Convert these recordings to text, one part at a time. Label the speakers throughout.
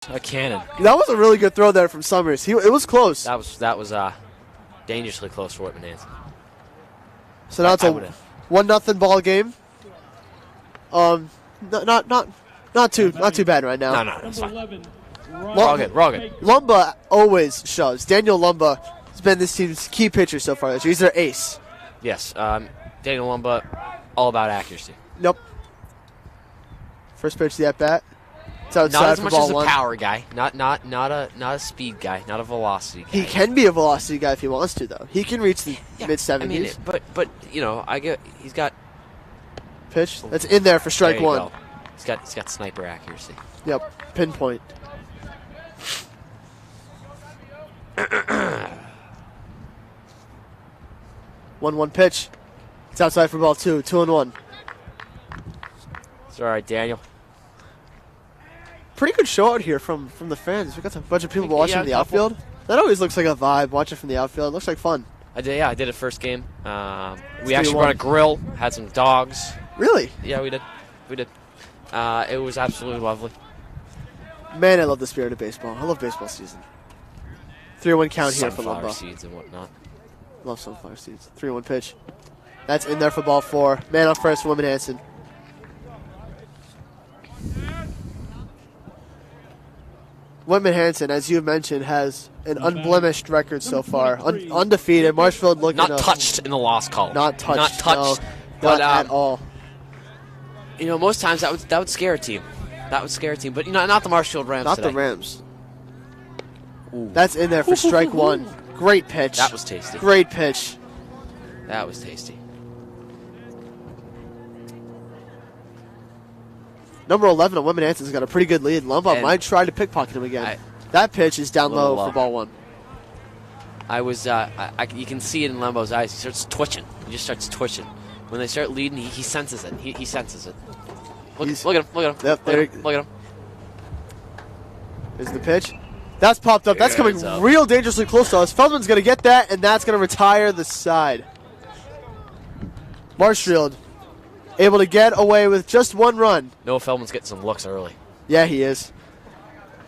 Speaker 1: A cannon.
Speaker 2: That was a really good throw there from Summers. It was close.
Speaker 1: That was dangerously close for Whitman-Hanson.
Speaker 2: So now it's a 1-0 ball game. Not too bad right now.
Speaker 1: No, it's fine. We're all good.
Speaker 2: Lumba always shoves. Daniel Lumba has been this team's key pitcher so far this year. He's their ace.
Speaker 1: Yes, Daniel Lumba, all about accuracy.
Speaker 2: Nope. First pitch to the at bat. It's outside
Speaker 1: not as
Speaker 2: for
Speaker 1: much
Speaker 2: ball
Speaker 1: as a
Speaker 2: one.
Speaker 1: power guy, not a speed guy, not a velocity guy.
Speaker 2: He can be a velocity guy if he wants to, though. He can reach the mid-70s.
Speaker 1: I mean, but you know, he's got
Speaker 2: pitch that's in there for strike one.
Speaker 1: Go. He's got sniper accuracy.
Speaker 2: Yep, pinpoint. 1-1 pitch. It's outside for ball two. 2-1.
Speaker 1: It's all right, Daniel.
Speaker 2: Pretty good show out here from the fans. We got a bunch of people watching from the outfield. That always looks like a vibe, watching from the outfield. It looks like fun.
Speaker 1: I did it first game. We actually brought a grill, had some dogs.
Speaker 2: Really?
Speaker 1: Yeah, we did. It was absolutely lovely.
Speaker 2: Man, I love the spirit of baseball. I love baseball season. 3-1 count here for
Speaker 1: Sunflower
Speaker 2: Lumba.
Speaker 1: seeds and whatnot.
Speaker 2: Love sunflower seeds. 3-1 pitch. That's in there for ball four. Man on first for Whitman-Hanson. Whitman-Hanson, as you mentioned, has an unblemished record so far. Undefeated. Marshfield looking
Speaker 1: Not touched in the loss column.
Speaker 2: Not touched. No,
Speaker 1: but
Speaker 2: not at all.
Speaker 1: You know, most times that would scare a team. That would scare a team. But you know, not the Marshfield Rams
Speaker 2: Not
Speaker 1: today.
Speaker 2: the Rams. Ooh. That's in there for strike one. Great pitch.
Speaker 1: That was tasty.
Speaker 2: Great pitch.
Speaker 1: That was tasty.
Speaker 2: Number 11 on Whitman-Hanson's got a pretty good lead. Lumba might try to pickpocket him again. That pitch is down low for ball one.
Speaker 1: You can see it in Lembo's eyes. He starts twitching. He just starts twitching. When they start leading, he senses it. He senses it. Look at him. Look at him. Look at him.
Speaker 2: Is the pitch. That's popped up. That's coming real dangerously close to us. Feldman's going to get that, and that's going to retire the side. Marshfield able to get away with just one run.
Speaker 1: Noah Feldman's getting some looks early.
Speaker 2: Yeah, he is.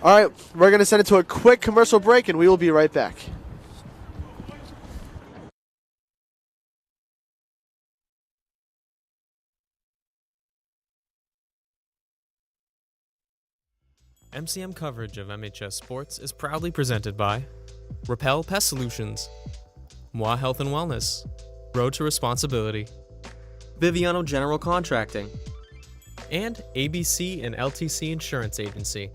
Speaker 2: All right, we're going to send it to a quick commercial break, and we will be right back.
Speaker 3: MCM coverage of MHS Sports is proudly presented by Repel Pest Solutions, Moi Health and Wellness, Road to Responsibility,
Speaker 4: Biviano General Contracting,
Speaker 3: and ABC and LTC Insurance Agency.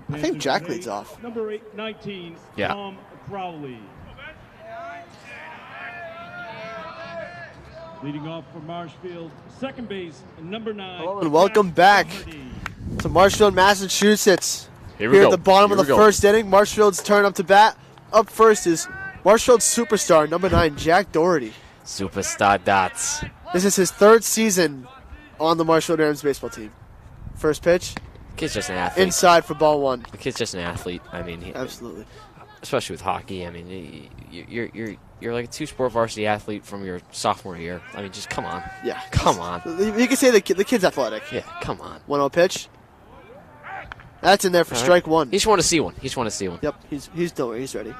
Speaker 2: I think Jack leads off.
Speaker 5: Number 19,
Speaker 1: yeah.
Speaker 5: Tom Crowley. Leading off for Marshfield, second base, number 9.
Speaker 2: Hello and welcome back to Marshfield, Massachusetts.
Speaker 1: Here we go.
Speaker 2: At the bottom of the first inning, Marshfield's turn up to bat. Up first is Marshfield's superstar, number 9, Jack Doherty.
Speaker 1: Superstar Dots.
Speaker 2: This is his 3rd season on the Marshall Rams baseball team. First pitch.
Speaker 1: Kid's just an athlete.
Speaker 2: Inside for ball 1.
Speaker 1: The kid's just an athlete. I mean,
Speaker 2: Absolutely.
Speaker 1: Especially with hockey. I mean, you're like a 2-sport varsity athlete from your sophomore year. I mean, just come on.
Speaker 2: Yeah.
Speaker 1: Come on.
Speaker 2: You can say the kid's athletic.
Speaker 1: Yeah, come on.
Speaker 2: 1-0 pitch. That's in there for strike 1.
Speaker 1: He just want to see one. He just want to see one.
Speaker 2: Yep, he's doing. He's ready.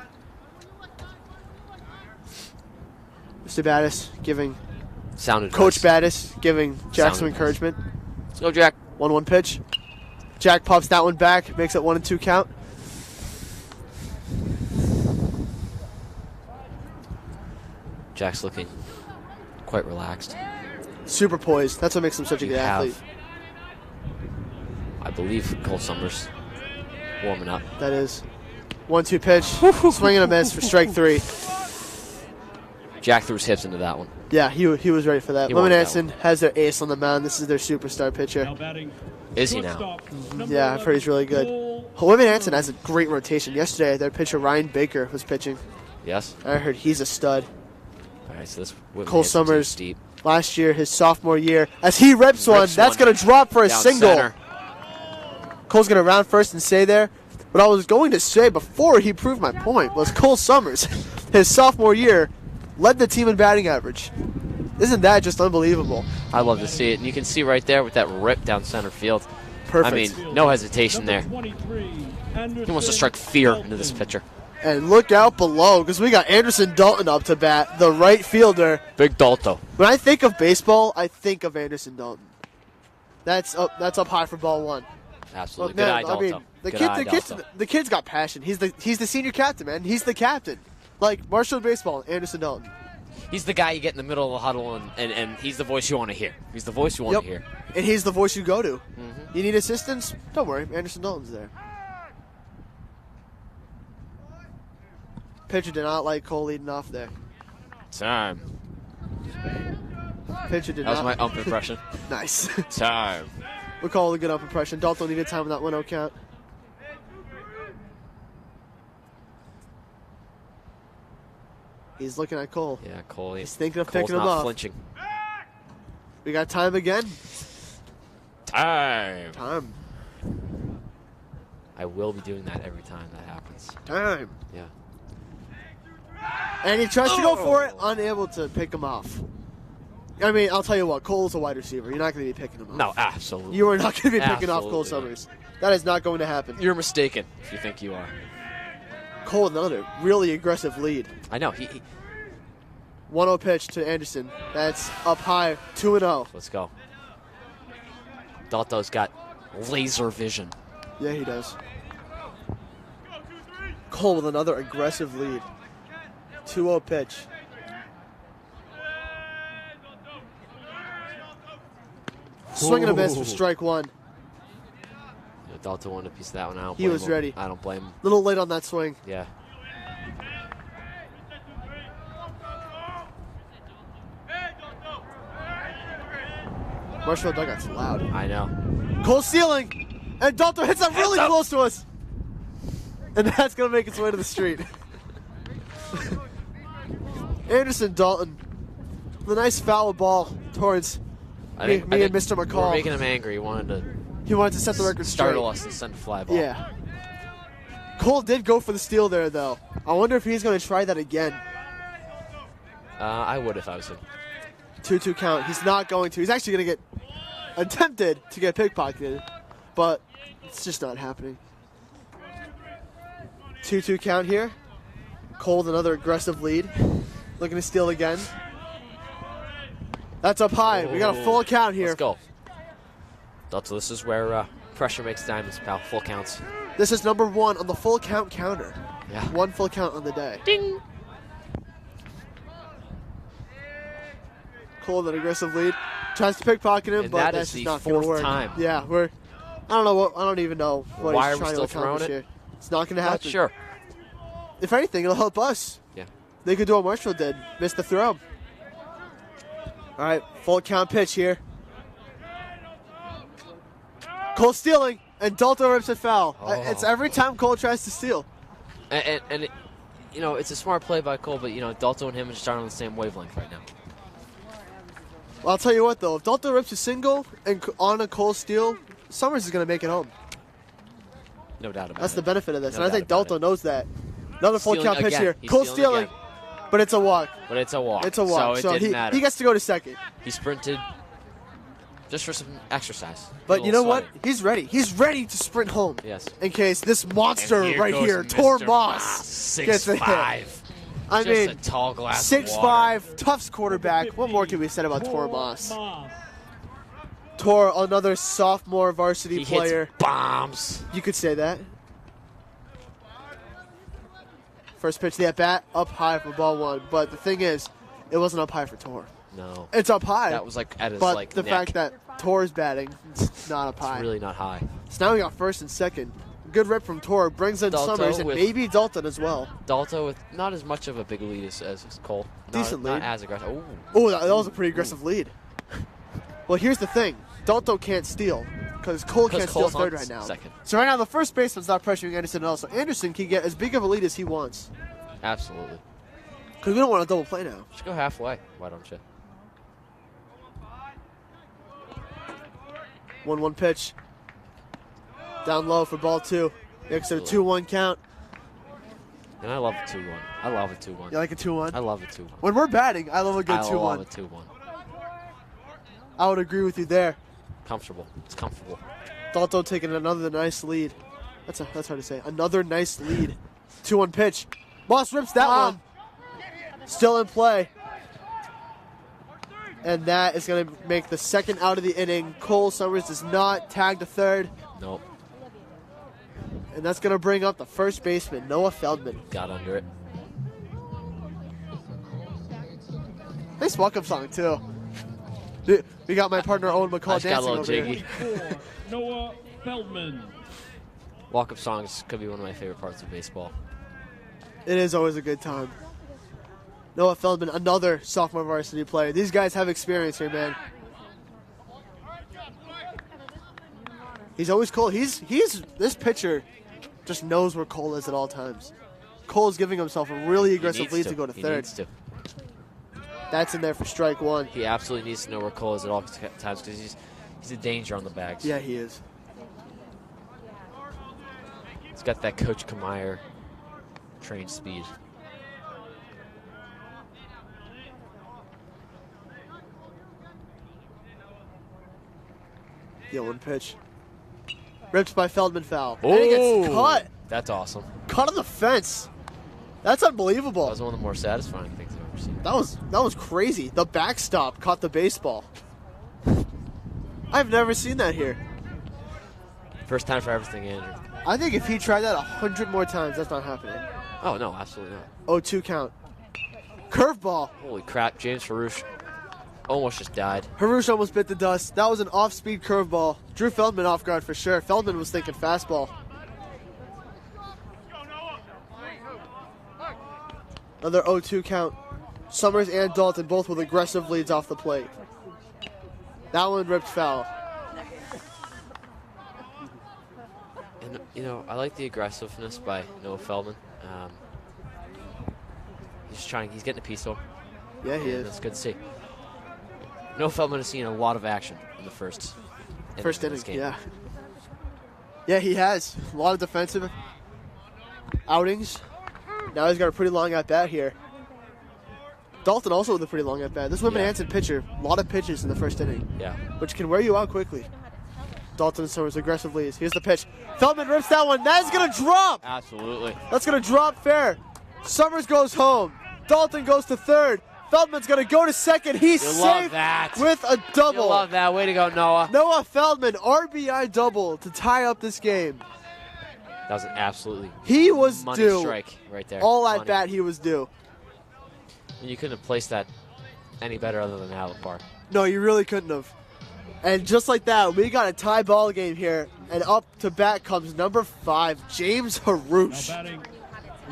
Speaker 2: Mr. Battis giving
Speaker 1: Sound advice.
Speaker 2: Coach Battis giving Jack some
Speaker 1: Sound
Speaker 2: encouragement.
Speaker 1: Let's go, Jack.
Speaker 2: 1-1 pitch. Jack pops that one back, makes it 1-2 count.
Speaker 1: Jack's looking quite relaxed.
Speaker 2: Super poised. That's what makes him such a good athlete.
Speaker 1: I believe Cole Summers warming up.
Speaker 2: That is. 1-2 pitch. Swing and a miss for strike 3.
Speaker 1: Jack threw his hips into that one.
Speaker 2: Yeah, he was ready for that.
Speaker 1: He wanted that
Speaker 2: Whitman-Hanson has their ace on the mound. This is their superstar pitcher.
Speaker 5: Now batting.
Speaker 1: Is he now?
Speaker 2: Yeah, I've heard he's really good. Whitman-Hanson has a great rotation. Yesterday, their pitcher Ryan Baker was pitching.
Speaker 1: Yes.
Speaker 2: I heard he's a stud.
Speaker 1: All right, so this
Speaker 2: Cole Summers,
Speaker 1: steep.
Speaker 2: last year, his sophomore year, as he rips one, that's going to drop for a
Speaker 1: Down
Speaker 2: single.
Speaker 1: center.
Speaker 2: Cole's going to round first and stay there. What I was going to say before he proved my point was Cole Summers, his sophomore year, led the team in batting average. Isn't that just unbelievable?
Speaker 1: I love to see it. And you can see right there with that rip down center field.
Speaker 2: Perfect.
Speaker 1: I mean, no hesitation there. He wants to strike fear into this pitcher.
Speaker 2: And look out below, because we got Anderson Dalton up to bat, the right fielder.
Speaker 1: Big Dalto.
Speaker 2: When I think of baseball, I think of Anderson Dalton. That's up high for ball 1.
Speaker 1: Absolutely.
Speaker 2: Well,
Speaker 1: Good
Speaker 2: man,
Speaker 1: eye, Dalto.
Speaker 2: I mean, the kid's got passion. He's the senior captain, man. He's the captain. Like Marshall baseball, Anderson Dalton.
Speaker 1: He's the guy you get in the middle of the huddle, and he's the voice you want to hear. He's the voice you want to hear.
Speaker 2: And he's the voice you go to. You need assistance? Don't worry, Anderson Dalton's there. Pitcher did not like Cole leading off there.
Speaker 1: Time.
Speaker 2: Pitcher did
Speaker 1: That was
Speaker 2: not.
Speaker 1: my ump impression.
Speaker 2: Nice.
Speaker 1: Time.
Speaker 2: We'll call it a good ump impression. Dalton needed time on that 1-0 count. He's looking at Cole.
Speaker 1: Yeah, Cole.
Speaker 2: He's thinking of
Speaker 1: Cole's
Speaker 2: picking him
Speaker 1: not
Speaker 2: off.
Speaker 1: flinching.
Speaker 2: We got time again.
Speaker 1: Time.
Speaker 2: Time.
Speaker 1: I will be doing that every time that happens.
Speaker 2: Time.
Speaker 1: Yeah.
Speaker 2: And he tries to go for it, unable to pick him off. I mean, I'll tell you what, Cole's a wide receiver. You're not going to be picking him off.
Speaker 1: No, absolutely.
Speaker 2: You are not going to be picking off Cole
Speaker 1: Absolutely
Speaker 2: Summers. That is not going to happen.
Speaker 1: You're mistaken if you think you are.
Speaker 2: Cole, another really aggressive lead.
Speaker 1: I know.
Speaker 2: 1-0 pitch to Anderson. That's up high, 2-0.
Speaker 1: Let's go. Dalto's got laser vision.
Speaker 2: Yeah, he does. Cole with another aggressive lead. 2-0 pitch. Swing and a miss for strike 1.
Speaker 1: Yeah, Dalto wanted a piece of that one. I don't
Speaker 2: He
Speaker 1: blame
Speaker 2: was
Speaker 1: him.
Speaker 2: ready.
Speaker 1: I don't blame him.
Speaker 2: Little late on that swing.
Speaker 1: Yeah.
Speaker 2: Marshall dugout's loud.
Speaker 1: I know.
Speaker 2: Cole stealing, and Dalton hits that really close to us. And that's going to make its way to the street. Anderson Dalton, the nice foul ball towards me and Mr. McCall.
Speaker 1: We're making him angry. He wanted
Speaker 2: to set the record straight.
Speaker 1: startle us and send a fly ball.
Speaker 2: Yeah. Cole did go for the steal there, though. I wonder if he's going to try that again.
Speaker 1: I would if I was him.
Speaker 2: 2-2 count. He's not going to. He's actually going to get attempted to get pickpocketed, but it's just not happening. 2-2 count here. Cole with another aggressive lead. Looking to steal again. That's up high. We got a full count here.
Speaker 1: Let's go. Dalto, this is where pressure makes diamonds, pal. Full counts.
Speaker 2: This is number 1 on the full count counter.
Speaker 1: Yeah.
Speaker 2: 1 full count on the day.
Speaker 1: Ding.
Speaker 2: Cole with an aggressive lead. Tries to pickpocket him,
Speaker 1: And
Speaker 2: but
Speaker 1: that
Speaker 2: that's
Speaker 1: is
Speaker 2: just
Speaker 1: the
Speaker 2: not going to
Speaker 1: 4th
Speaker 2: work.
Speaker 1: time.
Speaker 2: Yeah, I don't even know what
Speaker 1: Why
Speaker 2: he's
Speaker 1: are we
Speaker 2: trying
Speaker 1: still
Speaker 2: to
Speaker 1: throwing
Speaker 2: accomplish
Speaker 1: it?
Speaker 2: here. It's not going to
Speaker 1: Not
Speaker 2: happen.
Speaker 1: sure.
Speaker 2: If anything, it'll help us.
Speaker 1: Yeah.
Speaker 2: They could do what Marshall did. Miss the throw. All right, full count pitch here. Cole stealing, and Dalton rips it foul. It's every time Cole tries to steal.
Speaker 1: And it, it's a smart play by Cole, but, Dalto and him just aren't on the same wavelength right now.
Speaker 2: Well, I'll tell you what, though. If Dalton rips a single and on a Cole steal, Summers is going to make it home.
Speaker 1: No doubt about it.
Speaker 2: That's the benefit of this.
Speaker 1: No
Speaker 2: and I think
Speaker 1: doubt about
Speaker 2: Dalton knows that. Another full
Speaker 1: Stealing
Speaker 2: count pitch
Speaker 1: again.
Speaker 2: here.
Speaker 1: He's
Speaker 2: Cole
Speaker 1: stealing
Speaker 2: stealing, but it's a walk.
Speaker 1: But it's a walk.
Speaker 2: It's a walk.
Speaker 1: So it didn't matter.
Speaker 2: He gets to go to second.
Speaker 1: He sprinted just for some exercise.
Speaker 2: But you know what?
Speaker 1: Sweaty.
Speaker 2: He's ready. He's ready to sprint home.
Speaker 1: Yes.
Speaker 2: In case this monster
Speaker 1: And
Speaker 2: right
Speaker 1: goes
Speaker 2: here,
Speaker 1: Mr.
Speaker 2: Tor Moss, gets a hit.
Speaker 1: 6'5".
Speaker 2: I
Speaker 1: Just
Speaker 2: mean,
Speaker 1: a tall glass of
Speaker 2: 6'5", Tufts quarterback. What more can we say about Tor Moss?
Speaker 5: Moss.
Speaker 2: Tor, another sophomore varsity
Speaker 1: He
Speaker 2: player.
Speaker 1: hits bombs.
Speaker 2: You could say that. First pitch of the at-bat, up high for ball one. But the thing is, it wasn't up high for Tor.
Speaker 1: No.
Speaker 2: It's up high.
Speaker 1: That was like at his
Speaker 2: but the
Speaker 1: neck.
Speaker 2: fact that Tor's batting, it's not up high.
Speaker 1: It's really not high.
Speaker 2: So now we got first and second. Good rip from Tor. Brings in
Speaker 1: Dalto
Speaker 2: Summers and
Speaker 1: with-
Speaker 2: maybe Dalton as well.
Speaker 1: Dalto with not as much of a big lead as Cole.
Speaker 2: Decent
Speaker 1: Not
Speaker 2: lead.
Speaker 1: as aggressive. Ooh.
Speaker 2: Oh, that was a pretty aggressive lead. Well, here's the thing. Dalto can't steal because Cole can't steal
Speaker 1: Cole's
Speaker 2: third
Speaker 1: on
Speaker 2: right now.
Speaker 1: second.
Speaker 2: So right now the first baseman's not pressuring Anderson at all. So Anderson can get as big of a lead as he wants.
Speaker 1: Absolutely.
Speaker 2: Because we don't want a double play now.
Speaker 1: Just go halfway. Why don't you?
Speaker 2: 1-1 pitch. Down low for ball two. Makes it a 2-1 count.
Speaker 1: And I love a 2-1. I love a 2-1.
Speaker 2: You like a 2-1?
Speaker 1: I love a 2-1.
Speaker 2: When we're batting, I love a good
Speaker 1: I
Speaker 2: 2-1.
Speaker 1: love a 2-1.
Speaker 2: I would agree with you there.
Speaker 1: Comfortable. It's comfortable.
Speaker 2: Dalto taking another nice lead. That's hard to say. Another nice lead. 2-1 pitch. Moss rips that one. Still in play. And that is going to make the second out of the inning. Cole Summers does not tag to third.
Speaker 1: Nope.
Speaker 2: And that's going to bring up the first baseman, Noah Feldman.
Speaker 1: Got under it.
Speaker 2: Nice walk-up song, too. Dude, we got my partner Owen McCall
Speaker 1: I just got a
Speaker 2: dancing
Speaker 1: little
Speaker 2: over here.
Speaker 1: jiggy.
Speaker 5: For Noah Feldman.
Speaker 1: Walk-up songs could be one of my favorite parts of baseball.
Speaker 2: It is always a good time. Noah Feldman, another sophomore varsity player. These guys have experience here, man. He's always Cole. He's this pitcher just knows where Cole is at all times. Cole's giving himself a really aggressive lead to go to
Speaker 1: He
Speaker 2: third.
Speaker 1: needs to.
Speaker 2: That's in there for strike one.
Speaker 1: He absolutely needs to know where Cole is at all times because he's a danger on the bags.
Speaker 2: Yeah, he is.
Speaker 1: He's got that Coach Kamier trained speed.
Speaker 2: The 1 pitch. Ripped by Feldman, foul. And it gets cut.
Speaker 1: That's awesome.
Speaker 2: Cut on the fence. That's
Speaker 1: That
Speaker 2: unbelievable.
Speaker 1: was one of the more satisfying things I've ever seen.
Speaker 2: That was crazy. The backstop caught the baseball. I've never seen that here.
Speaker 1: First time for everything, Andrew.
Speaker 2: I think if he tried that 100 more times, that's not happening.
Speaker 1: Oh, no, absolutely not.
Speaker 2: 0-2 count. Curveball.
Speaker 1: Holy crap, James Farouche almost just died.
Speaker 2: Harush almost bit the dust. That was an off-speed curveball. Drew Feldman off guard for sure. Feldman was thinking fastball. Another 0-2 count. Summers and Dalton both with aggressive leads off the plate. That one ripped foul.
Speaker 1: And, you know, I like the aggressiveness by Noah Feldman. He's getting a piece of him.
Speaker 2: Yeah, he
Speaker 1: and
Speaker 2: is.
Speaker 1: That's good to see. Noah Feldman has seen a lot of action in the first
Speaker 2: First
Speaker 1: of
Speaker 2: inning,
Speaker 1: this game.
Speaker 2: yeah. Yeah, he has. A lot of defensive outings. Now he's got a pretty long at-bat here. Dalton also with a pretty long at-bat. This Whitman-Hanson pitcher, a lot of pitches in the first inning,
Speaker 1: Yeah.
Speaker 2: which can wear you out quickly. Dalton and Summers aggressive leads. Here's the pitch. Feldman rips that one. That is going to drop.
Speaker 1: Absolutely.
Speaker 2: That's going to drop fair. Summers goes home. Dalton goes to third. Feldman's going to go to second. He's
Speaker 1: You love
Speaker 2: safe
Speaker 1: that.
Speaker 2: with a
Speaker 1: You
Speaker 2: double.
Speaker 1: love that. Way to go, Noah.
Speaker 2: Noah Feldman, RBI double to tie up this game.
Speaker 1: That was an absolutely
Speaker 2: He was
Speaker 1: money
Speaker 2: due.
Speaker 1: strike right there.
Speaker 2: All at
Speaker 1: Money.
Speaker 2: bat, he was due.
Speaker 1: And you couldn't have placed that any better other than out of the park.
Speaker 2: No, you really couldn't have. And just like that, we got a tie ball game here. And up to bat comes number 5, James
Speaker 5: Now
Speaker 2: Harouche.
Speaker 5: batting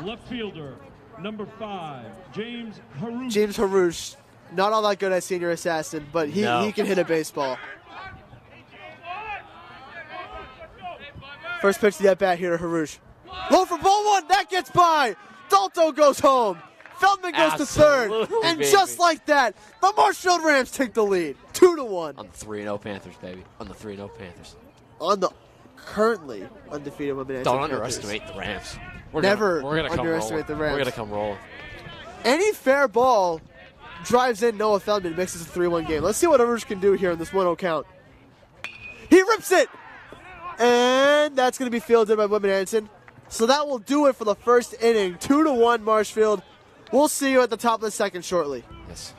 Speaker 5: left fielder, number 5, James Harouche.
Speaker 2: James Harouche, not all that good at senior assassin, but he can hit a baseball. First pitch to the at-bat here to Harouche. Low for ball one, that gets by. Dalto goes home. Feldman goes to third.
Speaker 1: Absolutely,
Speaker 2: And
Speaker 1: baby.
Speaker 2: just like that, the Marshfield Rams take the lead. 2-1.
Speaker 1: On the 3-0 Panthers, baby. On the 3-0 Panthers.
Speaker 2: On the currently undefeated Whitman-Hanson
Speaker 1: Don't
Speaker 2: Panthers.
Speaker 1: underestimate the Rams.
Speaker 2: We're gonna underestimate the Rams.
Speaker 1: We're going to come rolling.
Speaker 2: Any fair ball drives in Noah Feldman, makes this a 3-1 game. Let's see what Rivers can do here in this 1-0 count. He rips it! And that's going to be fielded by Whitman-Hanson. So that will do it for the first inning. 2-1 Marshfield. We'll see you at the top of the second shortly.
Speaker 1: Yes.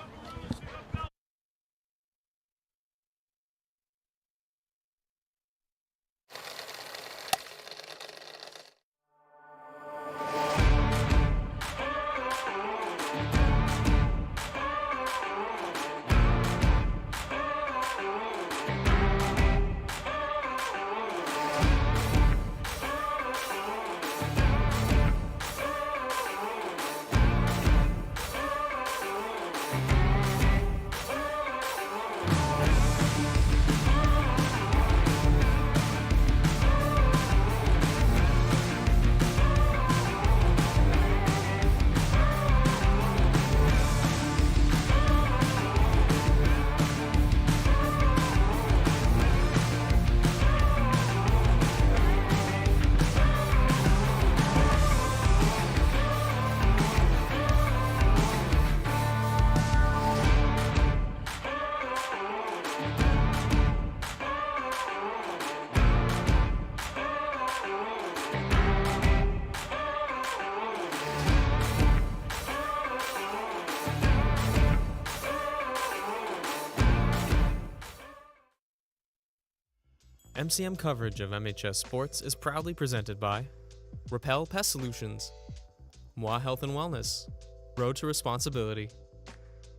Speaker 3: MCM coverage of MHS Sports is proudly presented by Repel Pest Solutions, Moi Health and Wellness, Road to Responsibility,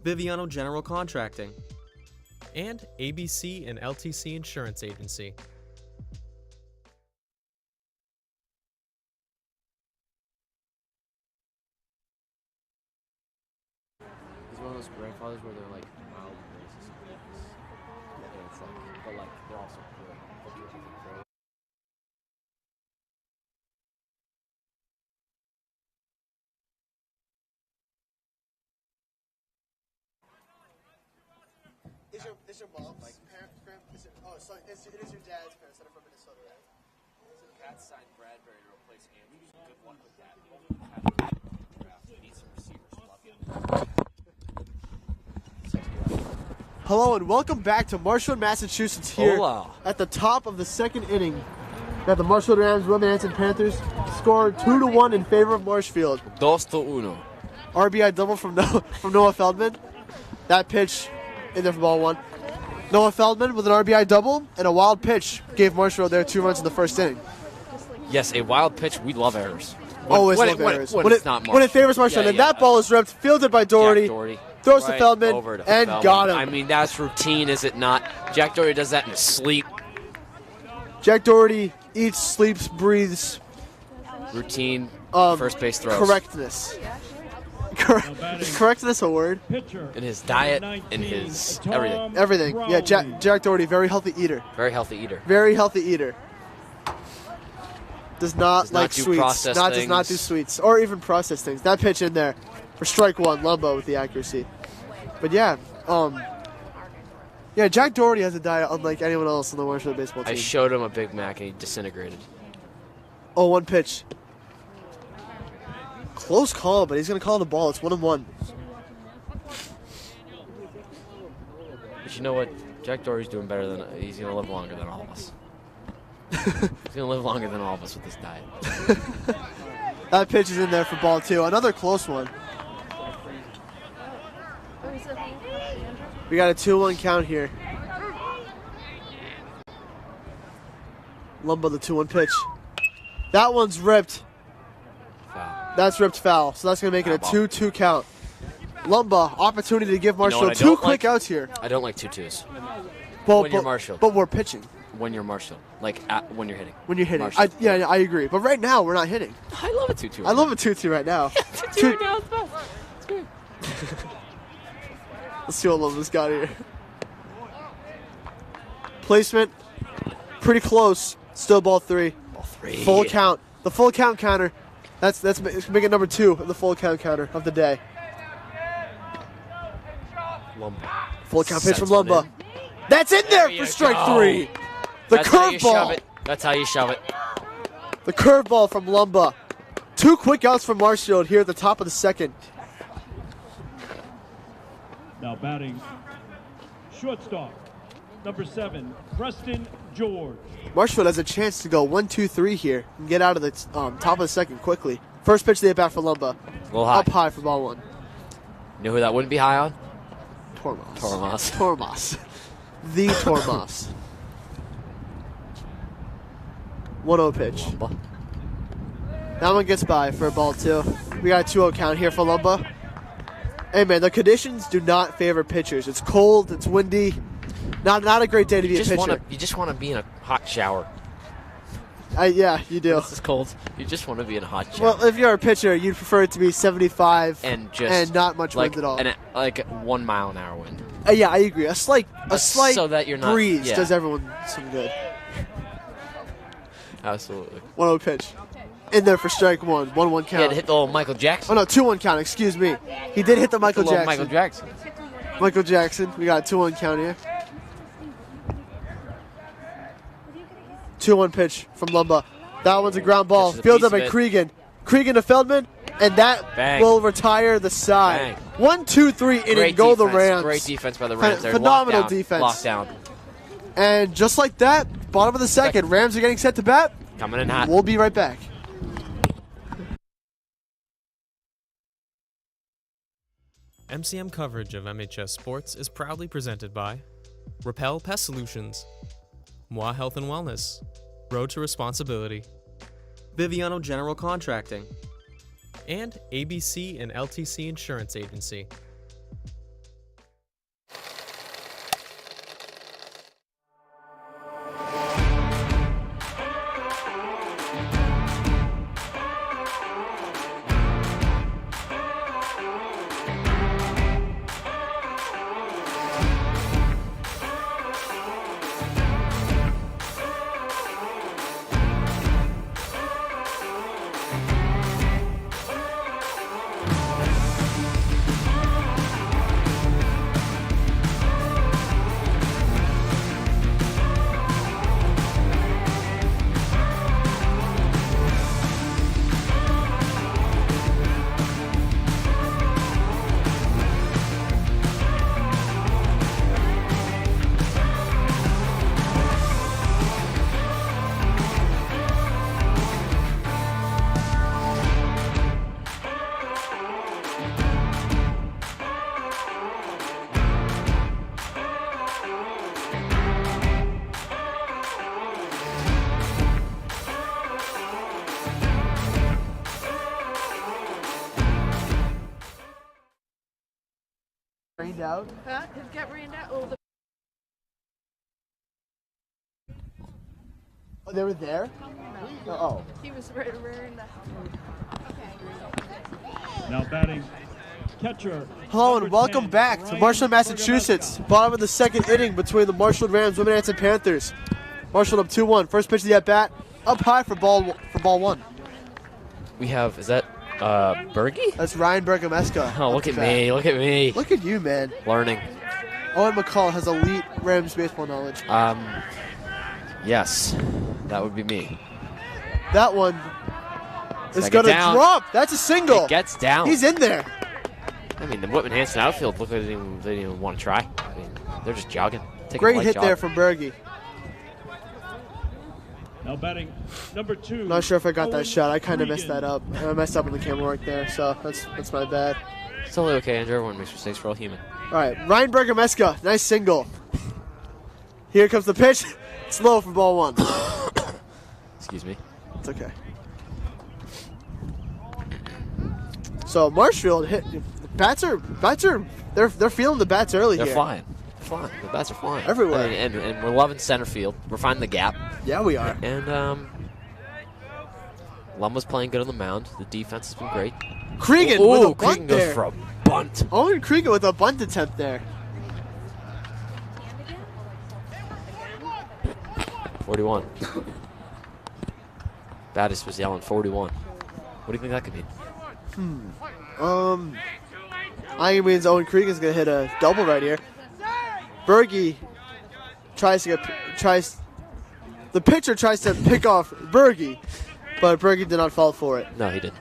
Speaker 4: Biviano General Contracting,
Speaker 3: and ABC and LTC Insurance Agency.
Speaker 1: He's one of those grandfathers where they're like mild racist. And it's like, but like they're also cool.
Speaker 2: Is your mom's parents? It is your dad's parents that are from Minnesota, right?
Speaker 1: So Pat signed Bradbury to replace Andrews. Good luck with that. He needs some receivers.
Speaker 2: Hello and welcome back to Marshfield, Massachusetts here
Speaker 1: Hola.
Speaker 2: at the top of the second inning. Got the Marshfield Rams, Whitman-Hanson Panthers scored 2-1 in favor of Marshfield.
Speaker 1: 2-1.
Speaker 2: RBI double from Noah Feldman. That pitch in there for ball one. Noah Feldman with an RBI double and a wild pitch gave Marshfield their 2 runs in the first inning.
Speaker 1: Yes, a wild pitch. We love errors.
Speaker 2: Always love errors.
Speaker 1: When it's not Marshfield.
Speaker 2: When it favors Marshfield. And that ball is ripped, fielded by Doherty.
Speaker 1: Jack Doherty.
Speaker 2: Throws
Speaker 1: Right
Speaker 2: to Feldman
Speaker 1: over to
Speaker 2: and
Speaker 1: Feldman.
Speaker 2: got him.
Speaker 1: I mean, that's routine, is it not? Jack Doherty does that in his sleep.
Speaker 2: Jack Doherty eats, sleeps, breathes.
Speaker 1: Routine first base throws.
Speaker 2: Correctness. Is correctness a word?
Speaker 1: In his diet, in his everything.
Speaker 2: Everything. Yeah, Jack Doherty, very healthy eater.
Speaker 1: Very healthy eater.
Speaker 2: Very healthy eater. Does not like
Speaker 1: do
Speaker 2: sweets.
Speaker 1: processed
Speaker 2: Does not do
Speaker 1: things.
Speaker 2: sweets or even process things. That pitch in there for strike one, Lumbo with the accuracy. But yeah, Jack Doherty has a diet unlike anyone else on the Marshfield baseball team.
Speaker 1: I showed him a Big Mac and he disintegrated.
Speaker 2: Oh, one pitch. Close call, but he's going to call the ball. It's 1-1.
Speaker 1: But you know what? Jack Doherty's doing better than he's going to live longer than all of us. He's going to live longer than all of us with this diet.
Speaker 2: That pitch is in there for ball two. Another close one. We got a 2-1 count here. Lumbo, the 2-1 pitch. That one's ripped.
Speaker 1: Foul.
Speaker 2: That's ripped foul. So that's going to make it a 2-2 count. Lumba, opportunity to give Marshall
Speaker 1: what I
Speaker 2: two
Speaker 1: don't
Speaker 2: quick
Speaker 1: like?
Speaker 2: outs here.
Speaker 1: I don't like 2-2s.
Speaker 2: When
Speaker 1: you're Marshall.
Speaker 2: But we're pitching.
Speaker 1: When you're Marshall. Like when you're hitting.
Speaker 2: When you're hitting.
Speaker 1: Marshall.
Speaker 2: I agree. But right now, we're not hitting.
Speaker 1: I love a 2-2.
Speaker 2: I love a 2-2 right now.
Speaker 1: 2-2 right now. It's best. It's good.
Speaker 2: Let's see what Lumba's got here. Placement, pretty close. Still ball three.
Speaker 1: Ball three.
Speaker 2: Full count. The full count counter. That's making number 2 of the full count counter of the day.
Speaker 1: Lumba.
Speaker 2: Full count pitch from
Speaker 1: Sends one
Speaker 2: Lumba.
Speaker 1: in.
Speaker 2: That's in there
Speaker 1: you
Speaker 2: for strike
Speaker 1: go.
Speaker 2: 3. The
Speaker 1: That's how you shove
Speaker 2: curveball.
Speaker 1: it. That's how you shove it.
Speaker 2: The curveball from Lumba. 2 quick outs from Marshfield here at the top of the second.
Speaker 5: Now batting shortstop, number 7, Preston George.
Speaker 2: Marshfield has a chance to go 1-2-3 here and get out of the top of the second quickly. First pitch to the at-bat for Lumba.
Speaker 1: A little high.
Speaker 2: Up high for ball 1.
Speaker 1: You know who that wouldn't be high on?
Speaker 2: Tormos.
Speaker 1: Tormos.
Speaker 2: The Tormos. 1-0 pitch.
Speaker 1: Lumba.
Speaker 2: That one gets by for a ball 2. We got a 2-0 count here for Lumba. Hey man, the conditions do not favor pitchers. It's cold, it's windy. Not a great day to be a pitcher.
Speaker 1: You just want to be in a hot shower.
Speaker 2: Yeah, you do.
Speaker 1: This is cold. You just want to be in a hot shower.
Speaker 2: Well, if you're a pitcher, you'd prefer it to be 75
Speaker 1: and
Speaker 2: not much wind at all.
Speaker 1: Like 1 mile an hour wind.
Speaker 2: Yeah, I agree. A slight
Speaker 1: so that you're not,
Speaker 2: breeze does everyone some good.
Speaker 1: Absolutely.
Speaker 2: 1-0 pitch. In there for strike 1. 1-1 count.
Speaker 1: He had to hit the old Michael Jackson.
Speaker 2: Oh no, 2-1 count. Excuse me. He did hit the Michael
Speaker 1: The little
Speaker 2: Jackson.
Speaker 1: Michael Jackson.
Speaker 2: Michael Jackson. We got a 2-1 count here. 2-1 pitch from Lumba. That one's a ground ball.
Speaker 1: Catches a
Speaker 2: Fielded
Speaker 1: piece
Speaker 2: by
Speaker 1: of it.
Speaker 2: Cregan. Cregan to Feldman, and that
Speaker 1: Bang.
Speaker 2: will retire the side.
Speaker 1: Bang.
Speaker 2: 1-2-3 inning.
Speaker 1: Great
Speaker 2: Go
Speaker 1: defense.
Speaker 2: the Rams.
Speaker 1: Great defense by the Rams there.
Speaker 2: Phenomenal
Speaker 1: Lockdown.
Speaker 2: defense.
Speaker 1: Lockdown.
Speaker 2: And just like that, bottom of the second, Rams are getting set to bat.
Speaker 1: Coming in hot.
Speaker 2: We'll be right back.
Speaker 3: MCM coverage of MHS Sports is proudly presented by Repel Pest Solutions, Moi Health and Wellness, Road to Responsibility,
Speaker 4: Biviano General Contracting.
Speaker 3: and ABC and LTC Insurance Agency.
Speaker 2: Rained out.
Speaker 6: Huh? It got rained out. Oh,
Speaker 2: Oh, they were there? Oh.
Speaker 6: he was raring the.
Speaker 5: Now batting catcher.
Speaker 2: Hello
Speaker 5: number
Speaker 2: and welcome
Speaker 5: 10,
Speaker 2: back to
Speaker 5: Ryan
Speaker 2: Marshall, Massachusetts.
Speaker 5: Bergamasca.
Speaker 2: Bottom of the second inning between the Marshall Rams, Whitman-Hanson Panthers. Marshall up 2-1. First pitch of the at-bat. Up high for ball 1.
Speaker 1: We have, is that Bergie?
Speaker 2: That's Ryan Bergamasca.
Speaker 1: Oh, look at me. Look at me.
Speaker 2: Look at you, man.
Speaker 1: Learning.
Speaker 2: Owen McCall has elite Rams baseball knowledge.
Speaker 1: Yes. That would be me.
Speaker 2: That one is
Speaker 1: Second
Speaker 2: going to
Speaker 1: down.
Speaker 2: drop. That's a single.
Speaker 1: It gets down.
Speaker 2: He's in there.
Speaker 1: I mean, the Whitman-Hanson outfield looked like they didn't even want to try. I mean, they're just jogging. Taking a
Speaker 2: Great
Speaker 1: light
Speaker 2: hit
Speaker 1: jog.
Speaker 2: there from Bergie.
Speaker 5: Now batting number 2.
Speaker 2: Not sure if I got that
Speaker 5: Owen
Speaker 2: shot. I kind of messed
Speaker 5: Cregan.
Speaker 2: that up. I messed up on the camera work there, so that's my bad.
Speaker 1: It's totally okay, Andrew. Everyone makes mistakes. We're all human.
Speaker 2: All right, Ryan Bergamasca, nice single. Here comes the pitch. It's low for ball 1.
Speaker 1: Excuse me.
Speaker 2: It's okay. So Marshfield hit. Bats are they're feeling the bats early
Speaker 1: They're
Speaker 2: here.
Speaker 1: flying. The bats are flying.
Speaker 2: Everywhere.
Speaker 1: I mean, and we're loving center field. We're finding the gap.
Speaker 2: Yeah, we are.
Speaker 1: And Lumba's playing good on the mound. The defense has been great.
Speaker 2: Cregan
Speaker 1: Ooh,
Speaker 2: with a
Speaker 1: Cregan
Speaker 2: bunt
Speaker 1: goes
Speaker 2: there.
Speaker 1: for a bunt.
Speaker 2: Owen Cregan with a bunt attempt there.
Speaker 1: 41. Battis was yelling 41. What do you think that could mean?
Speaker 2: I think it means Owen Cregan's gonna hit a double right here. Bergie The pitcher tries to pick off Berge, but Berge did not fall for it.
Speaker 1: No, he didn't.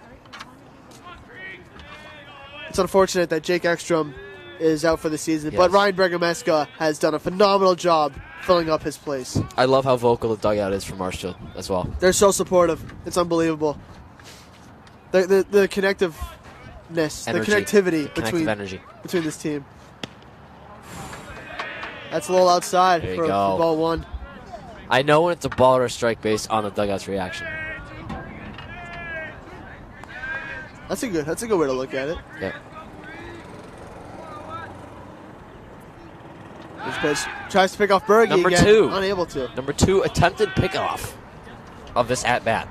Speaker 2: It's unfortunate that Jake Ekstrom is out for the season,
Speaker 1: Yes.
Speaker 2: but Ryan Bergameska has done a phenomenal job filling up his place.
Speaker 1: I love how vocal the dugout is for Marshall as well.
Speaker 2: They're so supportive. It's unbelievable. The connectiveness,
Speaker 1: Energy.
Speaker 2: the connectivity
Speaker 1: Connective energy.
Speaker 2: between this team. That's a little outside
Speaker 1: There you
Speaker 2: for
Speaker 1: go.
Speaker 2: ball one.
Speaker 1: I know when it's a ball or a strike based on the dugout's reaction.
Speaker 2: That's a good way to look at it.
Speaker 1: Yep.
Speaker 2: This pitch tries to pick off Berge
Speaker 1: Number
Speaker 2: again.
Speaker 1: 2.
Speaker 2: Unable to.
Speaker 1: Number 2 attempted pickoff of this at bat.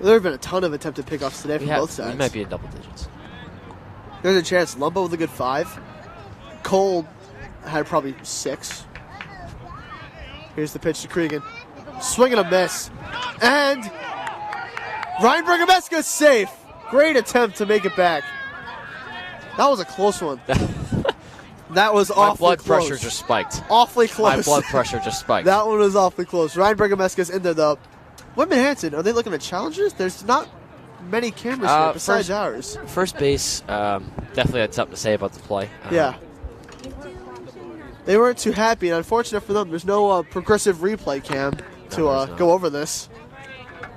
Speaker 2: There have been a ton of attempted pickoffs today from both sides.
Speaker 1: We might be in double digits.
Speaker 2: There's a chance. Lumbo with a good 5. Cole had probably 6. Here's the pitch to Cregan. Swing and a miss. And Ryan Bergameska is safe. Great attempt to make it back. That was a close one. That was
Speaker 1: My
Speaker 2: awfully
Speaker 1: blood
Speaker 2: close.
Speaker 1: pressure just spiked.
Speaker 2: Awfully close.
Speaker 1: My blood pressure just spiked.
Speaker 2: That one was awfully close. Ryan Bergameska's in there, though. Whitman-Hanson, are they looking at challengers? There's not many cameras here besides ours.
Speaker 1: First base definitely had something to say about the play.
Speaker 2: Yeah. They weren't too happy, and unfortunate for them, there's no progressive replay cam to go over this.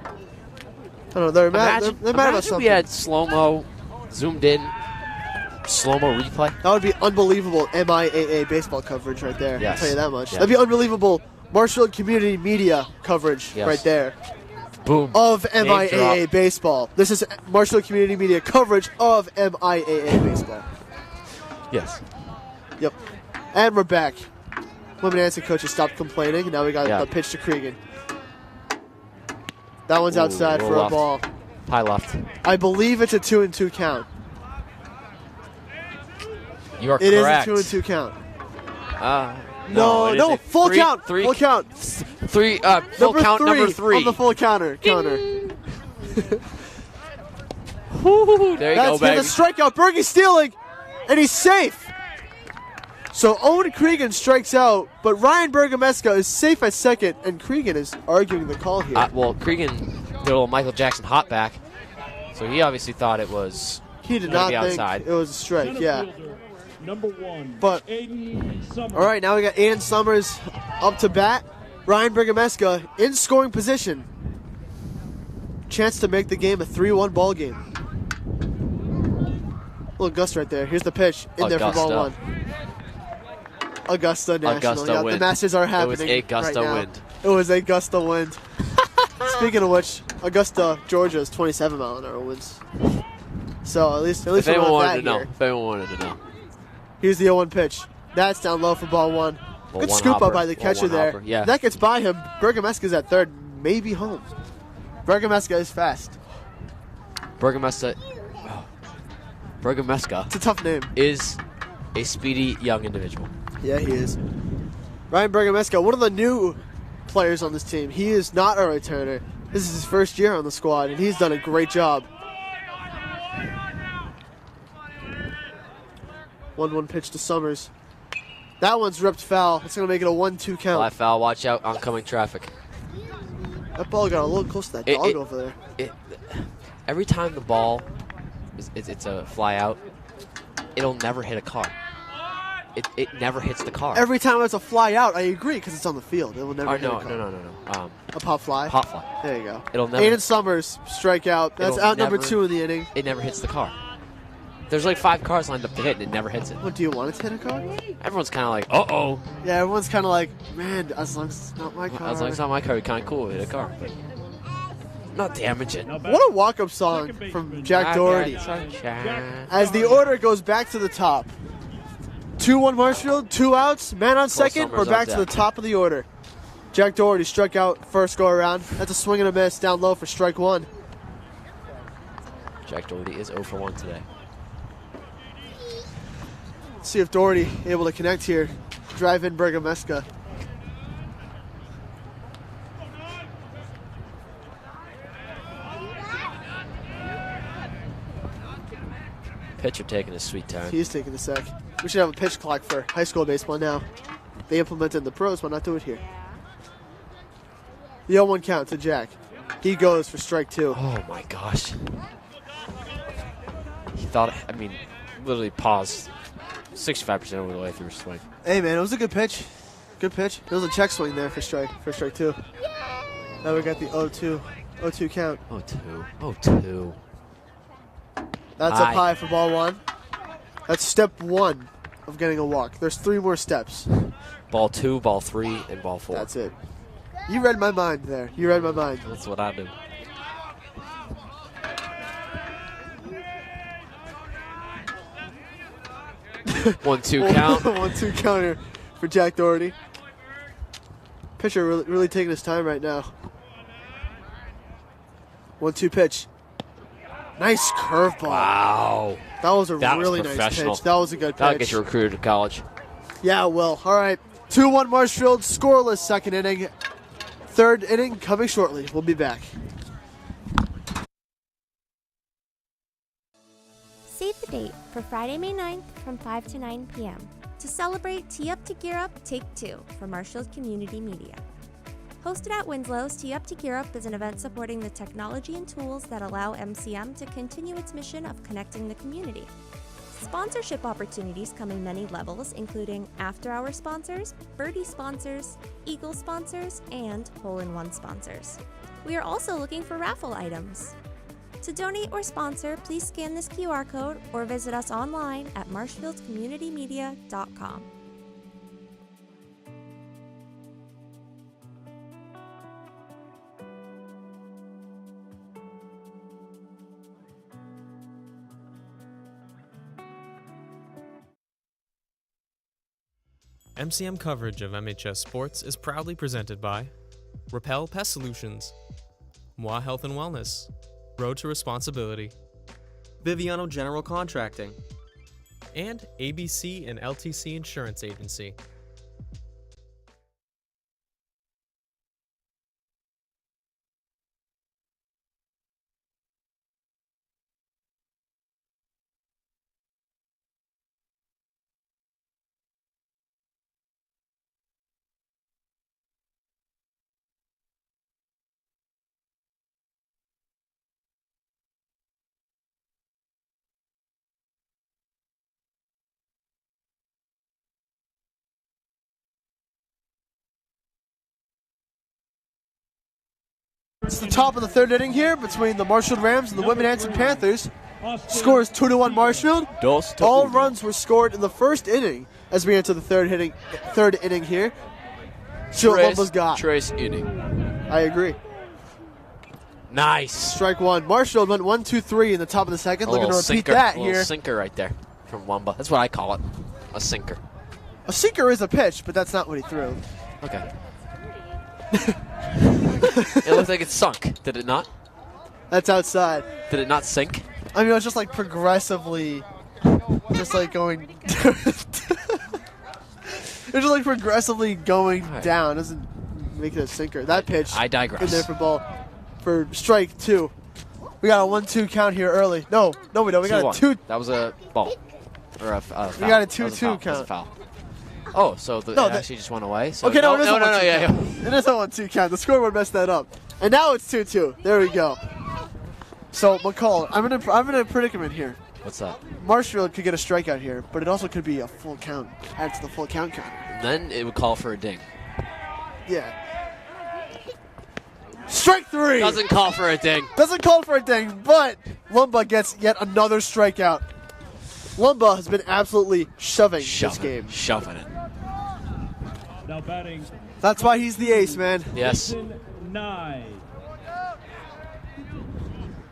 Speaker 2: I don't know, they're mad about
Speaker 1: Imagine
Speaker 2: something.
Speaker 1: we had slow-mo, zoomed in, slow-mo replay.
Speaker 2: That would be unbelievable MIAA baseball coverage right there.
Speaker 1: Yes.
Speaker 2: I'll tell you that much.
Speaker 1: Yeah.
Speaker 2: That'd be unbelievable Marshall community media coverage
Speaker 1: Yes.
Speaker 2: right there.
Speaker 1: Boom.
Speaker 2: Of
Speaker 1: Name
Speaker 2: MIAA
Speaker 1: drop.
Speaker 2: baseball. This is Marshall community media coverage of MIAA baseball.
Speaker 1: Yes.
Speaker 2: Yep. And we're back. Whitman-Hanson coaches stopped complaining. Now we got
Speaker 1: Yeah.
Speaker 2: a pitch to Cregan. That one's
Speaker 1: Ooh,
Speaker 2: outside
Speaker 1: roll
Speaker 2: for a
Speaker 1: left.
Speaker 2: ball.
Speaker 1: High left.
Speaker 2: I believe it's a 2-2 count.
Speaker 1: You are
Speaker 2: It is
Speaker 1: correct.
Speaker 2: a 2-2 count.
Speaker 1: No, it is
Speaker 2: No,
Speaker 1: a
Speaker 2: full
Speaker 1: three-
Speaker 2: count.
Speaker 1: three-
Speaker 2: Full count.
Speaker 1: Three. Full count number 3.
Speaker 2: On the full counter.
Speaker 1: Woo-hoo-hoo. There you
Speaker 2: That's
Speaker 1: go, baby.
Speaker 2: the strikeout. Berge's stealing, and he's safe. So Owen Cregan strikes out, but Ryan Bergameska is safe at second, and Cregan is arguing the call here.
Speaker 1: Well, Cregan did a little Michael Jackson hot back, so he obviously thought it was.
Speaker 2: He did
Speaker 1: gonna
Speaker 2: not
Speaker 1: be
Speaker 2: think
Speaker 1: outside.
Speaker 2: it was a strike. Yeah.
Speaker 5: Fielder, number 1.
Speaker 2: But-
Speaker 5: Aiden Summers.
Speaker 2: All right, now we got Aiden Summers up to bat. Ryan Bergameska in scoring position. Chance to make the game a 3-1 ball game. Little gust right there. Here's the pitch in there for ball
Speaker 1: Augusta.
Speaker 2: 1. Augusta National.
Speaker 1: Augusta
Speaker 2: Yeah,
Speaker 1: wind.
Speaker 2: the Masters are
Speaker 1: It
Speaker 2: happening
Speaker 1: was a gust
Speaker 2: right
Speaker 1: of
Speaker 2: now.
Speaker 1: wind.
Speaker 2: It was a gust of wind. Speaking of which, Augusta, Georgia is 27-mile-an-hour winds. So at least
Speaker 1: If
Speaker 2: we're
Speaker 1: anyone
Speaker 2: not
Speaker 1: wanted
Speaker 2: that
Speaker 1: to know.
Speaker 2: here.
Speaker 1: If anyone wanted to know.
Speaker 2: Here's the 0-1 pitch. That's down low for ball 1.
Speaker 1: Well,
Speaker 2: Good
Speaker 1: one
Speaker 2: scoop
Speaker 1: hopper.
Speaker 2: up by the
Speaker 1: Well,
Speaker 2: catcher
Speaker 1: one
Speaker 2: there.
Speaker 1: hopper, yeah.
Speaker 2: That gets by him. Bergameska's at third, maybe home. Bergameska is fast.
Speaker 1: Bergameska
Speaker 2: It's a tough name.
Speaker 1: is a speedy young individual.
Speaker 2: Yeah, he is. Ryan Bergameska, one of the new players on this team. He is not a returner. This is his first year on the squad, and he's done a great job. 1-1 pitch to Summers. That one's ripped foul. It's going to make it a 1-2 count.
Speaker 1: Fly foul. Watch out. Oncoming traffic.
Speaker 2: That ball got a little close to that dog over there.
Speaker 1: Every time the ball it's a fly out, it'll never hit a car. It never hits the car.
Speaker 2: Every time it's a fly out, I agree, because it's on the field. It will never hit a car.
Speaker 1: No.
Speaker 2: A pop fly?
Speaker 1: Pop fly.
Speaker 2: There you go.
Speaker 1: It'll never.
Speaker 2: Aiden Summers, strikeout. That's
Speaker 1: It'll
Speaker 2: out number
Speaker 1: never-
Speaker 2: 2 in the inning.
Speaker 1: It never hits the car. There's like 5 cars lined up to hit, and it never hits it.
Speaker 2: What, do you want it to hit a car?
Speaker 1: Everyone's kind of like, uh-oh.
Speaker 2: Yeah, everyone's kind of like, man, as long as it's not my car.
Speaker 1: As long as it's not my car, it's kind of cool to hit a car. But not damage it.
Speaker 5: Now back-
Speaker 2: What a walk-up song
Speaker 5: Second
Speaker 2: from
Speaker 5: baseman.
Speaker 2: Jack Doherty.
Speaker 1: Sunshine.
Speaker 2: As the order goes back to the top. 2-1 Marshfield, 2 outs, man on second.
Speaker 1: Summers
Speaker 2: We're
Speaker 1: on
Speaker 2: back to the
Speaker 1: deck.
Speaker 2: top of the order. Jack Doherty struck out first go around. That's a swing and a miss down low for strike 1.
Speaker 1: Jack Doherty is 0 for 1 today.
Speaker 2: Let's see if Doherty able to connect here. Drive in Bergameska.
Speaker 1: Pitcher taking his sweet time.
Speaker 2: He's taking a sec. We should have a pitch clock for high school baseball now. They implemented in the pros. Why not do it here? The 0-1 count to Jack. He goes for strike 2.
Speaker 1: Oh, my gosh. He thought, literally paused 65% of the way through his swing.
Speaker 2: Hey, man, it was a good pitch. Good pitch. There was a check swing there for strike 2. Now we got the 0-2 count.
Speaker 1: 0-2.
Speaker 2: That's up high for ball 1. That's step 1 of getting a walk. There's 3 more steps.
Speaker 1: Ball 2, ball 3, and ball 4.
Speaker 2: That's it. You read my mind there. You read my mind.
Speaker 1: That's what I do. One-two count.
Speaker 2: 1-2 count here for Jack Doherty. Pitcher really taking his time right now. 1-2 pitch. Nice curveball.
Speaker 1: Wow.
Speaker 2: That was a really nice pitch. That was a good pitch.
Speaker 1: That'll get you recruited to college.
Speaker 2: Yeah, well, all right. 2-1 Marshfield, scoreless second inning. Third inning coming shortly. We'll be back.
Speaker 7: Save the date for Friday, May 9th from 5 to 9 p.m. to celebrate Tee Up to Gear Up Take 2 for Marshfield Community Media. Hosted at Winslow's, Tee Up to Gear Up is an event supporting the technology and tools that allow MCM to continue its mission of connecting the community. Sponsorship opportunities come in many levels, including after-hour sponsors, birdie sponsors, eagle sponsors, and hole-in-one sponsors. We are also looking for raffle items. To donate or sponsor, please scan this QR code or visit us online at marshfieldcommunitymedia.com.
Speaker 3: MCM coverage of MHS Sports is proudly presented by Repel Pest Solutions, Moi Health and Wellness, Road to Responsibility,
Speaker 4: Biviano General Contracting,
Speaker 3: and ABC and LTC Insurance Agency.
Speaker 2: It's the top of the third inning here between the Marshfield Rams and the Whitman-Hanson Panthers. Score is 2-1 Marshfield. All runs were scored in the first inning as we enter the third inning here. See what Lumba's got.
Speaker 1: Trace inning.
Speaker 2: I agree.
Speaker 1: Nice.
Speaker 2: Strike 1. Marshfield went 1-2-3 in the top of the second. Looking to repeat
Speaker 1: sinker,
Speaker 2: that
Speaker 1: a little
Speaker 2: here.
Speaker 1: sinker right there from Lumba. That's what I call it. A sinker.
Speaker 2: A sinker is a pitch, but that's not what he threw.
Speaker 1: Okay. It looked like it sunk. Did it not?
Speaker 2: That's outside.
Speaker 1: Did it not sink?
Speaker 2: I mean, it was just like progressively, just like going. It was just like progressively going down. Doesn't make it a sinker. That pitch.
Speaker 1: I digress.
Speaker 2: In there for strike 2. We got a 1-2 count here early. No, we don't. We got a 2.
Speaker 1: That was a ball. Or a foul.
Speaker 2: We got a 2-2 count.
Speaker 1: That was a foul. Oh, so it actually just went away. So
Speaker 2: okay, no, it is a 1-2
Speaker 1: yeah.
Speaker 2: It is a 1-2 count. The scoreboard messed that up, and now it's 2-2. There we go. So McCall, I'm in a predicament here.
Speaker 1: What's that?
Speaker 2: Marshfield could get a strikeout here, but it also could be a full count. Add to the full count counter.
Speaker 1: Then it would call for a ding.
Speaker 2: Yeah. Strike 3.
Speaker 1: Doesn't call for a ding.
Speaker 2: Doesn't call for a ding, but Lumba gets yet another strikeout. Lumba has been absolutely shoving this game.
Speaker 1: Shoving it.
Speaker 5: Now batting.
Speaker 2: That's why he's the ace, man.
Speaker 1: Yes.
Speaker 5: 9.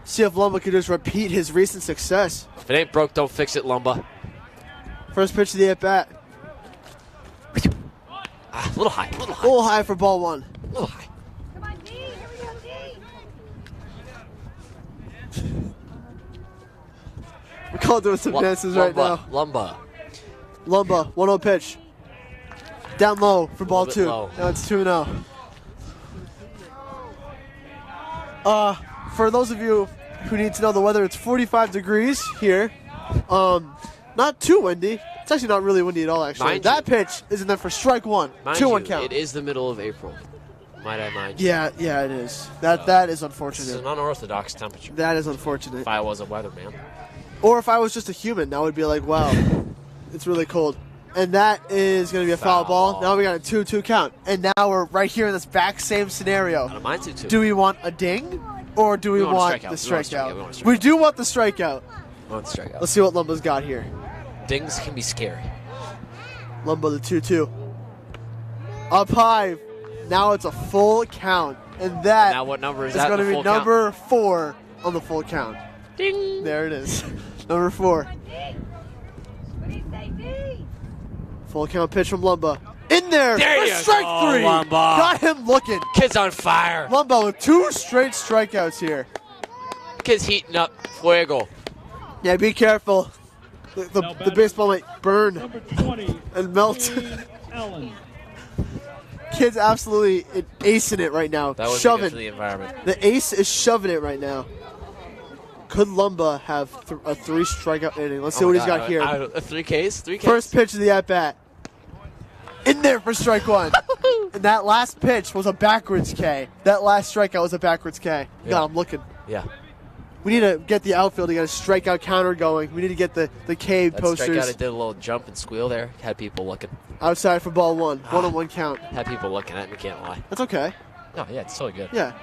Speaker 2: See if Lumba could just repeat his recent success.
Speaker 1: If it ain't broke, don't fix it, Lumba.
Speaker 2: First pitch of the at-bat.
Speaker 1: A little high.
Speaker 2: A little high for ball 1.
Speaker 1: A little high.
Speaker 6: Come on, D. Here we go, D.
Speaker 2: McCall doing some dances right now.
Speaker 1: Lumba.
Speaker 2: 1-0 pitch. Down low for ball 2.
Speaker 1: Low.
Speaker 2: Now it's 2-0. For those of you who need to know the weather, it's 45 degrees here. Not too windy. It's actually not really windy at all, actually.
Speaker 1: Mind
Speaker 2: that
Speaker 1: you-
Speaker 2: pitch is in there for strike one.
Speaker 1: Mind
Speaker 2: 2-1
Speaker 1: you,
Speaker 2: count.
Speaker 1: it is the middle of April. Might I mind you?
Speaker 2: Yeah, it is. That is
Speaker 1: This is
Speaker 2: unfortunate.
Speaker 1: an unorthodox temperature.
Speaker 2: That is unfortunate.
Speaker 1: If I was a weatherman.
Speaker 2: Or if I was just a human, I would be like, wow, it's really cold. And that is going to be a foul ball. Now we got a 2-2 count. And now we're right here in this back same scenario.
Speaker 1: I don't mind 2-2.
Speaker 2: Do we want a ding or do we want the strikeout? We do want the strikeout. Let's see what Lumba's got here.
Speaker 1: Dings can be scary.
Speaker 2: Lumba the 2-2. Up high. Now it's a full count. And that
Speaker 1: Now what number is
Speaker 2: is
Speaker 1: that?
Speaker 2: going to
Speaker 1: in the
Speaker 2: be
Speaker 1: full count?
Speaker 2: number 4 on the full count.
Speaker 1: Ding.
Speaker 2: There it is. Number 4.
Speaker 6: What do you say, D?
Speaker 2: Full count pitch from Lumba. In there.
Speaker 1: There
Speaker 2: for
Speaker 1: you
Speaker 2: strike
Speaker 1: go,
Speaker 2: 3.
Speaker 1: Lumba.
Speaker 2: Got him looking.
Speaker 1: Kid's on fire.
Speaker 2: Lumba with 2 straight strikeouts here.
Speaker 1: Kid's heating up. Fuego.
Speaker 2: Yeah, be careful. The baseball might burn
Speaker 5: Number 20,
Speaker 2: and melt.
Speaker 5: Steve Allen.
Speaker 2: Kid's absolutely acing it right now.
Speaker 1: That was
Speaker 2: shoving.
Speaker 1: good for the environment.
Speaker 2: The ace is shoving it right now. Could Lumba have a 3 strikeout inning? Let's see what he's got here.
Speaker 1: 3 Ks? 3 Ks?
Speaker 2: First pitch of the at-bat. In there for strike 1. And that last pitch was a backwards K. That last strikeout was a backwards K. God, I'm looking.
Speaker 1: Yeah.
Speaker 2: We need to get the outfield to get a strikeout counter going. We need to get the K
Speaker 1: That
Speaker 2: posters
Speaker 1: strikeout, it did a little jump and squeal there. Had people looking.
Speaker 2: outside for ball 1. 1-on-1 count.
Speaker 1: Had people looking at me, can't lie.
Speaker 2: That's okay.
Speaker 1: No, yeah, it's totally good.
Speaker 2: Yeah.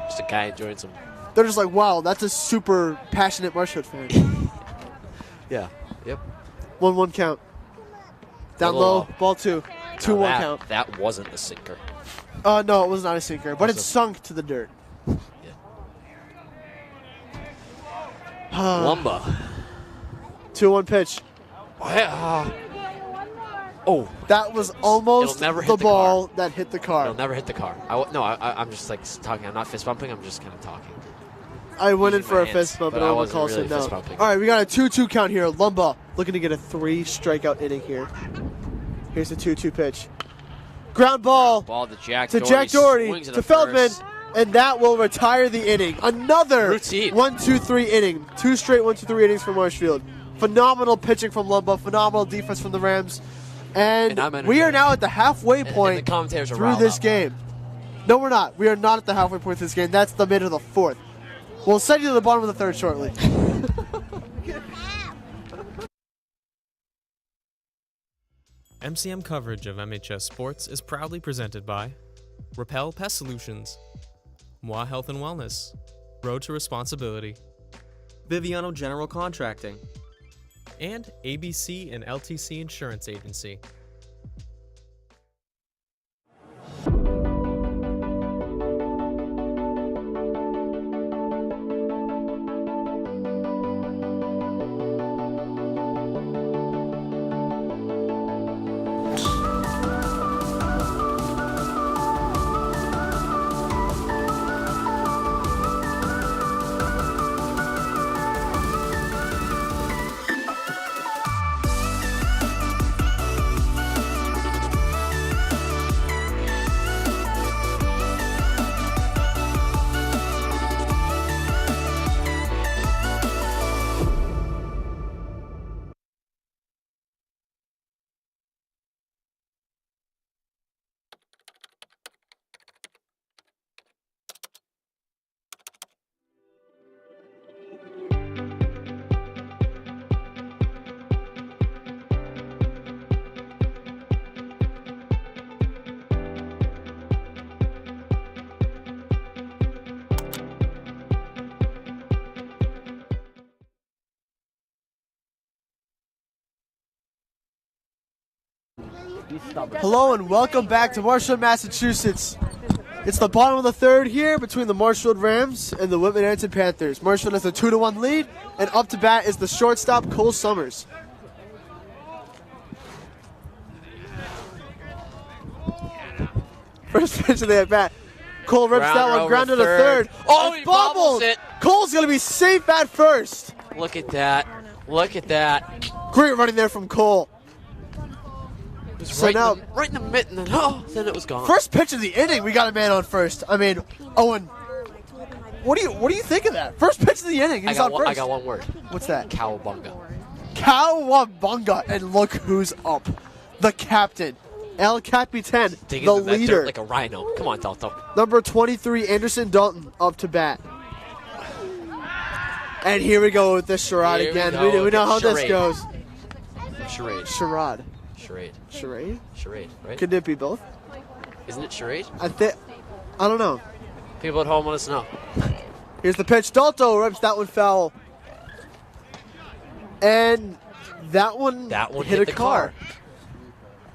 Speaker 1: Just a guy enjoying some.
Speaker 2: They're just like, wow, that's a super passionate Marshfield fan.
Speaker 1: Yeah. Yep.
Speaker 2: 1-1 count. Down
Speaker 1: Little
Speaker 2: low,
Speaker 1: off.
Speaker 2: ball 2. 2-1
Speaker 1: Now
Speaker 2: count.
Speaker 1: That wasn't a sinker.
Speaker 2: No, it was not a sinker, but it
Speaker 1: Awesome.
Speaker 2: sunk to the dirt.
Speaker 1: Lumba.
Speaker 2: 2-1 pitch.
Speaker 1: Oh,
Speaker 2: That was almost
Speaker 1: it'll never hit
Speaker 2: the
Speaker 1: the
Speaker 2: ball that hit the car.
Speaker 1: it'll never hit the car. I'm just like talking. I'm not fist bumping. I'm just kind of talking.
Speaker 2: I went in
Speaker 1: using
Speaker 2: for
Speaker 1: my
Speaker 2: a
Speaker 1: hands,
Speaker 2: fist bump,
Speaker 1: but
Speaker 2: and
Speaker 1: I
Speaker 2: Owen
Speaker 1: wasn't
Speaker 2: McCall
Speaker 1: really
Speaker 2: said no.
Speaker 1: fist bumping.
Speaker 2: All right, we got a 2-2 count here. Lumba looking to get a 3 strikeout inning here. Here's the 2-2 pitch. Ground ball
Speaker 1: Ball to Jack
Speaker 2: to
Speaker 1: Doherty.
Speaker 2: Jack Doherty
Speaker 1: Swings
Speaker 2: to
Speaker 1: into
Speaker 2: Feldman,
Speaker 1: first.
Speaker 2: and that will retire the inning. Another
Speaker 1: Routine.
Speaker 2: 1-2-3 inning. 2 straight 1-2-3 innings for Marshfield. Phenomenal pitching from Lumba. Phenomenal defense from the Rams. And
Speaker 1: I'm
Speaker 2: we are
Speaker 1: entertained.
Speaker 2: now at the halfway
Speaker 1: And the
Speaker 2: point
Speaker 1: commentators are
Speaker 2: through
Speaker 1: riled
Speaker 2: this
Speaker 1: up.
Speaker 2: game. No, we're not. We are not at the halfway point of this game. That's the mid of the 4th. We'll send you to the bottom of the 3rd shortly.
Speaker 3: MCM coverage of MHS Sports is proudly presented by Repel Pest Solutions, Moi Health and Wellness, Road to Responsibility,
Speaker 4: Biviano General Contracting.
Speaker 3: and ABC and LTC Insurance Agency.
Speaker 2: Hello and welcome back to Marshfield, Massachusetts. It's the bottom of the 3rd here between the Marshfield Rams and the Whitman-Hanson Panthers. Marshfield has a 2-1 lead, and up to bat is the shortstop, Cole Summers. First pitch of the at-bat. Cole rips that
Speaker 1: Grounder
Speaker 2: one,
Speaker 1: over
Speaker 2: grounded to
Speaker 1: third.
Speaker 2: 3rd.
Speaker 1: Oh,
Speaker 2: It's
Speaker 1: he bobbles it.
Speaker 2: Cole's going to be safe at first.
Speaker 1: Look at that. Look at that.
Speaker 2: Great running there from Cole.
Speaker 1: It was
Speaker 2: So
Speaker 1: right,
Speaker 2: now-
Speaker 1: right in the mitten, and then it was gone.
Speaker 2: First pitch of the inning, we got a man on first. I mean, Owen, what do you think of that? First pitch of the inning,
Speaker 1: I
Speaker 2: he's
Speaker 1: got
Speaker 2: on
Speaker 1: one,
Speaker 2: first.
Speaker 1: I got one word.
Speaker 2: What's that?
Speaker 1: Cowabunga.
Speaker 2: Cowabunga, and look who's up. The captain, El Capitan,
Speaker 1: Digging
Speaker 2: the
Speaker 1: that dirt
Speaker 2: leader.
Speaker 1: like a rhino. Come on, Dalton.
Speaker 2: Number 23, Anderson Dalton, up to bat. And here we go with this charade
Speaker 1: Here we
Speaker 2: again.
Speaker 1: go.
Speaker 2: We know how this
Speaker 1: Charade.
Speaker 2: goes.
Speaker 1: Charade.
Speaker 2: Charade.
Speaker 1: Charade.
Speaker 2: Charade?
Speaker 1: Charade, right?
Speaker 2: Could it be both?
Speaker 1: Isn't it charade?
Speaker 2: I don't know.
Speaker 1: People at home let us know.
Speaker 2: Here's the pitch. Dalto rips that one foul. And that one hit a
Speaker 1: the
Speaker 2: car.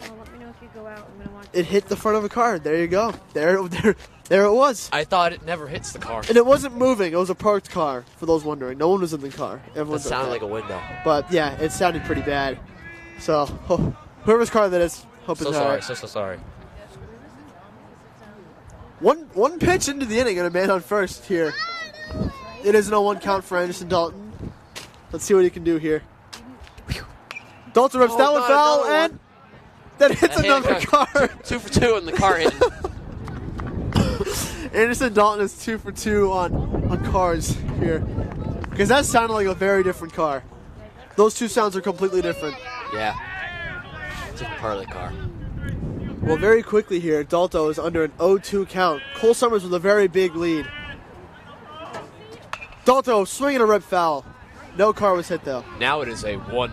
Speaker 6: Well, let me know if you go out. I'm gonna watch.
Speaker 2: It hit the front of a car. There you go. There it was.
Speaker 1: I thought it never hits the car.
Speaker 2: And it wasn't moving. It was a parked car, for those wondering. No one was in the car.
Speaker 1: That
Speaker 2: Everyone
Speaker 1: sounded like a window.
Speaker 2: But, yeah, it sounded pretty bad. So, whoever's car that is, hope
Speaker 1: So
Speaker 2: it's
Speaker 1: sorry,
Speaker 2: all right.
Speaker 1: so sorry.
Speaker 2: One pitch into the inning and a man on first here. It is no 1 count for Anderson Dalton. Let's see what he can do here. Dalton rips that one
Speaker 1: God,
Speaker 2: foul
Speaker 1: another
Speaker 2: and then hits
Speaker 1: That hit
Speaker 2: another car.
Speaker 1: 2 for 2 in the car hitting.
Speaker 2: Anderson Dalton is 2 for 2 on cars here. Because that sounded like a very different car. Those two sounds are completely different.
Speaker 1: Yeah. Different part of the car.
Speaker 2: Well, very quickly here, Dalto is under an 0-2 count. Cole Summers with a very big lead. Dalto swinging a rip foul. No car was hit, though.
Speaker 1: Now it is a 1.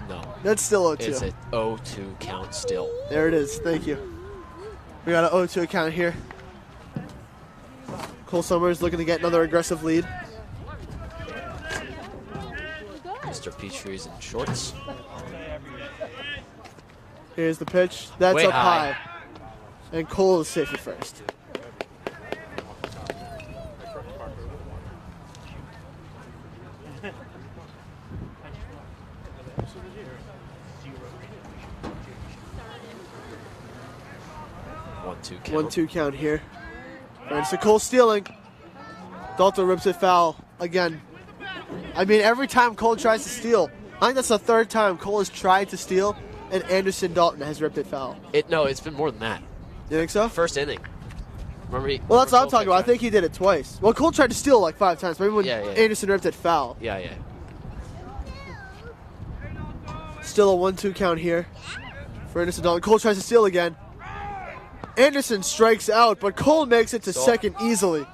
Speaker 1: No.
Speaker 2: That's still 0-2.
Speaker 1: It's a 0-2 count still.
Speaker 2: There it is. Thank you. We got an 0-2 count here. Cole Summers looking to get another aggressive lead.
Speaker 1: Mr. Petrie's in shorts.
Speaker 2: Here's the pitch. That's
Speaker 1: Way
Speaker 2: up
Speaker 1: high.
Speaker 2: high. And Cole is safe at first.
Speaker 1: Count.
Speaker 2: 1-2 count here. And so Cole stealing. Dalton rips it foul again. I mean, every time Cole tries to steal, I think that's the 3rd time Cole has tried to steal, and Anderson Dalton has ripped it foul.
Speaker 1: No, it's been more than that.
Speaker 2: You think so?
Speaker 1: First inning. Remember
Speaker 2: Well, that's what I'm talking about. I think he did it twice. Well, Cole tried to steal like 5 times. Maybe when
Speaker 1: Yeah.
Speaker 2: Anderson ripped it foul.
Speaker 1: Yeah.
Speaker 2: Still a 1-2 count here for Anderson Dalton. Cole tries to steal again. Anderson strikes out, but Cole makes it to second easily.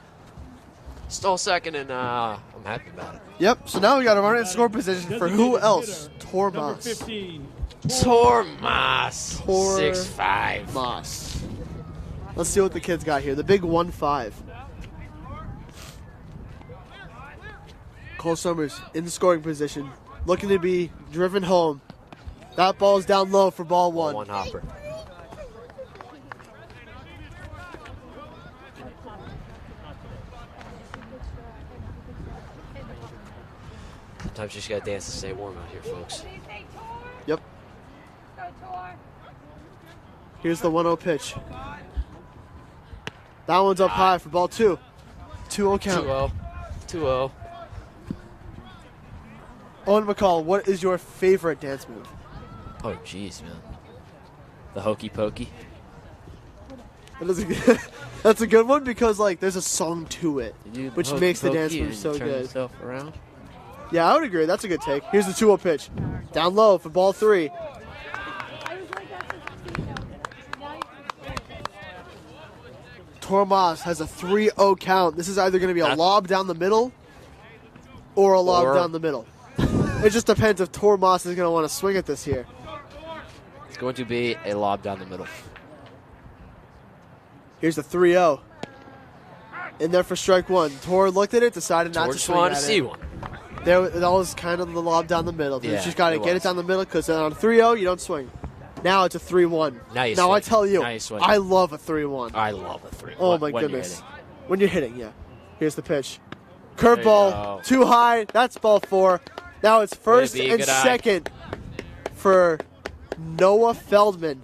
Speaker 1: Stole second, and I'm happy about it.
Speaker 2: Yep, so now we got a runner in score position for who else?
Speaker 5: Number
Speaker 2: Tormas.
Speaker 5: 15.
Speaker 1: Tormas. 6'5".
Speaker 2: Moss. Let's see what the kids got here. The big 1-5. Cole Summers in the scoring position, looking to be driven home. That ball's down low for ball 1.
Speaker 1: One hopper. Sometimes you just gotta dance to stay warm out here, folks.
Speaker 2: Yep. Here's the 1-0 pitch. That one's up high for ball 2. 2-0 count.
Speaker 1: 2-0.
Speaker 2: Owen McCall, what is your favorite dance move?
Speaker 1: Oh, jeez, man. The hokey pokey.
Speaker 2: That's a good one because like there's a song to it,
Speaker 1: You do the
Speaker 2: which
Speaker 1: hokey
Speaker 2: makes the dance
Speaker 1: pokey
Speaker 2: move
Speaker 1: and
Speaker 2: so
Speaker 1: turn
Speaker 2: good.
Speaker 1: yourself around.
Speaker 2: Yeah, I would agree. That's a good take. Here's the 2-0 pitch. Down low for ball 3. Tormas has a 3-0 count. This is either going to be a lob down the middle or a lob down the middle. It just depends if Tormas is going to want to swing at this here.
Speaker 1: It's going to be a lob down the middle.
Speaker 2: Here's the 3-0. In there for strike 1. Tor looked at it, decided not to
Speaker 1: Just
Speaker 2: swing
Speaker 1: wanted
Speaker 2: at
Speaker 1: to
Speaker 2: it.
Speaker 1: see one.
Speaker 2: That was kind of the lob down the middle. You
Speaker 1: Yeah,
Speaker 2: just got to
Speaker 1: it
Speaker 2: get it
Speaker 1: was.
Speaker 2: down the middle because on a 3-0, you don't swing. Now it's a 3-1.
Speaker 1: Now you
Speaker 2: Now I
Speaker 1: swing.
Speaker 2: tell you,
Speaker 1: Now you swing.
Speaker 2: I love a 3-1.
Speaker 1: I love a 3.
Speaker 2: Oh,
Speaker 1: when
Speaker 2: my
Speaker 1: you're
Speaker 2: goodness.
Speaker 1: hitting.
Speaker 2: When you're hitting, yeah. Here's the pitch.
Speaker 1: There you
Speaker 2: Curveball,
Speaker 1: go.
Speaker 2: too high. That's ball 4. Now it's first
Speaker 1: be,
Speaker 2: and
Speaker 1: good eye.
Speaker 2: second for Noah Feldman.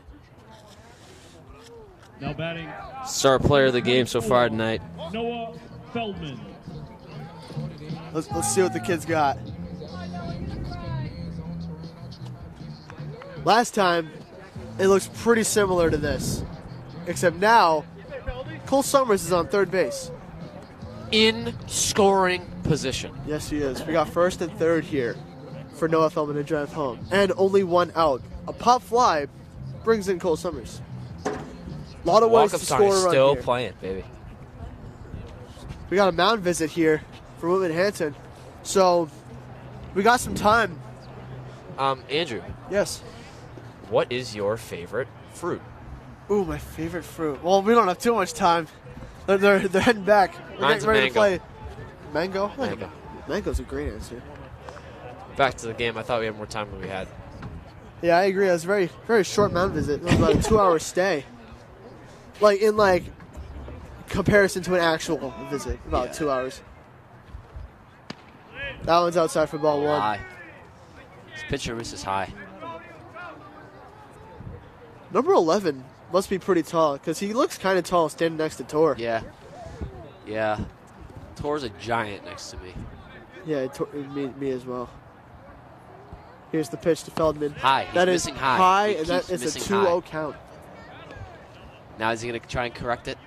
Speaker 5: Now batting
Speaker 1: Star player of the game so far tonight.
Speaker 5: Noah Feldman.
Speaker 2: Let's see what the kids got. Last time, it looks pretty similar to this. Except now, Cole Summers is on third base.
Speaker 1: In scoring position.
Speaker 2: Yes, he is. We got first and third here. for Noah Feldman to drive home. And only 1 out. A pop fly brings in Cole Summers. A lot of ways to
Speaker 1: Walk-up song
Speaker 2: score
Speaker 1: is
Speaker 2: a run
Speaker 1: still
Speaker 2: here.
Speaker 1: playing, baby.
Speaker 2: We got a mound visit here for Whitman-Hanson. So we got some time.
Speaker 1: Andrew,
Speaker 2: Yes.
Speaker 1: what is your favorite fruit?
Speaker 2: Ooh, my favorite fruit. Well, we don't have too much time. They're heading back. We're
Speaker 1: Mine's
Speaker 2: getting
Speaker 1: a
Speaker 2: ready to
Speaker 1: mango.
Speaker 2: play. Mango?
Speaker 1: Mango.
Speaker 2: Mango's a great answer.
Speaker 1: Back to the game. I thought we had more time than we had.
Speaker 2: Yeah, I agree. It was a very, very short mound visit. It was about a 2-hour stay. In comparison to an actual visit, about 2 hours. That one's outside for ball 1.
Speaker 1: High. This pitcher misses high.
Speaker 2: Number 11 must be pretty tall because he looks kind of tall standing next to Tor.
Speaker 1: Yeah. Yeah. Tor's a giant next to me.
Speaker 2: Yeah, me as well. Here's the pitch to Feldman.
Speaker 1: High. He's
Speaker 2: That is
Speaker 1: missing high. He
Speaker 2: and that
Speaker 1: keeps
Speaker 2: is a
Speaker 1: missing
Speaker 2: 2-0
Speaker 1: high.
Speaker 2: count.
Speaker 1: Now is he going to try and correct it?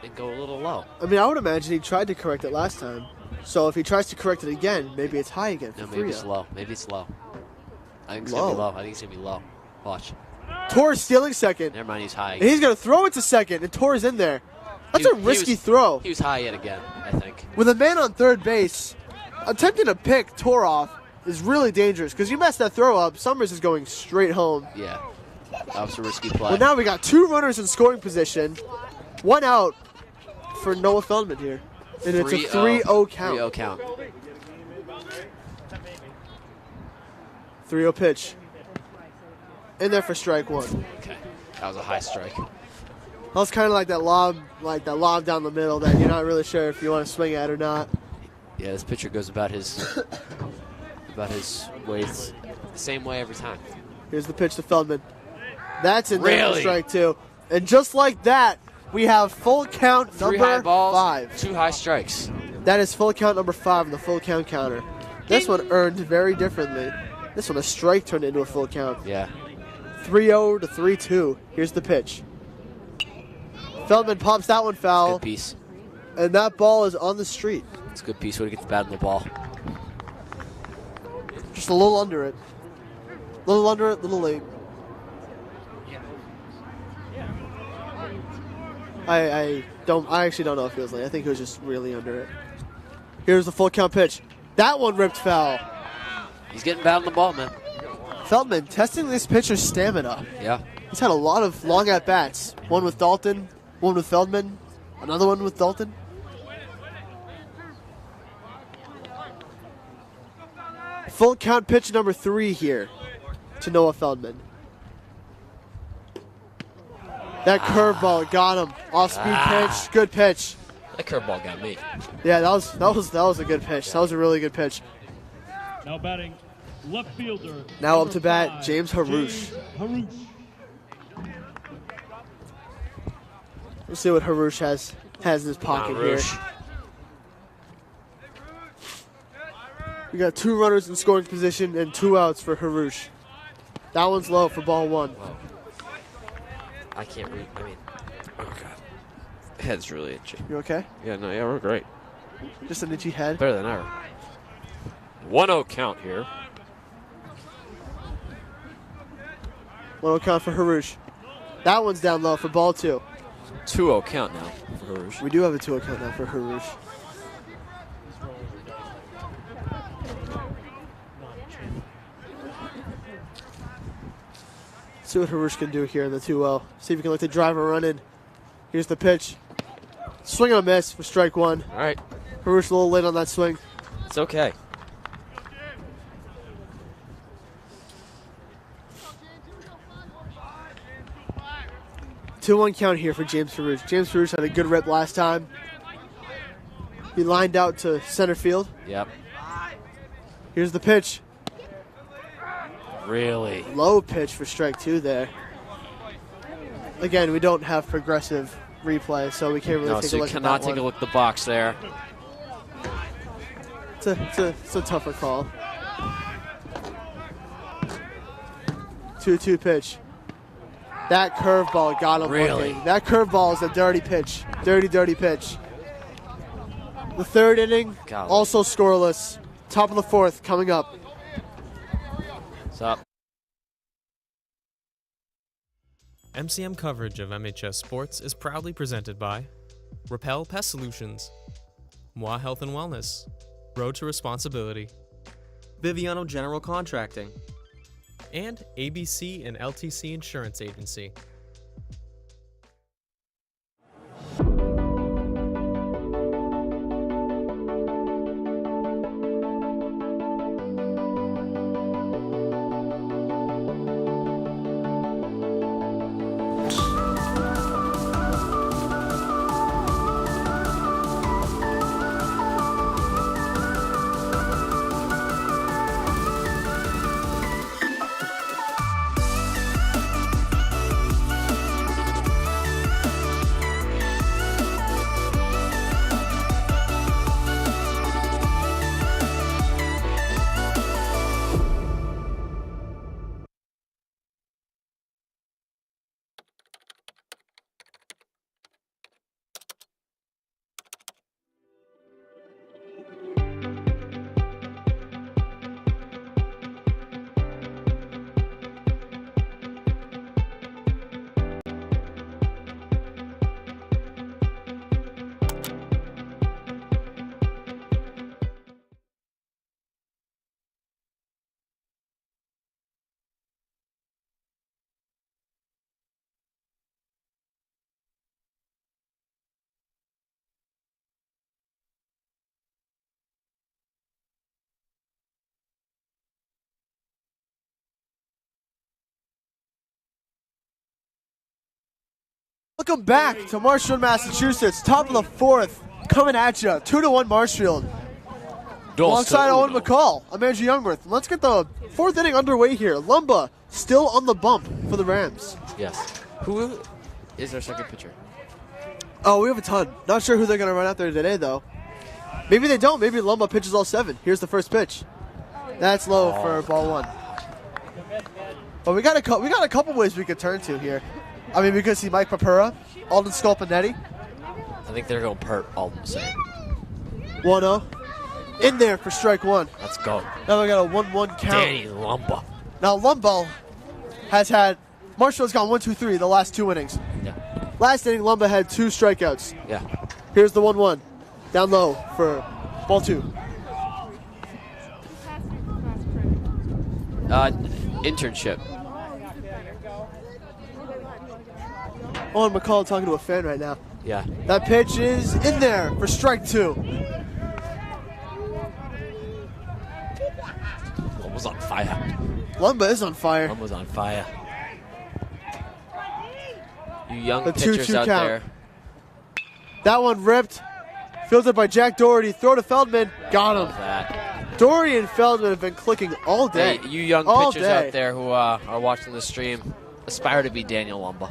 Speaker 1: And go a little low.
Speaker 2: I mean, I would imagine he tried to correct it last time. So if he tries to correct it again, maybe it's high again.
Speaker 1: No,
Speaker 2: For
Speaker 1: maybe it's
Speaker 2: 3-0.
Speaker 1: low. Maybe it's low. I think it's going to be
Speaker 2: Low?
Speaker 1: low. I think it's going to be low. Watch.
Speaker 2: Tor is stealing second.
Speaker 1: Never mind, he's high.
Speaker 2: And he's going to throw it to second, and Tor's in there. That's a risky throw.
Speaker 1: He was high yet again, I think.
Speaker 2: With a man on third base, attempting to pick Tor off is really dangerous because you mess that throw up, Summers is going straight home.
Speaker 1: Yeah. That was a risky play.
Speaker 2: Well, now we got 2 runners in scoring position, 1 out for Noah Feldman here. And it's a 3-0 count.
Speaker 1: 3-0 count.
Speaker 2: 3-0 pitch. In there for strike 1.
Speaker 1: Okay. That was a high strike.
Speaker 2: That was kind of like that lob down the middle that you're not really sure if you want to swing at or not.
Speaker 1: Yeah, this pitcher goes about his ways the same way every time.
Speaker 2: Here's the pitch to Feldman. That's in there for
Speaker 1: Really?
Speaker 2: strike 2. And just like that, we have full count
Speaker 1: 3 high
Speaker 2: number
Speaker 1: balls,
Speaker 2: 5.
Speaker 1: 2 high strikes.
Speaker 2: That is full count number 5 on the full count counter. This one earned very differently. This one, a strike turned into a full count.
Speaker 1: Yeah.
Speaker 2: 3-0 to 3-2. Here's the pitch. Feldman pops that one foul,
Speaker 1: Good piece.
Speaker 2: and that ball is on the street.
Speaker 1: It's a good piece. Way to get the bat in the ball.
Speaker 2: Just a little under it. Little under it, little late. I actually don't know if it was late. I think it was just really under it. Here's the full count pitch. That one ripped foul.
Speaker 1: He's getting bat in the ball, man.
Speaker 2: Feldman testing this pitcher's stamina.
Speaker 1: Yeah.
Speaker 2: He's had a lot of long at-bats. One with Dalton, one with Feldman, another one with Dalton. Full count pitch number 3 here to Noah Feldman. That curveball got him. Off-speed pitch, good pitch.
Speaker 1: That curveball got me.
Speaker 2: Yeah, that was a good pitch. That was a really good pitch.
Speaker 5: Now batting, left fielder.
Speaker 2: Now up
Speaker 5: number
Speaker 2: to bat,
Speaker 5: 5,
Speaker 2: James Harouche.
Speaker 5: Harouche.
Speaker 2: We'll see what Harouche has in his pocket here.
Speaker 1: Harouche.
Speaker 2: We got 2 runners in scoring position and 2 outs for Harouche. That one's low for ball 1.
Speaker 1: Whoa. I can't read. I mean, oh god, head's really itchy.
Speaker 2: You okay?
Speaker 1: Yeah, we're great.
Speaker 2: Just an itchy head.
Speaker 1: Better than ever. 1-0 count here.
Speaker 2: 1-0 count for Harouche. That one's down low for ball 2.
Speaker 1: 2-0 count now for Harouche.
Speaker 2: We do have a 2-0 count now for Harouche. See what Harouche can do here in the 2-0. See if he can let the driver run in. Here's the pitch. Swing and a miss for strike 1.
Speaker 1: All right,
Speaker 2: Harouche a little late on that swing.
Speaker 1: it's okay.
Speaker 2: Two 2-1 count here for James Harouche. James Harouche had a good rip last time. He lined out to center field.
Speaker 1: Yep.
Speaker 2: Here's the pitch.
Speaker 1: Really?
Speaker 2: Low pitch for strike 2 there. Again, we don't have progressive replay, so we can't really
Speaker 1: No,
Speaker 2: take
Speaker 1: so
Speaker 2: a
Speaker 1: you
Speaker 2: look at
Speaker 1: cannot
Speaker 2: that
Speaker 1: take a
Speaker 2: one.
Speaker 1: look at the box there.
Speaker 2: It's a tougher call. 2-2 pitch. That curveball got him
Speaker 1: Really?
Speaker 2: looking. That curveball is a dirty pitch. Dirty pitch. The 3rd inning,
Speaker 1: Golly.
Speaker 2: also scoreless. Top of the 4th coming up.
Speaker 3: MCM coverage of MHS Sports is proudly presented by Repel Pest Solutions, Moi Health and Wellness, Road to Responsibility,
Speaker 4: Biviano General Contracting,
Speaker 3: and ABC and LTC Insurance Agency.
Speaker 2: Welcome back to Marshfield, Massachusetts. Top of the fourth, coming at you. 2-1 Marshfield. Alongside Owen McCall, I'm Andrew Youngworth. Let's get the fourth inning underway here. Lumba still on the bump for the Rams.
Speaker 1: Yes. Who is our second pitcher?
Speaker 2: Oh, we have a ton. Not sure who they're going to run out there today, though. Maybe they don't. Maybe Lumba pitches all 7. Here's the first pitch. That's low for ball 1. But we got a couple ways we could turn to here. I mean, we could see Mike Papura, Alden Scolpanetti.
Speaker 1: I think they're going to pert all of them soon.
Speaker 2: 1-0. In there for strike 1.
Speaker 1: Let's go.
Speaker 2: Now we got a 1-1 count.
Speaker 1: Danny Lumba.
Speaker 2: Now Lumba has had, Marshfield's gone 1-2-3 the last 2 innings.
Speaker 1: Yeah.
Speaker 2: Last inning, Lumba had 2 strikeouts.
Speaker 1: Yeah.
Speaker 2: Here's the 1-1. Down low for ball 2.
Speaker 1: Internship.
Speaker 2: Owen McCall talking to a fan right now.
Speaker 1: Yeah.
Speaker 2: That pitch is in there for strike 2.
Speaker 1: Lumba's on fire.
Speaker 2: Lumba is on fire.
Speaker 1: Lumba's on fire. You young
Speaker 2: The
Speaker 1: pitchers
Speaker 2: 2-2
Speaker 1: out
Speaker 2: count.
Speaker 1: there.
Speaker 2: That one ripped. Fielded by Jack Doherty. Throw to Feldman. Got him.
Speaker 1: Love that.
Speaker 2: Doherty and Feldman have been clicking all day.
Speaker 1: Hey, you young
Speaker 2: all
Speaker 1: pitchers
Speaker 2: day.
Speaker 1: out there who are watching the stream, aspire to be Daniel Lumba.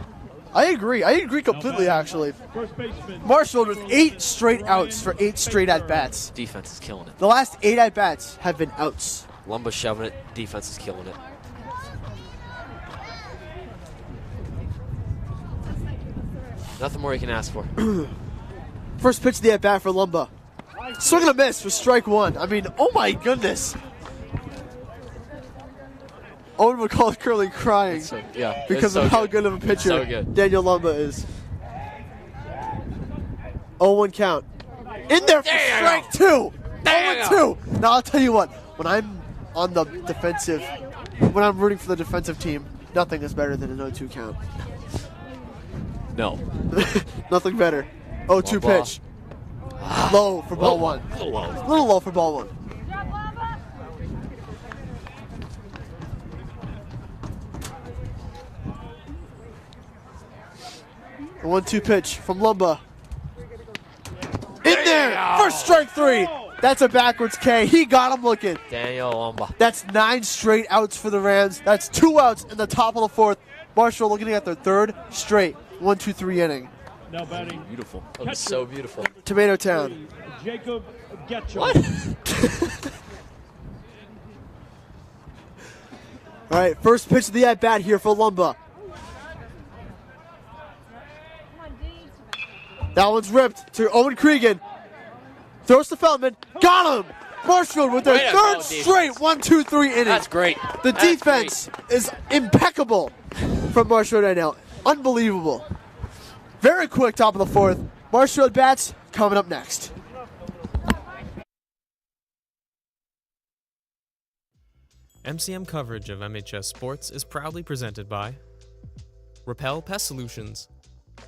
Speaker 2: I agree. I agree completely, actually.
Speaker 5: First baseman.
Speaker 2: Marshfield with 8 straight outs for 8 straight at-bats.
Speaker 1: Defense is killing it.
Speaker 2: The last 8 at-bats have been outs.
Speaker 1: Lumba's shoving it. Defense is killing it. Nothing more you can ask for.
Speaker 2: First pitch of the at-bat for Lumba. Swing and a miss for strike 1. I mean, oh my goodness. Owen McCall is currently crying because of how good of a pitcher Daniel Lumba is. 0-1 count. In there for strike 2. 0-2. Now I'll tell you what, when I'm on the defensive, when I'm rooting for the defensive team, nothing is better than an 0-2 count.
Speaker 1: No.
Speaker 2: Nothing better. 0-2 pitch. Low for ball 1.
Speaker 1: A little low.
Speaker 2: A little low for ball 1. The 1-2 pitch from Lumba. In there for strike 3. That's a backwards K. He got him looking.
Speaker 1: Daniel Lumba.
Speaker 2: That's 9 straight outs for the Rams. That's 2 outs in the top of the 4th. Marshall looking at their 3rd straight 1-2-3 inning.
Speaker 5: Now batting.
Speaker 1: Beautiful. That was so beautiful.
Speaker 2: Tomato Town.
Speaker 5: Jacob Getchell.
Speaker 1: What?
Speaker 2: All right, first pitch of the at-bat here for Lumba. That one's ripped to Owen Cregan. Throws to Feldman. Got him! Marshfield with their 3rd straight 1-2-3 inning.
Speaker 1: That's great.
Speaker 2: The defense is impeccable from Marshfield right now. Unbelievable. Very quick top of the fourth. Marshfield bats coming up next.
Speaker 3: MCM coverage of MHS Sports is proudly presented by Repel Pest Solutions.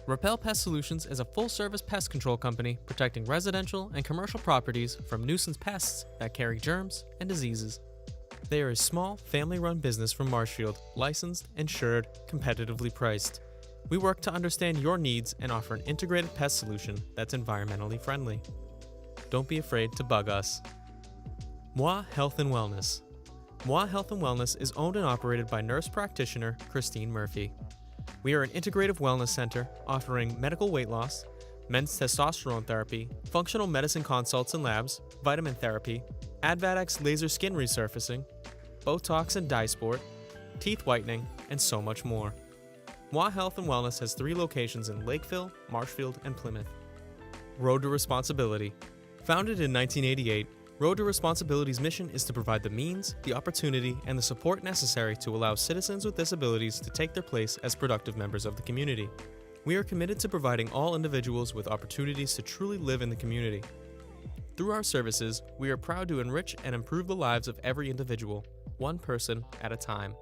Speaker 3: Repel Pest Solutions is a full-service pest control company protecting residential and commercial properties from nuisance pests that carry germs and diseases. They are a small, family-run business from Marshfield, licensed, insured, competitively priced. We work to understand your needs and offer an integrated pest solution that's environmentally friendly. Don't be afraid to bug us. Moi Health and Wellness. Moi Health and Wellness is owned and operated by nurse practitioner Christine Murphy. We are an integrative wellness center offering medical weight loss, men's testosterone therapy, functional medicine consults and labs, vitamin therapy, Advadex laser skin resurfacing, Botox and dye sport, teeth whitening, and so much more. Moi Health and Wellness has 3 locations in Lakeville, Marshfield, and Plymouth. Road to Responsibility. Founded in 1988, Road to Responsibility's mission is to provide the means, the opportunity, and the support necessary to allow citizens with disabilities to take their place as productive members of the community. We are committed to providing all individuals with opportunities to truly live in the community. Through our services, we are proud to enrich and improve the lives of every individual, one person at a time.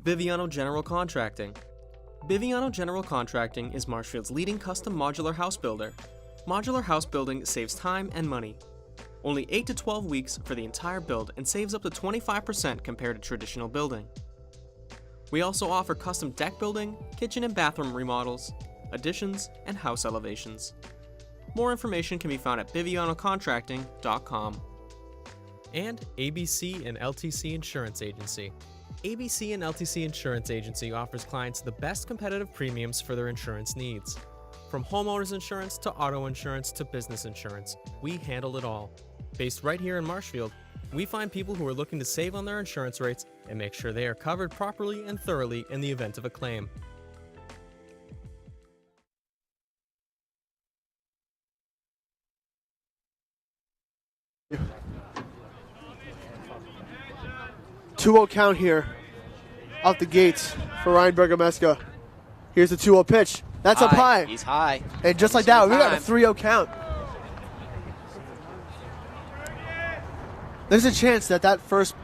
Speaker 4: Biviano General Contracting. Biviano General Contracting is Marshfield's leading custom modular house builder. Modular house building saves time and money. Only 8 to 12 weeks for the entire build and saves up to 25% compared to traditional building. We also offer custom deck building, kitchen and bathroom remodels, additions, and house elevations. More information can be found at bivianocontracting.com.
Speaker 3: And ABC and LTC Insurance Agency. ABC and LTC Insurance Agency offers clients the best competitive premiums for their insurance needs. From homeowners insurance to auto insurance to business insurance, we handle it all. Based right here in Marshfield, we find people who are looking to save on their insurance rates and make sure they are covered properly and thoroughly in the event of a claim.
Speaker 2: Yeah. 2-0 count here out the gates for Ryan Bergameska. Here's the 2-0 pitch. That's up high.
Speaker 1: He's high.
Speaker 2: And just like that, we got a 3-0 count. There's a chance that first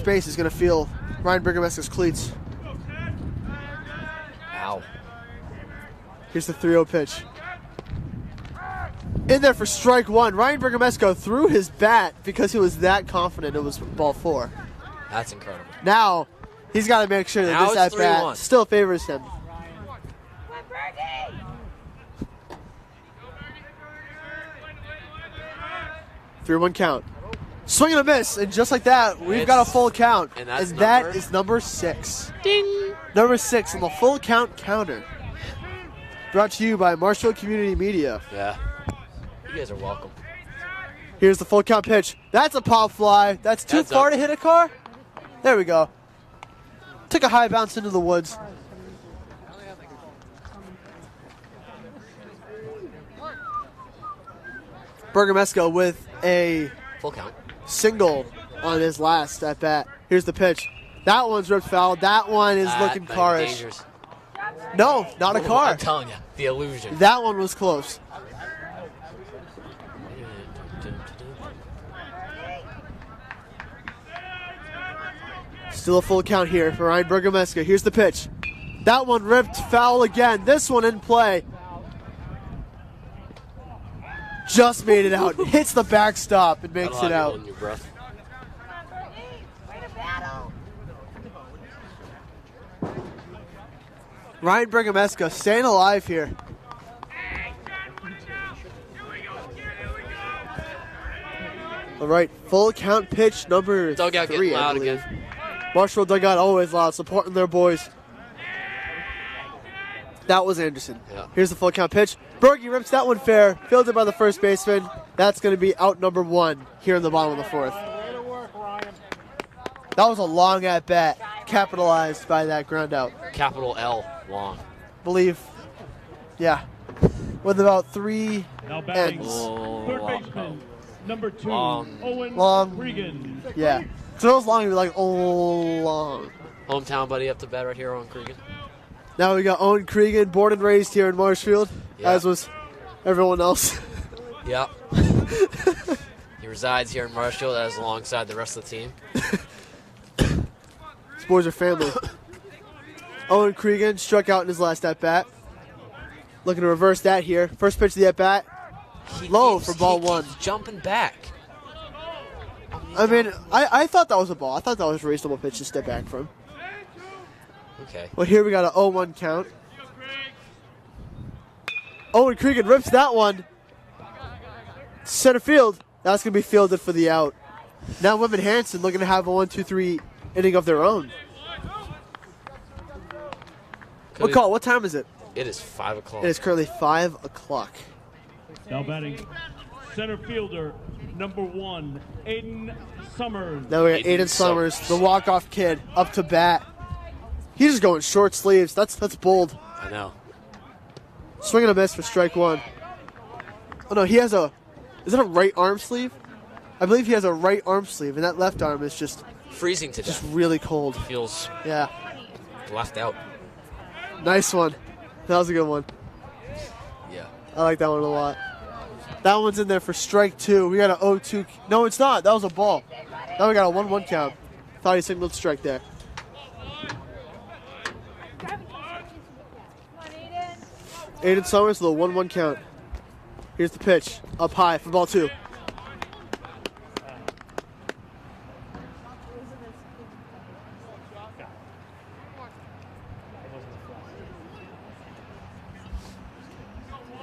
Speaker 2: base is going to feel Ryan Bergameska's cleats.
Speaker 1: Ow.
Speaker 2: Here's the 3-0 pitch. In there for strike one. Ryan Bergameska threw his bat because he was that confident it was ball 4.
Speaker 1: That's incredible.
Speaker 2: Now, he's got to make sure that
Speaker 1: Now
Speaker 2: this
Speaker 1: it's
Speaker 2: at-bat
Speaker 1: 3-1.
Speaker 2: still favors him. 3-1 count. Swing and a miss, and just like that, we've got a full count.
Speaker 1: And
Speaker 2: that is number 6.
Speaker 1: Ding!
Speaker 2: Number 6 on the full count counter. Brought to you by Marshfield Community Media.
Speaker 1: Yeah. You guys are welcome.
Speaker 2: Here's the full count pitch. That's a pop fly. That's too far to hit a car. There we go. Took a high bounce into the woods. Bergameska with a
Speaker 1: Full count.
Speaker 2: single on his last at bat. Here's the pitch. That one's ripped foul. That one is looking carish.
Speaker 1: Dangerous.
Speaker 2: No, not a car.
Speaker 1: I'm telling you, the illusion.
Speaker 2: That one was close. Still a full count here for Ryan Bergameska. Here's the pitch. That one ripped foul again. This one in play. Just made it out. Hits the backstop and makes it out.
Speaker 1: Your breath.
Speaker 2: Ryan Bergameska staying alive here. All right, full count pitch number
Speaker 1: Dugout
Speaker 2: 3,
Speaker 1: getting
Speaker 2: I
Speaker 1: loud
Speaker 2: believe.
Speaker 1: again.
Speaker 2: Marshall dugout always loud, supporting their boys. That was Anderson.
Speaker 1: Yeah.
Speaker 2: Here's the full count pitch. Bergie rips that one fair, fielded by the first baseman. That's going to be out number 1 here in the bottom of the 4th. That was a long at bat, capitalized by that ground out.
Speaker 1: Capital L, long.
Speaker 2: Believe, yeah, with about 3
Speaker 5: Now batting,
Speaker 2: ends.
Speaker 5: third baseman, number 2,
Speaker 1: Long.
Speaker 5: Owen
Speaker 2: Long.
Speaker 5: Regan.
Speaker 2: Yeah, so it was long. You'd be like, oh, long.
Speaker 1: Hometown buddy up to bat right here on Cregan.
Speaker 2: Now we got Owen Cregan, born and raised here in Marshfield, as was everyone else.
Speaker 1: Yep. He resides here in Marshfield as alongside the rest of the team.
Speaker 2: These boys are family. Owen Cregan struck out in his last at-bat. Looking to reverse that here. First pitch of the at-bat. Low for ball one.
Speaker 1: Jumping back.
Speaker 2: I mean, I thought that was a ball. I thought that was a reasonable pitch to step back from.
Speaker 1: Okay.
Speaker 2: Well, here we got an 0-1 count. Owen Cregan rips that one. Center field. That's going to be fielded for the out. Now Whitman-Hanson looking to have a 1-2-3 inning of their own. McCall, what time is it?
Speaker 1: It is 5 o'clock.
Speaker 2: It is currently 5 o'clock.
Speaker 5: Now batting center fielder, number 1, Aiden Summers.
Speaker 2: Now we got Aiden Summers, the walk-off kid, up to bat. He's just going short sleeves. That's bold.
Speaker 1: I know.
Speaker 2: Swing and a miss for strike one. Oh, no, he has a... Is that a right arm sleeve? I believe he has a right arm sleeve, and that left arm is just...
Speaker 1: Freezing to
Speaker 2: Just
Speaker 1: death.
Speaker 2: really cold.
Speaker 1: Feels
Speaker 2: Yeah.
Speaker 1: left out.
Speaker 2: Nice one. That was a good one.
Speaker 1: Yeah.
Speaker 2: I like that one a lot. That one's in there for strike two. We got an 0-2. No, it's not. That was a ball. Now we got a 1-1 count. Thought he signaled strike there. Aiden Summers with a 1-1 count. Here's the pitch. Up high for ball two.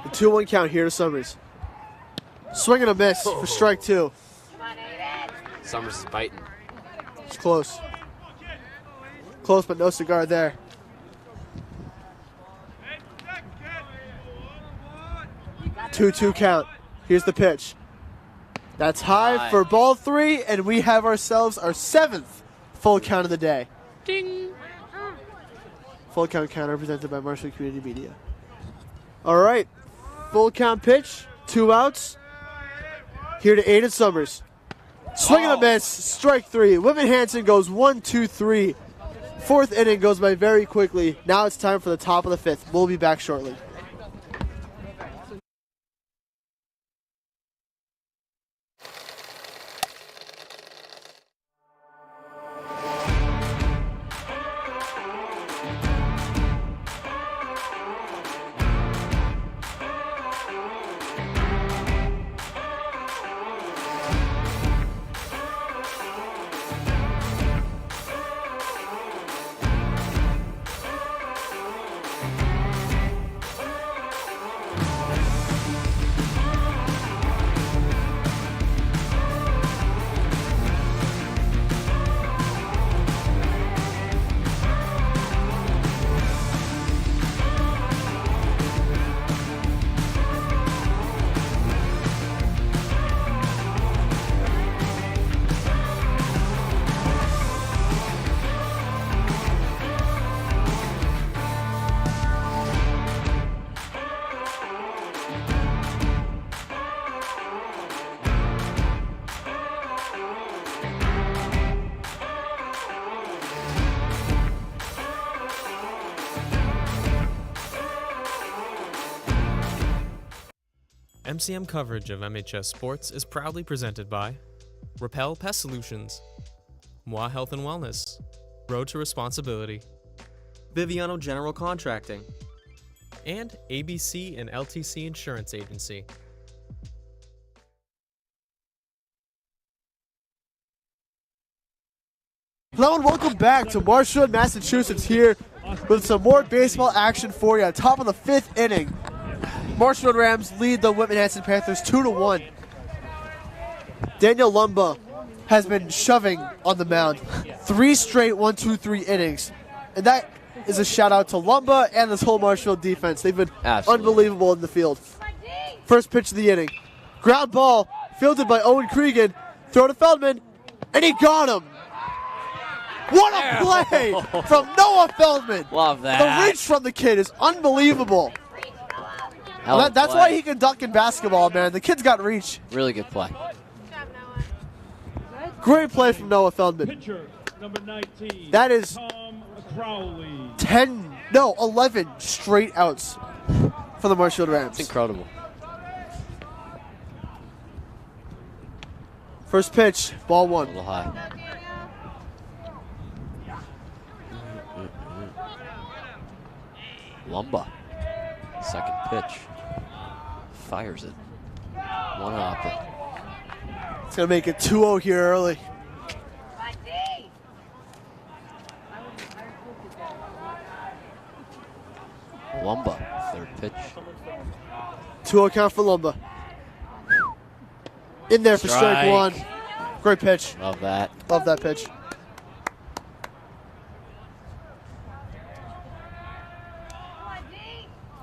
Speaker 2: The 2-1 count here to Summers. Swing and a miss for strike two.
Speaker 1: Summers is biting.
Speaker 2: It's close. Close, but no cigar there. Two count. Here's the pitch. That's high for ball three, and we have ourselves our 7th full count of the day.
Speaker 1: Ding.
Speaker 2: Full count counter presented by Marshall Community Media. All right. Full count pitch. 2 outs. Here to Aiden Summers. Swing and a miss. Strike three. Whitman-Hanson goes 1-2-3. 4th inning goes by very quickly. Now it's time for the top of the 5th. We'll be back shortly.
Speaker 3: MCM coverage of MHS Sports is proudly presented by Repel Pest Solutions, Moi Health and Wellness, Road to Responsibility,
Speaker 4: Biviano General Contracting,
Speaker 3: and ABC and LTC Insurance Agency.
Speaker 2: Hello and welcome back to Marshfield, Massachusetts here with some more baseball action for you. Top of the 5th inning. Marshfield Rams lead the Whitman-Hanson Panthers 2-1. Daniel Lumba has been shoving on the mound. 3 straight 1-2-3 innings. And that is a shout out to Lumba and this whole Marshfield defense. They've been unbelievable in the field. First pitch of the inning. Ground ball fielded by Owen Cregan. Throw to Feldman. And he got him. What a play from Noah Feldman.
Speaker 1: Love that.
Speaker 2: The reach from the kid is unbelievable. That's why he can dunk in basketball, man. The kid's got reach.
Speaker 1: Really good play.
Speaker 2: Great play from Noah Feldman.
Speaker 5: Pitcher, number 19.
Speaker 2: That is
Speaker 5: Tom Crowley.
Speaker 2: 10 No, 11 straight outs for the Marshfield Rams.
Speaker 1: It's incredible.
Speaker 2: First pitch, ball
Speaker 1: A
Speaker 2: one.
Speaker 1: little high. Lumba. Second pitch. Fires it. One hopper.
Speaker 2: It's going to make it 2-0 here early.
Speaker 1: Lumba. Third pitch.
Speaker 2: 2-0 count for Lumba. In there for strike one. Great pitch.
Speaker 1: Love that.
Speaker 2: Love that pitch.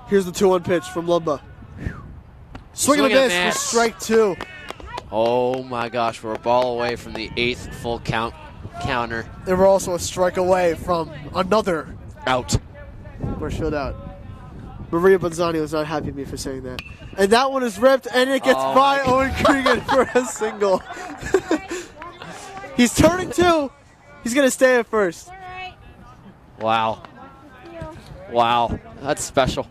Speaker 2: Here's the 2-1 pitch from Lumba. Swing and a miss for strike two.
Speaker 1: Oh my gosh, we're a ball away from the 8th full counter.
Speaker 2: They were also a strike away from another
Speaker 1: Out.
Speaker 2: Marshfield out. Maria Bonzani was not happy with me for saying that. And that one is ripped, and it gets by Owen Cregan for a single. He's turning two. He's going to stay at first.
Speaker 1: Wow. Wow. That's special.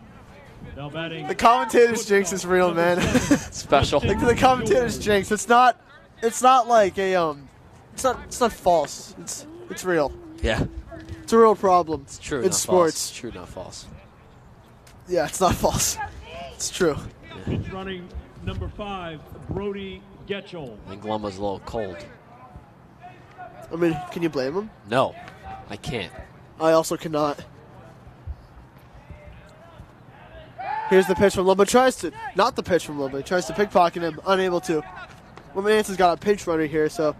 Speaker 5: Now batting.
Speaker 2: The commentator's jinx is real, man.
Speaker 1: Special.
Speaker 2: The commentator's jinx. It's not like a it's not false. It's real.
Speaker 1: Yeah.
Speaker 2: It's a real problem.
Speaker 1: It's true.
Speaker 2: In
Speaker 1: Not
Speaker 2: sports.
Speaker 1: False. It's true, not false.
Speaker 2: Yeah, it's not false. It's true.
Speaker 5: Pitch running number 5, Brody Getchell.
Speaker 1: I think Lumba's a little cold.
Speaker 2: I mean, can you blame him?
Speaker 1: No, I can't.
Speaker 2: I also cannot. Here's the pitch from Lumba. Not the pitch from Lumba. He tries to pickpocket him. Unable to. Whitman-Hanson's got a pinch runner here, so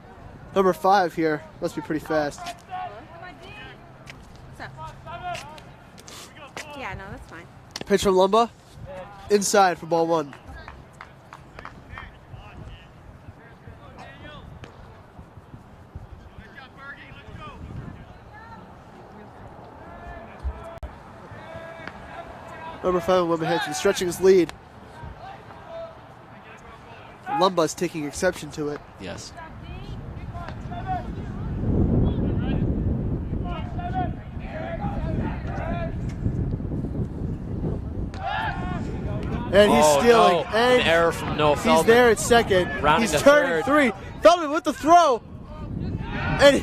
Speaker 2: number 5 here must be pretty fast.
Speaker 6: Yeah, no, that's fine.
Speaker 2: Pitch from Lumba. Inside for ball one. Number 5, Whitman-Hanson stretching his lead. Lumba's taking exception to it.
Speaker 1: Yes.
Speaker 2: And he's stealing.
Speaker 1: No.
Speaker 2: And
Speaker 1: an error from Noah Feldman.
Speaker 2: he's there at second.
Speaker 1: Rounding
Speaker 2: He's
Speaker 1: to
Speaker 2: turning
Speaker 1: third.
Speaker 2: 3. Feldman with the throw. And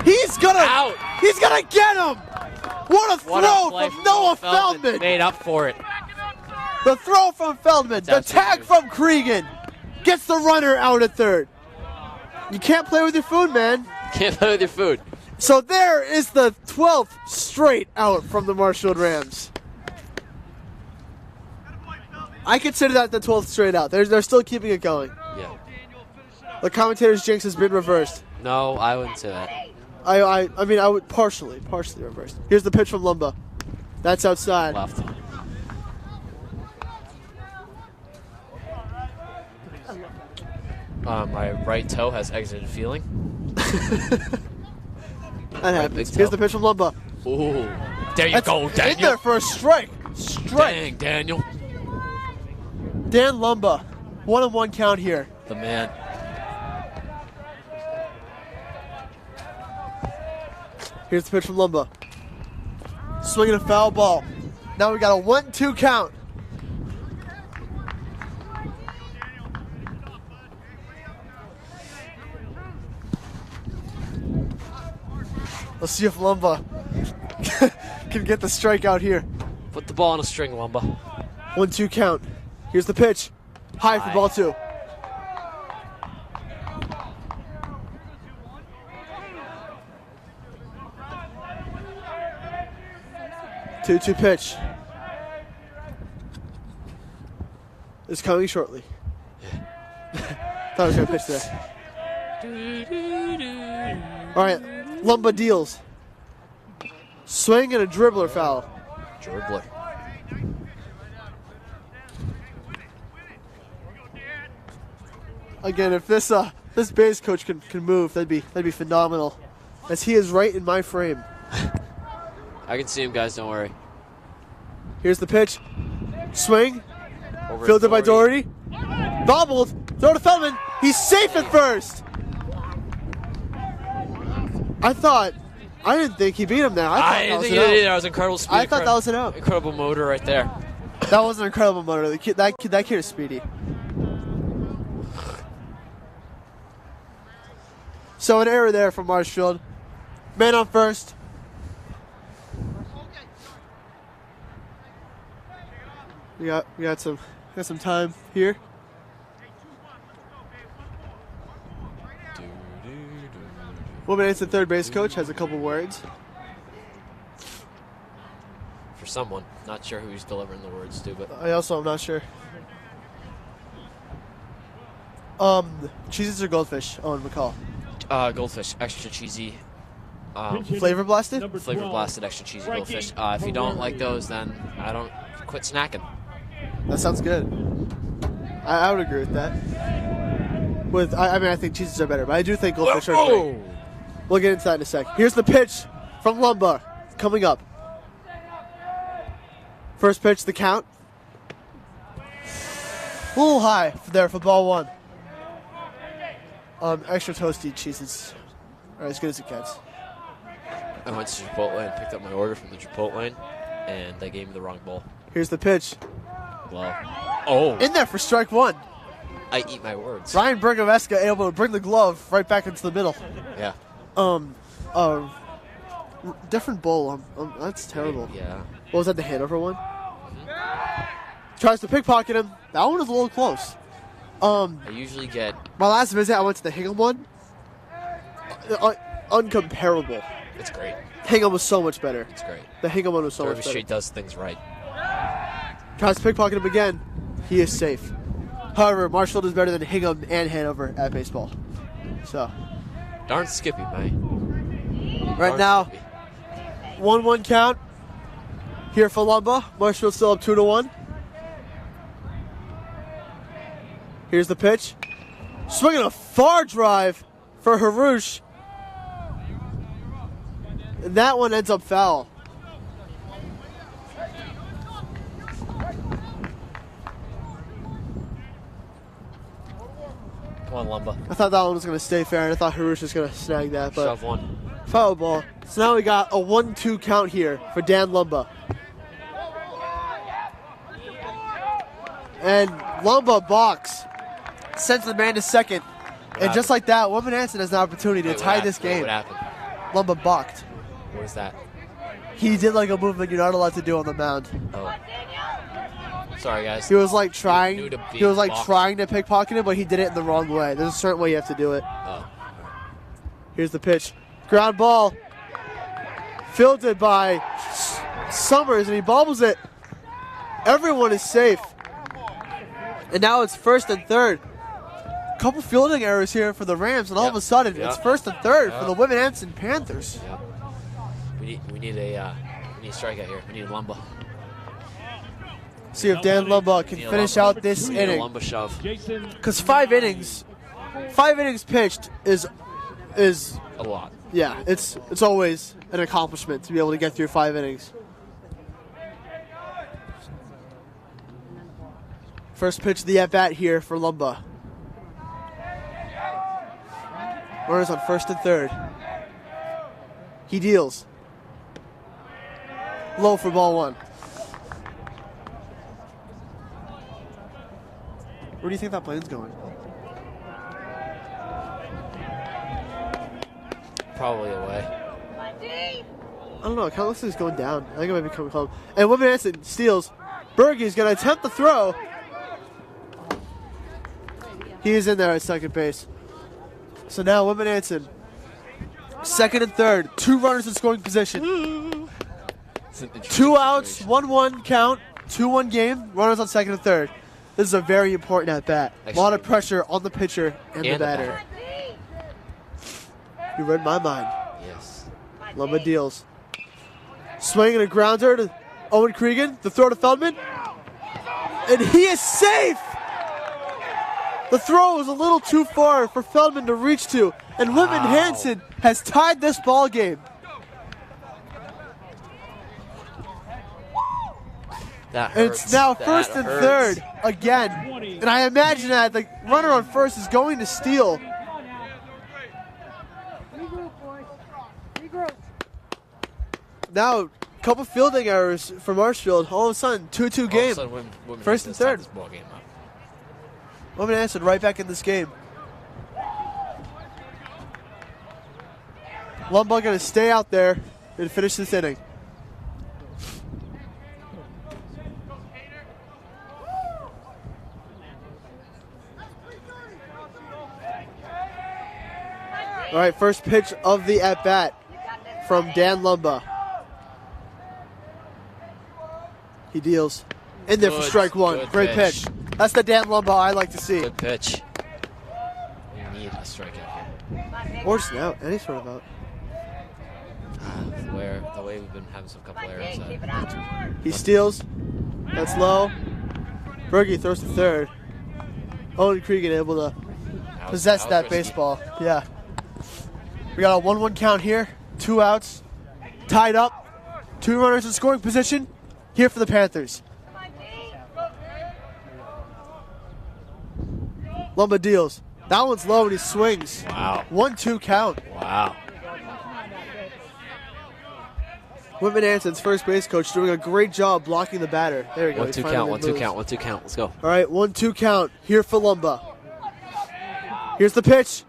Speaker 2: he's gonna get him. What a throw
Speaker 1: play
Speaker 2: from Noah Feldman.
Speaker 1: Made up for it.
Speaker 2: The throw from Feldman. The tag from Cregan. Gets the runner out at third. You can't play with your food, man.
Speaker 1: Can't play with your food.
Speaker 2: So there is the 12th straight out from the Marshfield Rams. I consider that the 12th straight out. They're still keeping it going.
Speaker 1: Yeah.
Speaker 2: The commentator's jinx has been reversed.
Speaker 1: No, I wouldn't say that.
Speaker 2: I mean, I would partially reversed. Here's the pitch from Lumba. That's outside.
Speaker 1: Left. My right toe has exited feeling.
Speaker 2: That happens.
Speaker 1: big toe.
Speaker 2: Here's the pitch from Lumba.
Speaker 1: Ooh. There you go,
Speaker 2: In
Speaker 1: Daniel.
Speaker 2: there for a strike.
Speaker 1: Dang, Daniel.
Speaker 2: Dan Lumba. 1-1 count here.
Speaker 1: The man.
Speaker 2: Here's the pitch from Lumba. Swinging a foul ball. Now we got a 1-2 count. Let's see if Lumba can get the strikeout here.
Speaker 1: Put the ball on a string, Lumba.
Speaker 2: 1-2 count. Here's the pitch. High for ball 2. Two pitch. It's coming shortly. Thought I was going to pitch there. All right, Lumba deals. Swing and a dribbler foul.
Speaker 1: Dribbler.
Speaker 2: Again, if this base coach can move, that'd be phenomenal. As he is right in my frame.
Speaker 1: I can see him, guys. Don't worry.
Speaker 2: Here's the pitch. Swing.
Speaker 1: Over
Speaker 2: Fielded by Doherty. Bobbled. Throw to Feldman. He's safe at first. I thought I didn't think he beat him there.
Speaker 1: I didn't think he did either. That was incredible speed.
Speaker 2: I thought that was an out.
Speaker 1: Incredible motor right there.
Speaker 2: That was an incredible motor. That kid is speedy. So an error there from Marshfield. Man on first. We got some time here. Whitman-Hanson third base coach has a couple words.
Speaker 1: For someone. Not sure who he's delivering the words to, but
Speaker 2: I also am not sure. Cheeses or goldfish? Owen, McCall.
Speaker 1: Goldfish, extra cheesy.
Speaker 2: Flavor blasted?
Speaker 1: Flavor blasted, extra cheesy goldfish. If you don't like those, then I don't quit snacking.
Speaker 2: That sounds good. I would agree with that. I think cheeses are better, but I do think goldfish are great. We'll get into that in a sec. Here's the pitch from Lumba coming up. First pitch, the count. A little high there for ball one. Extra toasty cheeses are as good as it gets.
Speaker 1: I went to Chipotle and picked up my order from the Chipotle, and they gave me the wrong bowl.
Speaker 2: Here's the pitch.
Speaker 1: Glove. Oh.
Speaker 2: In there for strike one.
Speaker 1: I eat my words.
Speaker 2: Ryan Bergoveska able to bring the glove right back into the middle.
Speaker 1: Yeah.
Speaker 2: Different bowl. That's terrible.
Speaker 1: Yeah.
Speaker 2: What was that, the Hanover one? Tries to pickpocket him. That one was a little close.
Speaker 1: I usually get...
Speaker 2: My last visit, I went to the Hingham one. Uncomparable.
Speaker 1: It's great.
Speaker 2: Hingham was so much better.
Speaker 1: It's great.
Speaker 2: The Hingham one was so much
Speaker 1: Derby
Speaker 2: better.
Speaker 1: Street does things right.
Speaker 2: Tries to pickpocket him again. He is safe. However, Marshfield is better than Hingham and Hanover at baseball. So.
Speaker 1: Darn Skippy, man.
Speaker 2: Right now, 1-1 count here for Lumba. Marshfield still up 2-1. Here's the pitch. Swinging a far drive for Harush. And that one ends up foul.
Speaker 1: Come on, Lumba.
Speaker 2: I thought that one was going to stay fair, and I thought Harush was going to snag that. But
Speaker 1: Shove one.
Speaker 2: foul ball. So now we got a 1-2 count here for Dan Lumba. And Lumba box sends the man to second. And just like that, Whitman-Hanson has an opportunity to tie this game.
Speaker 1: What happened?
Speaker 2: Lumba balked.
Speaker 1: What is that?
Speaker 2: He did like a movement you're not allowed to do on the mound.
Speaker 1: Oh. Sorry, guys.
Speaker 2: He was like trying.
Speaker 1: New to
Speaker 2: He was like
Speaker 1: box.
Speaker 2: trying to pickpocket it, but he did it in the wrong way. There's a certain way you have to do it.
Speaker 1: Oh.
Speaker 2: Here's the pitch. Ground ball. Fielded by Summers, and he bobbles it. Everyone is safe. And now it's first and third. Couple fielding errors here for the Rams, and all of a sudden it's first and third for the Whitman-Hanson Panthers.
Speaker 1: Yep. We need a strikeout here. We need a Lumba.
Speaker 2: See if Dan Lumba can finish out this inning.
Speaker 1: Lumba shove.
Speaker 2: Because 5 innings pitched is
Speaker 1: A lot.
Speaker 2: yeah, it's always an accomplishment to be able to get through 5 innings. First pitch of the at-bat here for Lumba. Runners on first and third. He deals. Low for ball one. Where do you think that plane's going?
Speaker 1: Probably away.
Speaker 2: I don't know. It kind of looks like it's going down. I think it might be coming home. And Whitman-Hanson steals. Bergey's going to attempt the throw. He is in there at second base. So now Whitman-Hanson, second and third, 2 runners in scoring position. 2 outs, 1-1 count, 2-1 game, runners on second and third. This is a very important at-bat. A lot of pressure on the pitcher and the batter. You read my mind.
Speaker 1: Yes.
Speaker 2: Lumba deals. Swinging a grounder to Owen Cregan. The throw to Feldman. And he is safe! The throw was a little too far for Feldman to reach to. And Whitman-Hanson has tied this ball game.
Speaker 1: That
Speaker 2: And
Speaker 1: hurts.
Speaker 2: it's now
Speaker 1: That
Speaker 2: first and
Speaker 1: hurts.
Speaker 2: third again. And I imagine that the runner on first is going to steal. now a couple fielding errors for Marshfield. All of a sudden, 2-2 game.
Speaker 1: All of a sudden, Whitman
Speaker 2: First and third.
Speaker 1: This ball game up.
Speaker 2: Whitman-Hanson right back in this game. Lumba going to stay out there and finish this inning. All right, first pitch of the at-bat from Dan Lumba. He deals in there for strike one. Great pitch. That's the Dan Lumba I like to see.
Speaker 1: Good pitch. We need a strikeout here.
Speaker 2: Or just an out, any sort of out.
Speaker 1: The way we've been having some couple errors.
Speaker 2: He steals. That's low. Berge throws to third. Owen Cregan able to possess that baseball. Yeah. We got a 1-1 count here. 2 outs. Tied up. 2 runners in scoring position. Here for the Panthers. Lumba deals. That one's low and he swings.
Speaker 1: Wow.
Speaker 2: 1-2 count.
Speaker 1: Wow.
Speaker 2: Whitman-Hanson's first base coach doing a great job blocking the batter. There we go.
Speaker 1: 1-2 count, 1-2 count, 1-2 count. Let's go.
Speaker 2: All right, 1-2 count here for Lumba. Here's the pitch.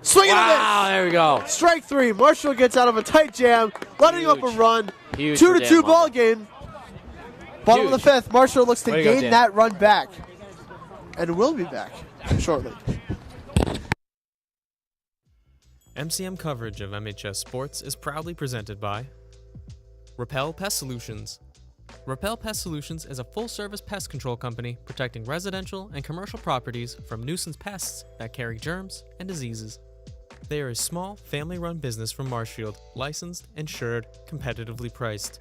Speaker 2: Swing and a miss.
Speaker 1: Wow, there we go.
Speaker 2: Strike 3. Marshall gets out of a tight jam, letting up a run.
Speaker 1: Huge
Speaker 2: 2-2 ball game. Bottom of the 5th. Marshall looks to gain that run back. And will be back shortly.
Speaker 3: MCM coverage of MHS Sports is proudly presented by Repel Pest Solutions. Repel Pest Solutions is a full-service pest control company protecting residential and commercial properties from nuisance pests that carry germs and diseases. They are a small, family-run business from Marshfield, licensed, insured, competitively priced.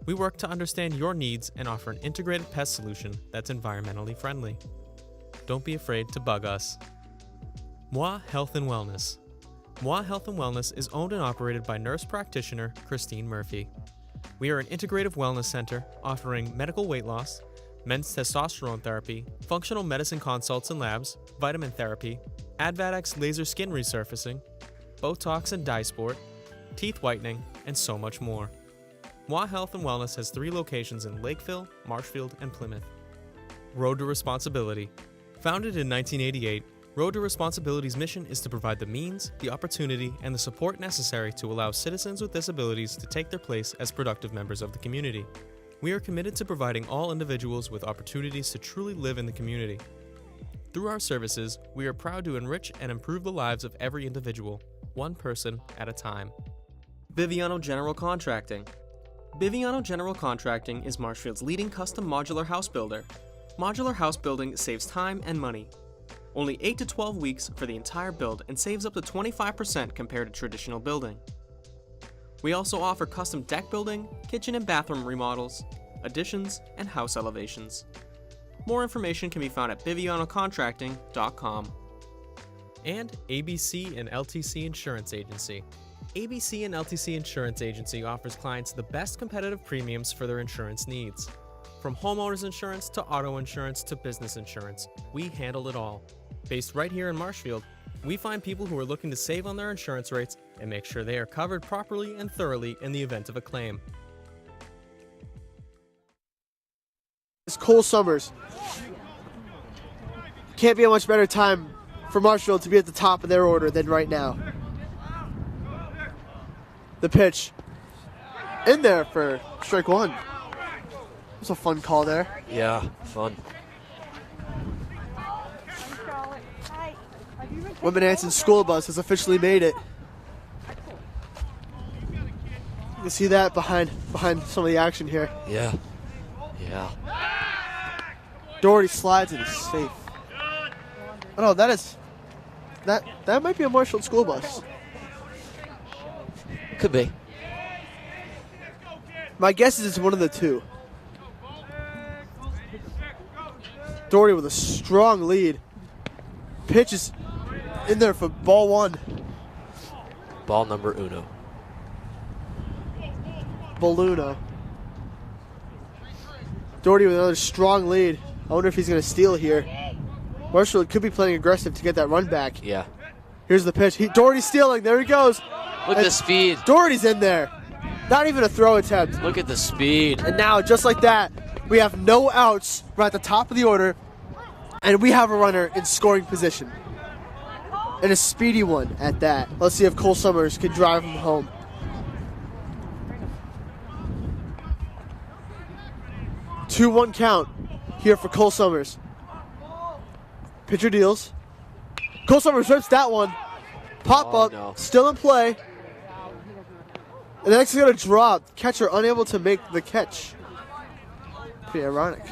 Speaker 3: We work to understand your needs and offer an integrated pest solution that's environmentally friendly. Don't be afraid to bug us. Moi Health and Wellness. Moi Health and Wellness is owned and operated by nurse practitioner Christine Murphy. We are an integrative wellness center offering medical weight loss, men's testosterone therapy, functional medicine consults and labs, vitamin therapy, Advadex laser skin resurfacing, Botox and dye sport, teeth whitening, and so much more. Moi Health and Wellness has 3 locations in Lakeville, Marshfield, and Plymouth. Road to Responsibility. Founded in 1988, Road to Responsibility's mission is to provide the means, the opportunity, and the support necessary to allow citizens with disabilities to take their place as productive members of the community. We are committed to providing all individuals with opportunities to truly live in the community. Through our services, we are proud to enrich and improve the lives of every individual, one person at a time.
Speaker 4: Biviano General Contracting. Biviano General Contracting is Marshfield's leading custom modular house builder. Modular house building saves time and money. Only 8 to 12 weeks for the entire build and saves up to 25% compared to traditional building. We also offer custom deck building, kitchen and bathroom remodels, additions, and house elevations. More information can be found at bivianocontracting.com.
Speaker 3: And ABC and LTC Insurance Agency. ABC and LTC Insurance Agency offers clients the best competitive premiums for their insurance needs. From homeowners insurance to auto insurance to business insurance, we handle it all. Based right here in Marshfield, we find people who are looking to save on their insurance rates and make sure they are covered properly and thoroughly in the event of a claim.
Speaker 2: It's Cole Summers. Can't be a much better time for Marshfield to be at the top of their order than right now. The pitch in there for strike 1. It was a fun call there.
Speaker 1: Yeah, fun.
Speaker 2: Whitman-Hanson school bus has officially made it. You can see that behind some of the action here.
Speaker 1: Yeah. Yeah.
Speaker 2: Doherty slides and is safe. Oh no, that might be a Marshfield school bus.
Speaker 1: Could be.
Speaker 2: My guess is it's one of the two. Doherty with a strong lead. Pitch is in there for ball 1.
Speaker 1: Ball number uno.
Speaker 2: Balluno. Doherty with another strong lead. I wonder if he's going to steal here. Marshall could be playing aggressive to get that run back.
Speaker 1: Yeah.
Speaker 2: Here's the pitch. Doherty's stealing. There he goes.
Speaker 1: Look at the speed.
Speaker 2: Doherty's in there. Not even a throw attempt.
Speaker 1: Look at the speed.
Speaker 2: And now, just like that, we have no outs. We're at the top of the order, and we have a runner in scoring position. And a speedy one at that. Let's see if Cole Summers can drive him home. Two-one count here for Cole Summers. Pitcher deals. Cole Summers rips that one. Pop up,
Speaker 1: no.
Speaker 2: still in play. And the next is going to drop. Catcher unable to make the catch. Pretty ironic.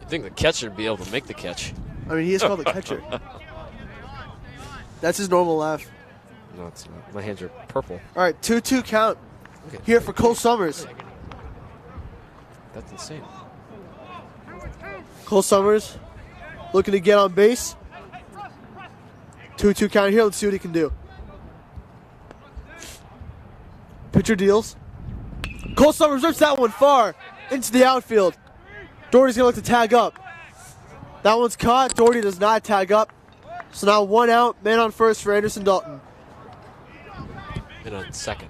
Speaker 1: I think the catcher would be able to make the catch.
Speaker 2: I mean, he is called the catcher. That's his normal laugh.
Speaker 1: No, it's not. My hands are purple.
Speaker 2: All right, 2-2 count here for Cole Summers.
Speaker 1: That's insane.
Speaker 2: Cole Summers looking to get on base. 2-2 count here. Let's see what he can do. Pitcher deals. Cole Summers rips that one far into the outfield. Doherty's going to look to tag up. That one's caught. Doherty does not tag up. So now one out, man on first for Anderson Dalton.
Speaker 1: And on second.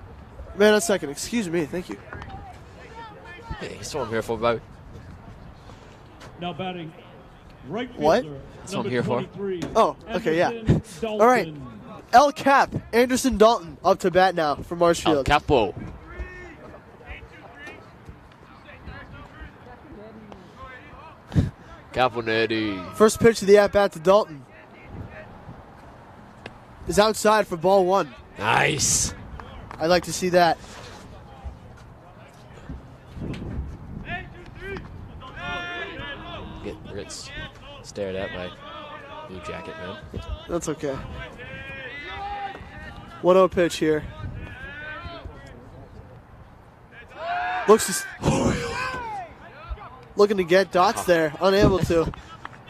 Speaker 2: Man on second, excuse me, thank you.
Speaker 1: Hey, he's what I'm here for, baby.
Speaker 5: Now batting right fielder.
Speaker 2: What?
Speaker 1: That's what I'm here for.
Speaker 5: 23,
Speaker 2: Oh, okay, yeah.
Speaker 5: Anderson
Speaker 2: All right.
Speaker 5: Dalton.
Speaker 2: El Cap, Anderson Dalton up to bat now for
Speaker 1: El
Speaker 2: Marshfield.
Speaker 1: Capo. Caponetti.
Speaker 2: First pitch of the at-bat to Dalton is outside for ball one.
Speaker 1: Nice.
Speaker 2: I'd like to see that.
Speaker 1: Gets stared at by Blue Jacket, man.
Speaker 2: That's okay. 1-0 pitch here. Looking to get dots there, unable to.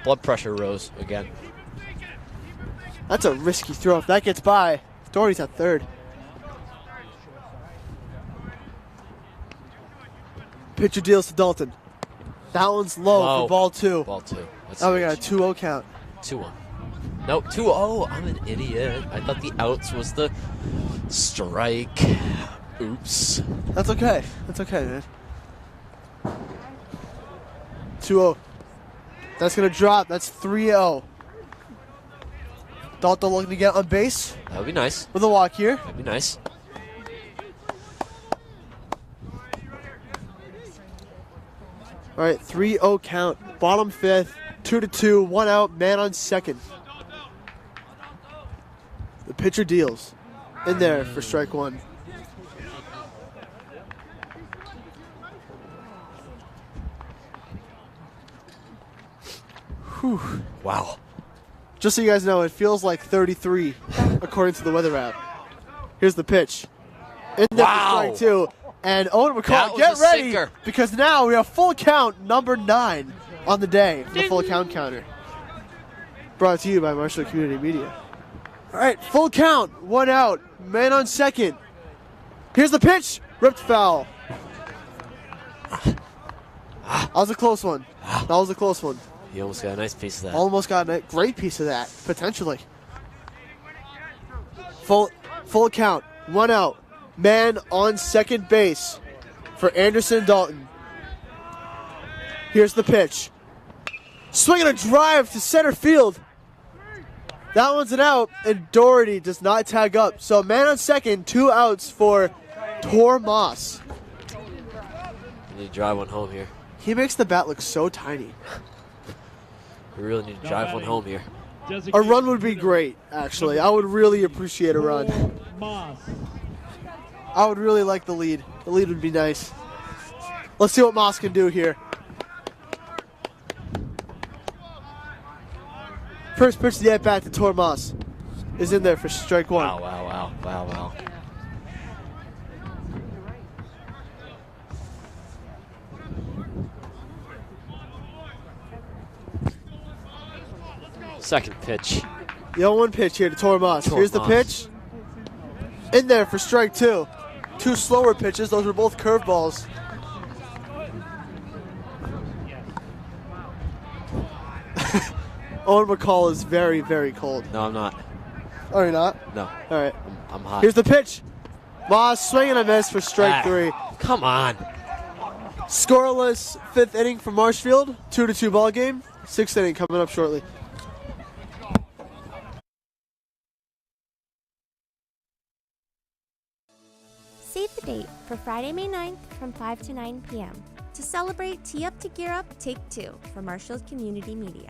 Speaker 1: Blood pressure rose again.
Speaker 2: That's a risky throw. If that gets by, Doherty's at third. Pitcher deals to Dalton. That one's low for ball two.
Speaker 1: Ball two. Let's
Speaker 2: Oh, we
Speaker 1: see.
Speaker 2: got a 2-0 count.
Speaker 1: 2-1. Nope, 2-0. I'm an idiot. I thought the outs was the strike. Oops.
Speaker 2: That's okay. That's okay, man. 2-0. That's going to drop. That's 3-0. Dalton looking to get on base
Speaker 1: That would be nice.
Speaker 2: with a walk here.
Speaker 1: That'd be nice.
Speaker 2: All right, 3-0 count. Bottom fifth, 2-2, one out, man on second. The pitcher deals. In there for strike one. Whew.
Speaker 1: Wow.
Speaker 2: Just so you guys know, it feels like 33 according to the weather app. Here's the pitch. In there for strike two. And Owen
Speaker 1: That
Speaker 2: McCall,
Speaker 1: was
Speaker 2: get
Speaker 1: a
Speaker 2: ready
Speaker 1: sinker.
Speaker 2: because now we have full count number 9 on the day for the full count counter. Brought to you by Marshall Community Media. All right, full count, one out, man on second. Here's the pitch, ripped foul. That was a close one. That was a close one.
Speaker 1: He almost got a nice piece of that.
Speaker 2: Almost got a great piece of that, potentially. Full count, one out. Man on second base for Anderson Dalton. Here's the pitch. Swinging a drive to center field. That one's an out, and Doherty does not tag up. So man on second, 2 outs for Tor Moss.
Speaker 1: We need to drive one home here.
Speaker 2: He makes the bat look so tiny.
Speaker 1: We really need to drive one home here.
Speaker 2: A run would be great, actually. I would really appreciate a run.
Speaker 5: Moss.
Speaker 2: I would really like the lead. The lead would be nice. Let's see what Moss can do here. First pitch of the at-bat to Tor Moss is in there for strike one.
Speaker 1: Wow. Second pitch.
Speaker 2: The 0-1 pitch here to Tor Moss.
Speaker 1: Tor
Speaker 2: Here's the
Speaker 1: Moss.
Speaker 2: pitch. In there for strike two. 2 slower pitches. Those were both curveballs. Owen McCall is very, very cold.
Speaker 1: No, I'm not.
Speaker 2: Oh, you're not?
Speaker 1: No,
Speaker 2: All right.
Speaker 1: I'm hot.
Speaker 2: Here's the pitch. Moss swing and a miss for strike 3.
Speaker 1: Come on.
Speaker 2: Scoreless 5th inning for Marshfield. 2-2 ball game. 6th inning coming up shortly.
Speaker 7: Save the date for Friday, May 9th from 5 to 9 p.m. to celebrate Tee Up to Gear Up Take 2 for Marshfield Community Media.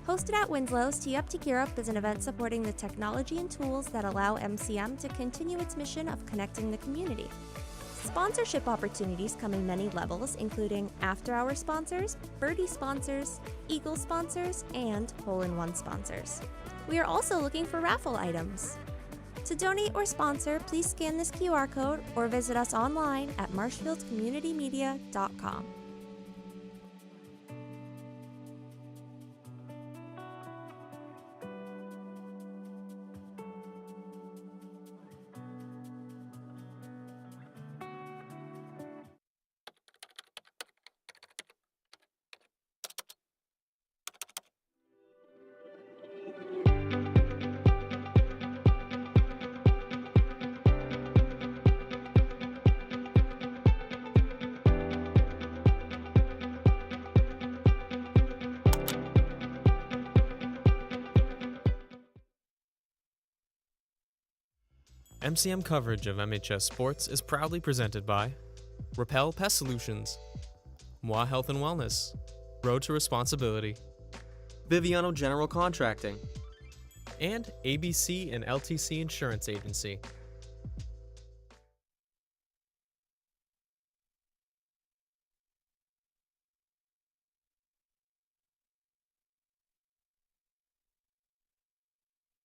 Speaker 7: Hosted at Winslow's, Tee Up to Gear Up is an event supporting the technology and tools that allow MCM to continue its mission of connecting the community. Sponsorship opportunities come in many levels, including after-hour sponsors, birdie sponsors, eagle sponsors, and hole-in-one sponsors. We are also looking for raffle items. To donate or sponsor, please scan this QR code or visit us online at marshfieldcommunitymedia.com.
Speaker 3: MCM coverage of MHS Sports is proudly presented by Repel Pest Solutions, Moi Health and Wellness, Road to Responsibility,
Speaker 4: Biviano General Contracting,
Speaker 3: and ABC and LTC Insurance Agency.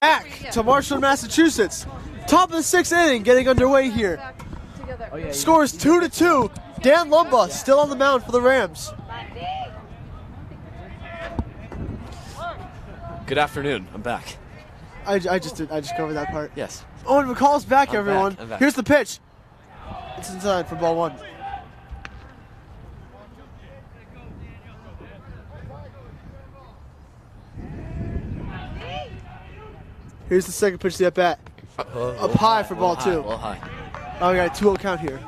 Speaker 2: Back to Marshall, Massachusetts. Top of the 6th inning, getting underway here. Scores 2-2. Dan Lumba still on the mound for the Rams.
Speaker 1: Good afternoon. I'm back.
Speaker 2: I just covered that part.
Speaker 1: Yes.
Speaker 2: Owen McCall's back,
Speaker 1: I'm
Speaker 2: everyone.
Speaker 1: back. I'm back.
Speaker 2: Here's the pitch. It's inside for ball 1. Here's the second pitch to the at-bat. Up high for ball 2.
Speaker 1: A little high.
Speaker 2: Oh, we got a 2-0 count here.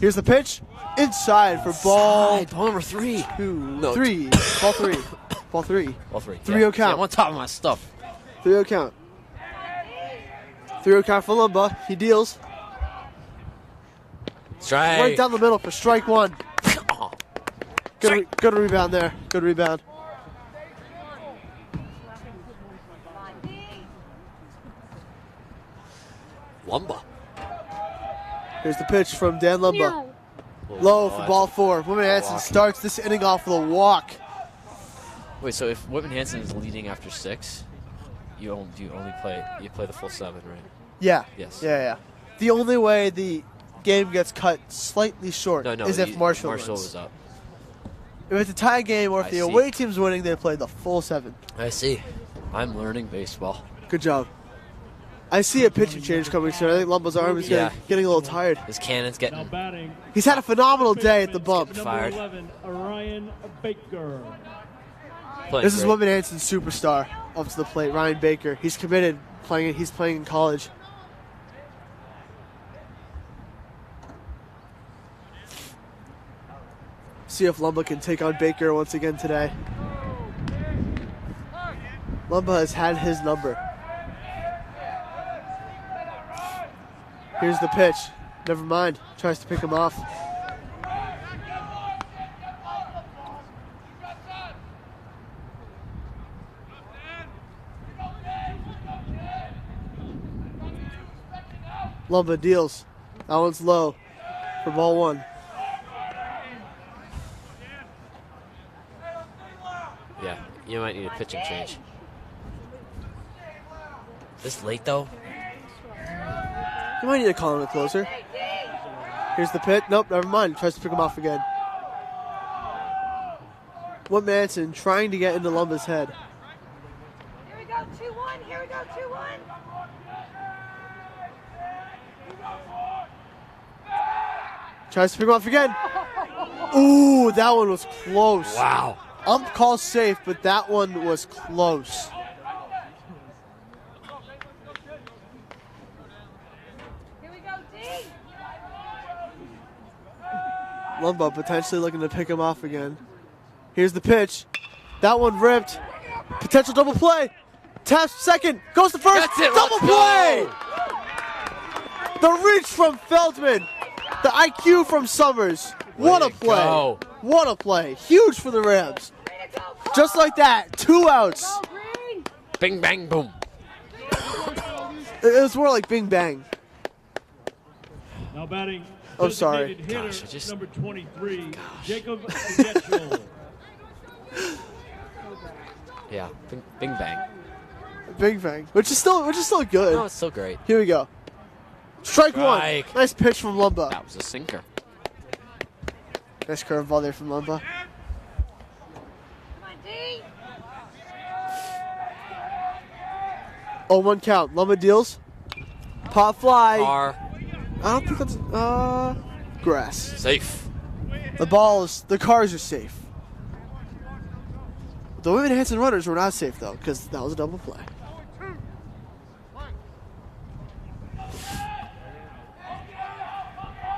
Speaker 2: Here's the pitch. Inside for ball
Speaker 1: number 3.
Speaker 2: 3. Ball 3. Ball 3.
Speaker 1: Ball 3.
Speaker 2: 3-0 count.
Speaker 1: See, I'm on top of my stuff.
Speaker 2: 3-0 count. 3-0 count for Lumba. He deals.
Speaker 1: Strike.
Speaker 2: Right down the middle for strike 1.
Speaker 1: Oh,
Speaker 2: Good rebound there. Good rebound.
Speaker 1: Lumba.
Speaker 2: Here's the pitch from Dan Lumba. Low for ball 4. Whitman-Hanson starts this inning off with a walk.
Speaker 1: Wait, so if Whitman-Hanson is leading after 6, you play the full 7, right?
Speaker 2: Yeah.
Speaker 1: Yes.
Speaker 2: Yeah. The only way the game gets cut slightly short is if Marshall wins.
Speaker 1: was up.
Speaker 2: If it's a tie game or if the away team's winning, they play the full 7.
Speaker 1: I see. I'm learning baseball.
Speaker 2: Good job. I see a pitching change coming soon. I think Lumba's arm is getting a little tired.
Speaker 1: His cannon's getting...
Speaker 5: Now batting.
Speaker 2: He's had a phenomenal day at the bump.
Speaker 5: Number 11, Ryan Baker.
Speaker 2: This is Whitman-Hanson's superstar up to the plate, Ryan Baker. He's committed. He's playing in college. See if Lumba can take on Baker once again today. Lumba has had his number. Here's the pitch. Never mind. Tries to pick him off. Lumba deals. That one's low for ball 1.
Speaker 1: Yeah, you might need a pitching change. This late, though?
Speaker 2: You might need to call him a closer. Here's the pitch. Nope, never mind. Tries to pick him off again. Whitman-Hanson trying to get into Lumba's head.
Speaker 6: Here we go, 2-1. Here we go, 2-1.
Speaker 2: Tries to pick him off again. Ooh, that one was close.
Speaker 1: Wow.
Speaker 2: ump call safe, but that one was close.
Speaker 6: Here we go, D.
Speaker 2: Lumbo potentially looking to pick him off again. Here's the pitch. That one ripped. Potential double play. Taps second. Goes to first.
Speaker 1: That's it.
Speaker 2: Double
Speaker 1: Let's
Speaker 2: play.
Speaker 1: go.
Speaker 2: The reach from Feldman. The IQ from Summers. What a play.
Speaker 1: Go.
Speaker 2: What a play. Huge for the Rams. Just like that. 2 outs.
Speaker 1: Bing, bang, boom.
Speaker 2: It was more like bing bang.
Speaker 5: Now batting.
Speaker 2: Oh, sorry.
Speaker 5: designated hitter,
Speaker 1: Gosh, I just-
Speaker 5: number 23, Jacob Getchell.
Speaker 1: Yeah, bing, bing bang.
Speaker 2: Bing bang. Which is still good.
Speaker 1: Oh, it's so great.
Speaker 2: Here we go. Strike one.
Speaker 1: Strike.
Speaker 2: Nice pitch from Lumba.
Speaker 1: That was a sinker.
Speaker 2: Nice curveball there from Lumba.
Speaker 6: Come on, D.
Speaker 2: 0-1 count. Lumba deals. Pop fly.
Speaker 1: R.
Speaker 2: I don't think that's grass.
Speaker 1: Safe.
Speaker 2: The cars are safe. The Whitman-Hanson runners were not safe though, because that was a double play.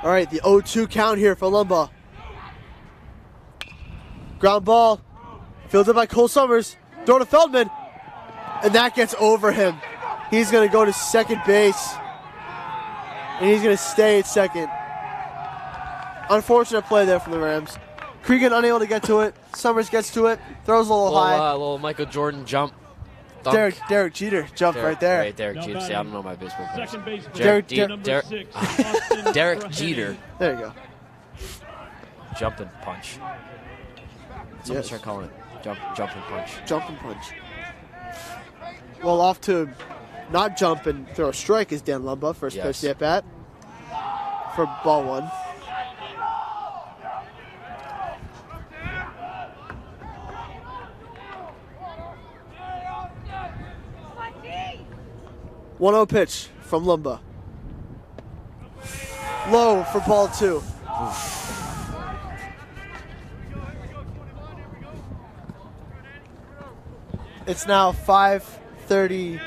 Speaker 2: All right, the 0-2 count here for Lumba. Ground ball, fielded by Cole Summers. Throw to Feldman, and that gets over him. He's gonna go to second base, and he's gonna stay at second. Unfortunate play there from the Rams. Cregan unable to get to it. Summers gets to it, throws a little high.
Speaker 1: Little Michael Jordan jump. Dunk.
Speaker 2: Derek Jeter jumped right there.
Speaker 1: Right, Derek Jeter. See, I don't know my baseball players.
Speaker 5: Second base,
Speaker 2: Derek-
Speaker 5: number
Speaker 2: Derek-
Speaker 5: 6, Austin
Speaker 1: Derek
Speaker 5: Rahane.
Speaker 1: Jeter.
Speaker 2: There you go.
Speaker 1: Jump and punch. Someone
Speaker 2: Yes.
Speaker 1: start calling it jump and punch.
Speaker 2: Jump and punch. Well, off to not jump and throw a strike is Dan Lumba. First
Speaker 1: Yes.
Speaker 2: pitch to at bat for ball one.
Speaker 6: Come on, D.
Speaker 2: 1-0 pitch from Lumba. Low for ball two. It's now 5:30.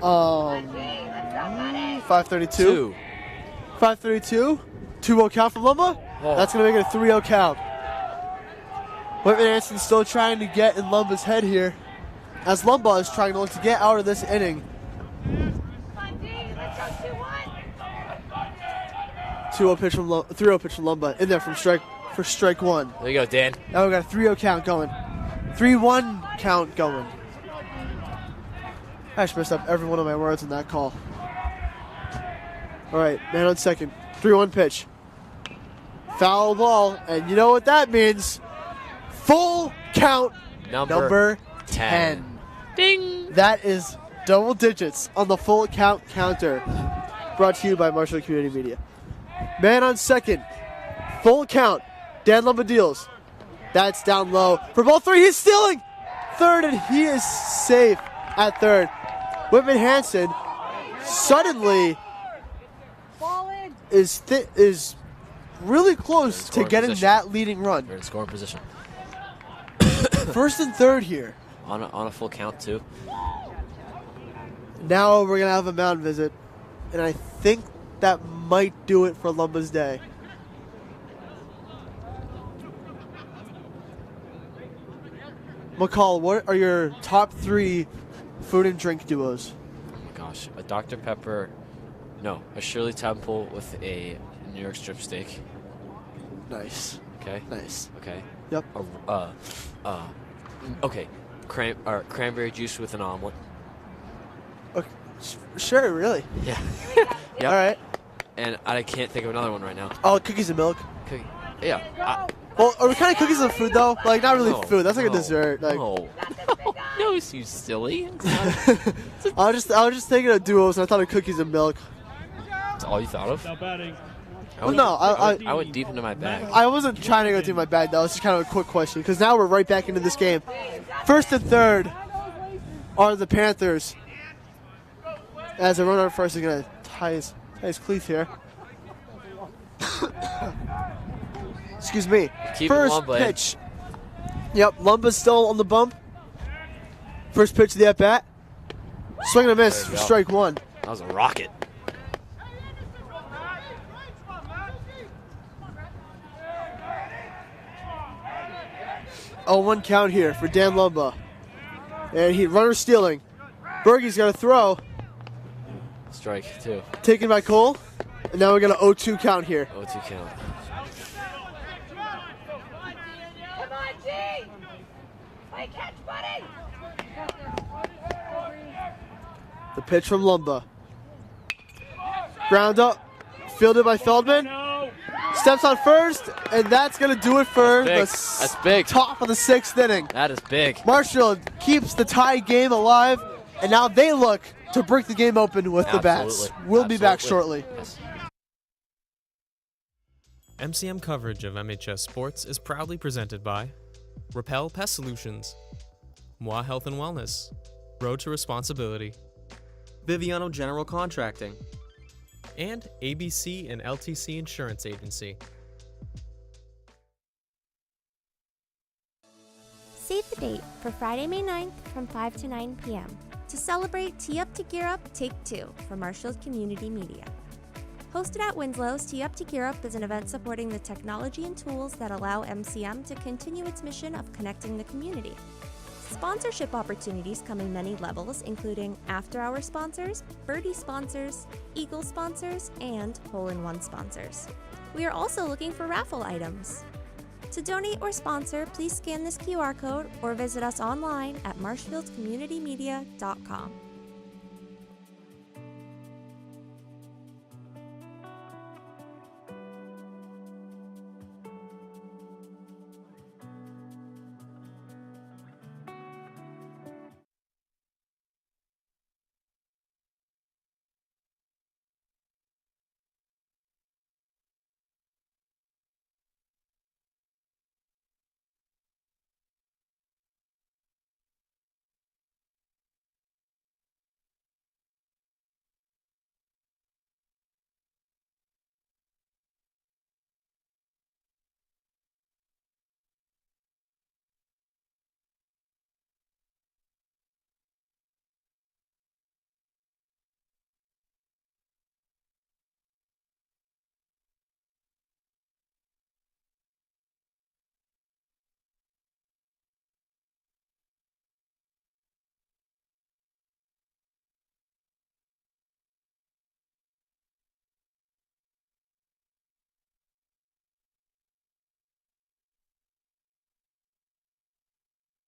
Speaker 2: 5:32. 5:32. 2-0 count from Lumba.
Speaker 1: Whoa.
Speaker 2: That's gonna make it a 3-0 count. Whitman-Hanson still trying to get in Lumba's head here, as Lumba is trying to look to get out of this inning.
Speaker 6: Come on, D. Let's go 2-1.
Speaker 2: 3-0 pitch from Lumba in there from strike one.
Speaker 1: There you go, Dan.
Speaker 2: Now we got a 3-0 count going. 3-1 count going. I just messed up every one of my words in that call. All right, man on second. 3-1 pitch. Foul ball, and you know what that means. Full count number 10.
Speaker 1: Ding.
Speaker 2: That is double digits on the full count counter. Brought to you by Marshall Community Media. Man on second. Full count. Dan Lumba deals. That's down low. For ball three, he's stealing. Third, and he is safe at third. Whitman-Hanson suddenly
Speaker 6: Ball in.
Speaker 2: is really close to
Speaker 1: scoring
Speaker 2: getting
Speaker 1: position.
Speaker 2: that leading run.
Speaker 1: You're in scoring position.
Speaker 2: First and third here.
Speaker 1: On a full count, too.
Speaker 2: Now we're going to have a mound visit, and I think that might do it for Lumba's day. McCall, what are your top three food and drink duos?
Speaker 1: Oh my gosh. A Dr. Pepper. No, a Shirley Temple with a New York strip steak.
Speaker 2: Nice.
Speaker 1: Okay.
Speaker 2: Nice.
Speaker 1: Okay.
Speaker 2: Yep.
Speaker 1: Okay. Cranberry juice with an omelet.
Speaker 2: Okay. Sure, really.
Speaker 1: Yeah.
Speaker 2: All right.
Speaker 1: And I can't think of another one right now.
Speaker 2: Oh, cookies and milk.
Speaker 1: Cookie. Yeah.
Speaker 2: Well, are we kind of cookies and food, though? Like, not really
Speaker 1: No,
Speaker 2: food. That's like a
Speaker 1: no,
Speaker 2: dessert. Like,
Speaker 1: No. No, you silly.
Speaker 2: I was just thinking of duos, and I thought of cookies and milk.
Speaker 1: That's all you thought of?
Speaker 5: Now batting.
Speaker 2: Well, no,
Speaker 1: I went deep into my bag.
Speaker 2: I wasn't trying to go through my bag, though. It's just kind of a quick question, because now we're right back into this game. First and third are the Panthers. As a runner first is going to tie his cleats here. Excuse me.
Speaker 1: Keep it
Speaker 2: First
Speaker 1: long, Blade.
Speaker 2: pitch Yep, Lumba's still on the bump. First pitch of the at-bat. Swing and a miss for strike one.
Speaker 1: That was a rocket.
Speaker 2: Oh, 1 count here for Dan Lumba. And runner stealing. Bergey's got to throw.
Speaker 1: Strike 2.
Speaker 2: Taken by Cole. And now we got an 0-2 count here.
Speaker 1: 0-2 count.
Speaker 6: Come on, G! Play catch, buddy!
Speaker 2: The pitch from Lumba. Ground up. Fielded by Feldman. Steps on first, and that's going to do it for
Speaker 1: That's big.
Speaker 2: Top of the 6th inning.
Speaker 1: That is big.
Speaker 2: Marshall keeps the tie game alive, and now they look to break the game open with the bats. We'll be back shortly.
Speaker 1: Yes.
Speaker 3: MCM coverage of MHS Sports is proudly presented by Repel Pest Solutions, Moi Health and Wellness, Road to Responsibility,
Speaker 4: Biviano General Contracting,
Speaker 3: and ABC and LTC Insurance Agency.
Speaker 7: Save the date for Friday, May 9th from 5 to 9 p.m. to celebrate Tee Up to Gear Up Take 2 for Marshfield Community Media. Hosted at Winslow's, Tee Up to Gear Up is an event supporting the technology and tools that allow MCM to continue its mission of connecting the community. Sponsorship opportunities come in many levels, including after-hour sponsors, birdie sponsors, eagle sponsors, and hole-in-one sponsors. We are also looking for raffle items. To donate or sponsor, please scan this QR code or visit us online at marshfieldcommunitymedia.com.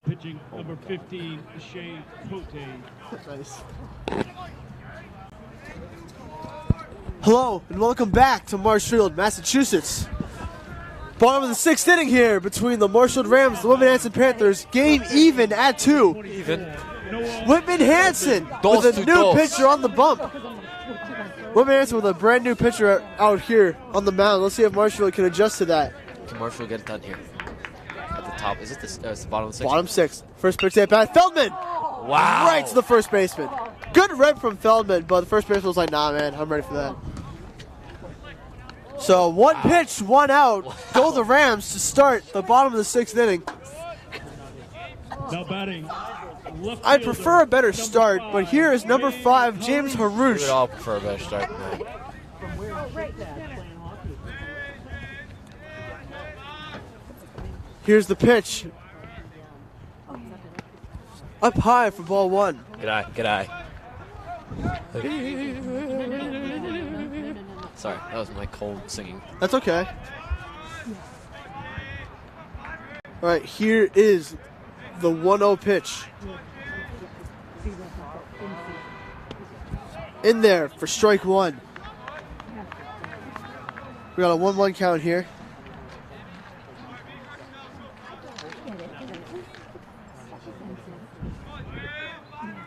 Speaker 5: Pitching number 15, Shane Cote.
Speaker 2: Nice. Hello, and welcome back to Marshfield, Massachusetts. Bottom of the 6th inning here between the Marshfield Rams and the Whitman-Hanson Panthers. Game even at 2.
Speaker 1: Even.
Speaker 2: Whitman-Hanson with a new pitcher on the bump. Whitman-Hanson with a brand new pitcher out here on the mound. Let's see if Marshfield can adjust to that.
Speaker 1: Can Marshfield get it done here? At the top. Is it it's the bottom of the 6th?
Speaker 2: Bottom 6. First pitch at bat. Feldman!
Speaker 1: Wow.
Speaker 2: Right to the first baseman. Good rep from Feldman, but the first baseman was like, nah, man, I'm ready for that. So 1 pitch, 1 out. Wow. Go the Rams to start the bottom of the 6th inning.
Speaker 5: Now batting.
Speaker 2: I prefer a better start, but here is number 5, James Harouche.
Speaker 1: We would all prefer a better start than that.
Speaker 2: Here's the pitch. Up high for ball 1.
Speaker 1: Good eye, good eye. Sorry, that was my cold singing.
Speaker 2: That's okay. All right, here is the 1-0 pitch. In there for strike 1. We got a 1-1 count here.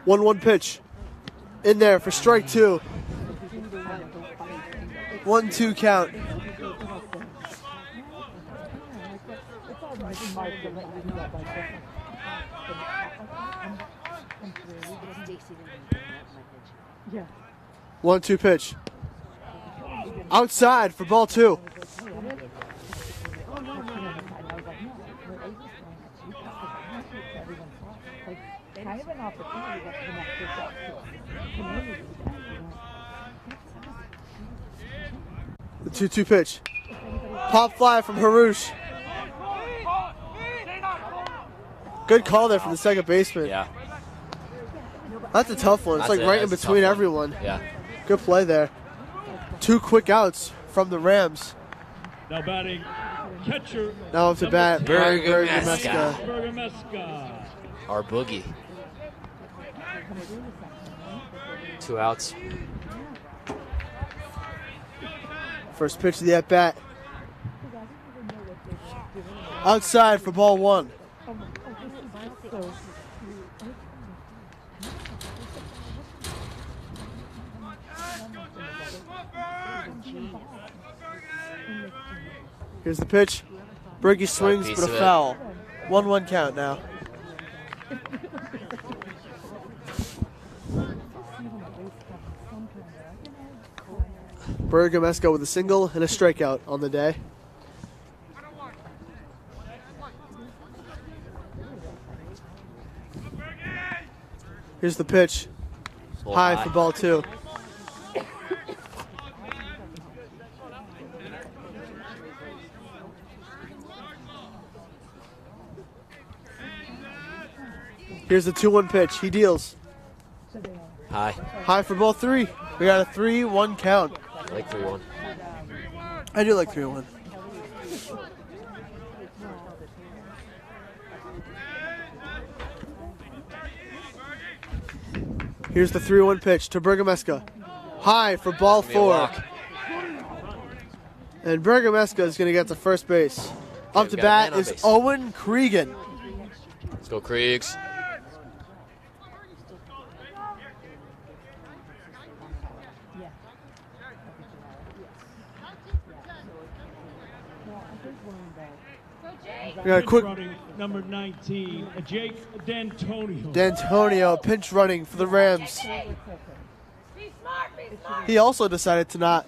Speaker 2: One pitch. In there for strike 2. 1-2 count.
Speaker 6: Yeah.
Speaker 2: 1-2 pitch. Outside for ball 2.
Speaker 6: have an opportunity to connect with that community.
Speaker 2: The 2-2 pitch. Pop fly from Harush. Good call there from the second baseman.
Speaker 1: Yeah.
Speaker 2: That's a tough one. It's like right in between everyone.
Speaker 1: Yeah.
Speaker 2: Good play there. 2 quick outs from the Rams.
Speaker 5: Now batting catcher.
Speaker 2: Now up to bat,
Speaker 1: Bergameska.
Speaker 5: Bergameska.
Speaker 1: Our boogie. 2 outs.
Speaker 2: First pitch of the at bat. Outside for ball 1. Here's the pitch. Berkey swings, but a foul. 1-1 count now. Bergameska with a single and a strikeout on the day. Here's the pitch. High for ball 2. Here's the 2-1 pitch. He deals.
Speaker 1: High.
Speaker 2: High for ball 3. We got a 3-1 count.
Speaker 1: I like 3-1.
Speaker 2: I do like 3-1. Here's the 3-1 pitch to Bergameska. High for ball 4. And Bergameska is going to get to first base. Up to bat is Owen Cregan.
Speaker 1: Let's go, Kriegs.
Speaker 5: We got a quick running, number 19, Jake D'Antonio.
Speaker 2: D'Antonio pinch running for the Rams. He also decided to not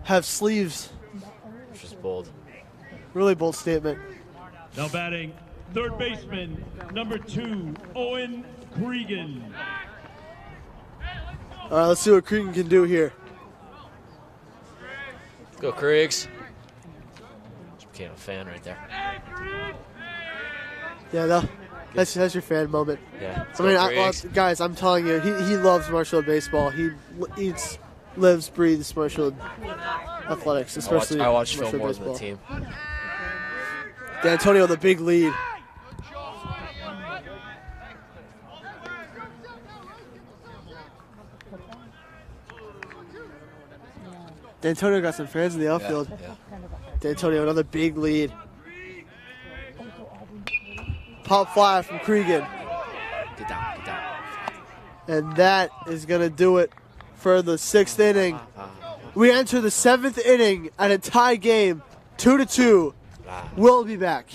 Speaker 2: have sleeves.
Speaker 1: Which is bold.
Speaker 2: Really bold statement.
Speaker 5: Now batting third baseman, number 2, Owen Cregan.
Speaker 2: All right, let's see what Cregan can do here.
Speaker 1: Let's go, Kriegs. Became a fan right there.
Speaker 2: Yeah, that's your fan moment.
Speaker 1: Yeah.
Speaker 2: I mean, guys, I'm telling you, he loves Marshfield baseball. He eats, lives, breathes Marshfield athletics, especially
Speaker 1: I watch film
Speaker 2: Marshfield
Speaker 1: more
Speaker 2: baseball.
Speaker 1: than the team.
Speaker 2: D'Antonio, the big lead. D'Antonio got some fans in the outfield.
Speaker 1: Yeah.
Speaker 2: D'Antonio, another big lead. Pop fly from Cregan.
Speaker 1: Get down, get down.
Speaker 2: And that is going to do it for the 6th inning. We enter the 7th inning at a tie game, 2-2. We'll be back.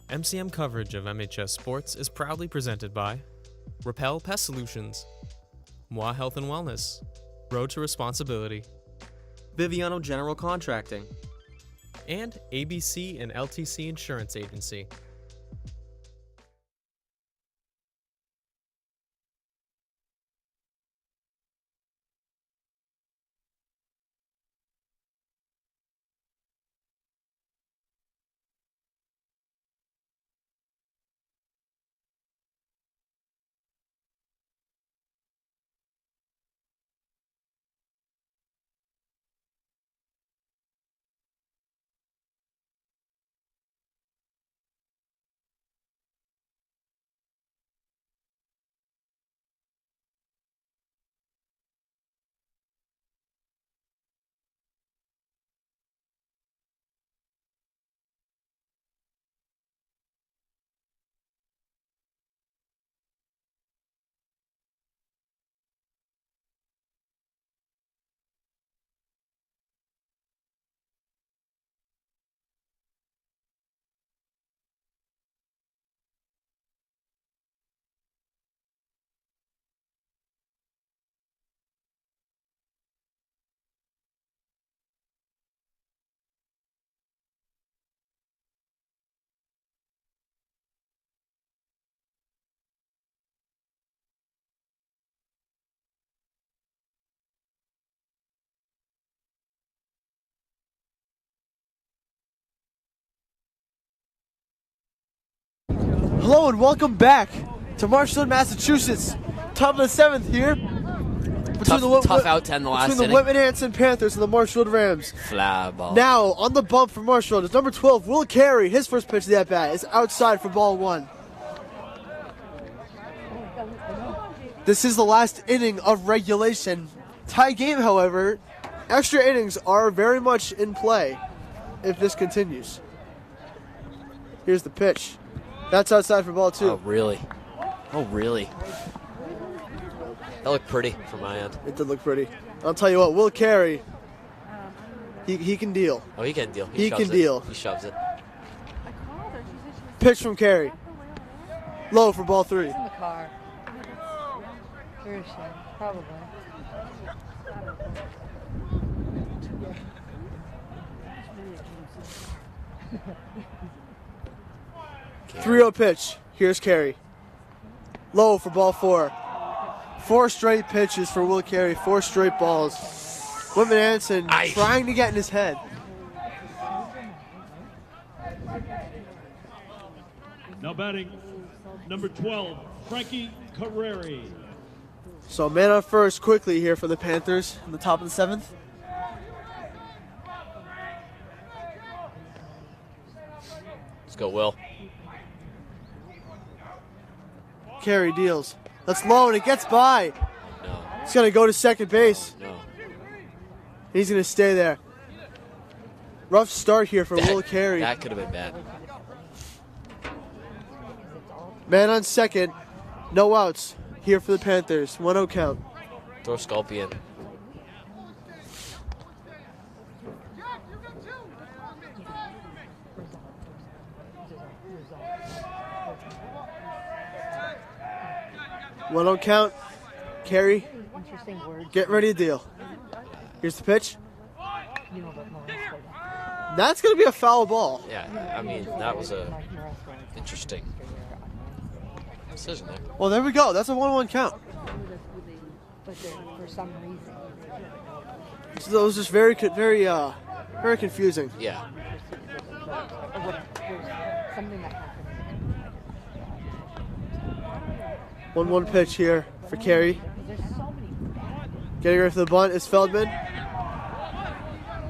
Speaker 3: MCM coverage of MHS Sports is proudly presented by Repel Pest Solutions, Moi Health and Wellness, Road to Responsibility,
Speaker 4: Biviano General Contracting,
Speaker 3: and ABC and LTC Insurance Agency.
Speaker 2: Hello and welcome back to Marshfield, Massachusetts. Top of the 7th here.
Speaker 1: Tough out 10 the last
Speaker 2: between the
Speaker 1: inning.
Speaker 2: Whitman-Hanson Panthers and the Marshfield Rams.
Speaker 1: Fly ball.
Speaker 2: Now, on the bump for Marshfield is number 12, Will Carey. His first pitch of the at-bat is outside for ball 1. This is the last inning of regulation. Tie game, however. Extra innings are very much in play if this continues. Here's the pitch. That's outside for ball 2.
Speaker 1: Oh, really? Oh, really? That looked pretty from my end.
Speaker 2: It did look pretty. I'll tell you what, Will Carey, he can deal.
Speaker 1: Oh, he can deal.
Speaker 2: He
Speaker 1: shoves
Speaker 2: can
Speaker 1: it.
Speaker 2: deal.
Speaker 1: He shoves it.
Speaker 2: Pitch from Carey. Low for ball 3.
Speaker 6: In the car. Very shame, probably.
Speaker 2: 3-0 pitch. Here's Carey. Low for ball 4. 4 straight pitches for Will Carey. 4 straight balls. Whitman-Hanson trying to get in his head.
Speaker 5: Now batting, number 12, Frankie Carreri.
Speaker 2: So man on first quickly here for the Panthers in the top of the 7th.
Speaker 1: Let's go, Will.
Speaker 2: Carey deals. That's low and it gets by.
Speaker 1: No.
Speaker 2: He's going to go to second base.
Speaker 1: No.
Speaker 2: He's going to stay there. Rough start here for Will Carey.
Speaker 1: That could have been bad.
Speaker 2: Man on second. No outs here for the Panthers. 1-0 count.
Speaker 1: Throw Sculpey in.
Speaker 2: One on count. Carey, get ready to deal. Here's the pitch. That's going to be a foul ball.
Speaker 1: Yeah, I mean, that was a interesting decision there.
Speaker 2: Well, there we go. That's a 1-1 count.
Speaker 6: For some reason.
Speaker 2: So it was just very confusing.
Speaker 1: Yeah.
Speaker 6: Something that happened.
Speaker 2: 1-1 pitch here for Carey. Getting ready for the bunt is Feldman.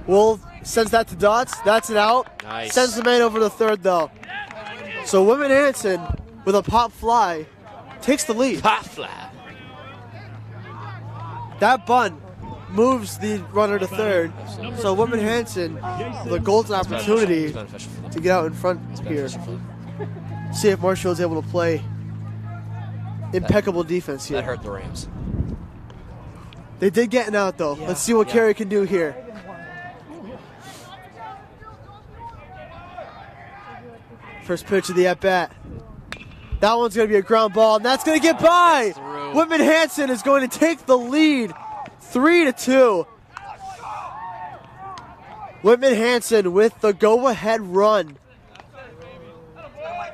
Speaker 2: Wolf sends that to Dots. That's an out.
Speaker 1: Nice.
Speaker 2: Sends the man over to third, though. So Whitman-Hanson, with a pop fly, takes the lead.
Speaker 1: Pop fly.
Speaker 2: That bunt moves the runner to third. So Whitman-Hanson, with a golden opportunity
Speaker 1: It's beneficial for them.
Speaker 2: to get out in front
Speaker 1: It's
Speaker 2: here.
Speaker 1: beneficial for them.
Speaker 2: See if Marshfield's able to play impeccable defense here.
Speaker 1: That hurt the Rams.
Speaker 2: They did get an out, though.
Speaker 1: Yeah.
Speaker 2: Let's see what
Speaker 1: Yeah.
Speaker 2: Carey can do here. First pitch of the at-bat. That one's going to be a ground ball, and that's going to get by.
Speaker 1: Through.
Speaker 2: Whitman-Hanson is going to take the lead, 3-2. Whitman-Hanson with the go-ahead run.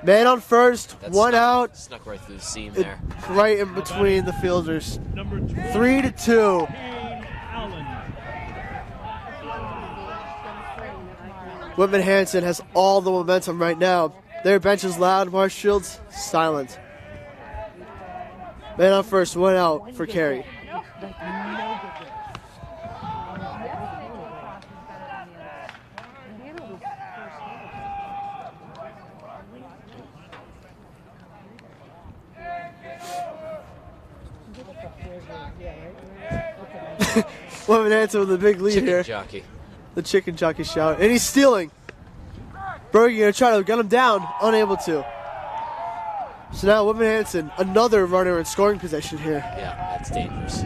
Speaker 2: Man on first,
Speaker 1: That
Speaker 2: one out,
Speaker 1: Snuck right through the seam there.
Speaker 2: right in between the fielders.
Speaker 5: Number 12,
Speaker 2: 3-2.
Speaker 5: Kane Allen.
Speaker 2: Whitman-Hanson has all the momentum right now. Their bench is loud, Marshfield's silent. Man on first, one out for Carey. Whitman-Hanson with a big lead
Speaker 1: Chicken
Speaker 2: here.
Speaker 1: jockey.
Speaker 2: The chicken jockey shout. And he's stealing. Berge going to try to get him down. Unable to. So now Whitman-Hanson, another runner in scoring position here.
Speaker 1: Yeah, that's dangerous.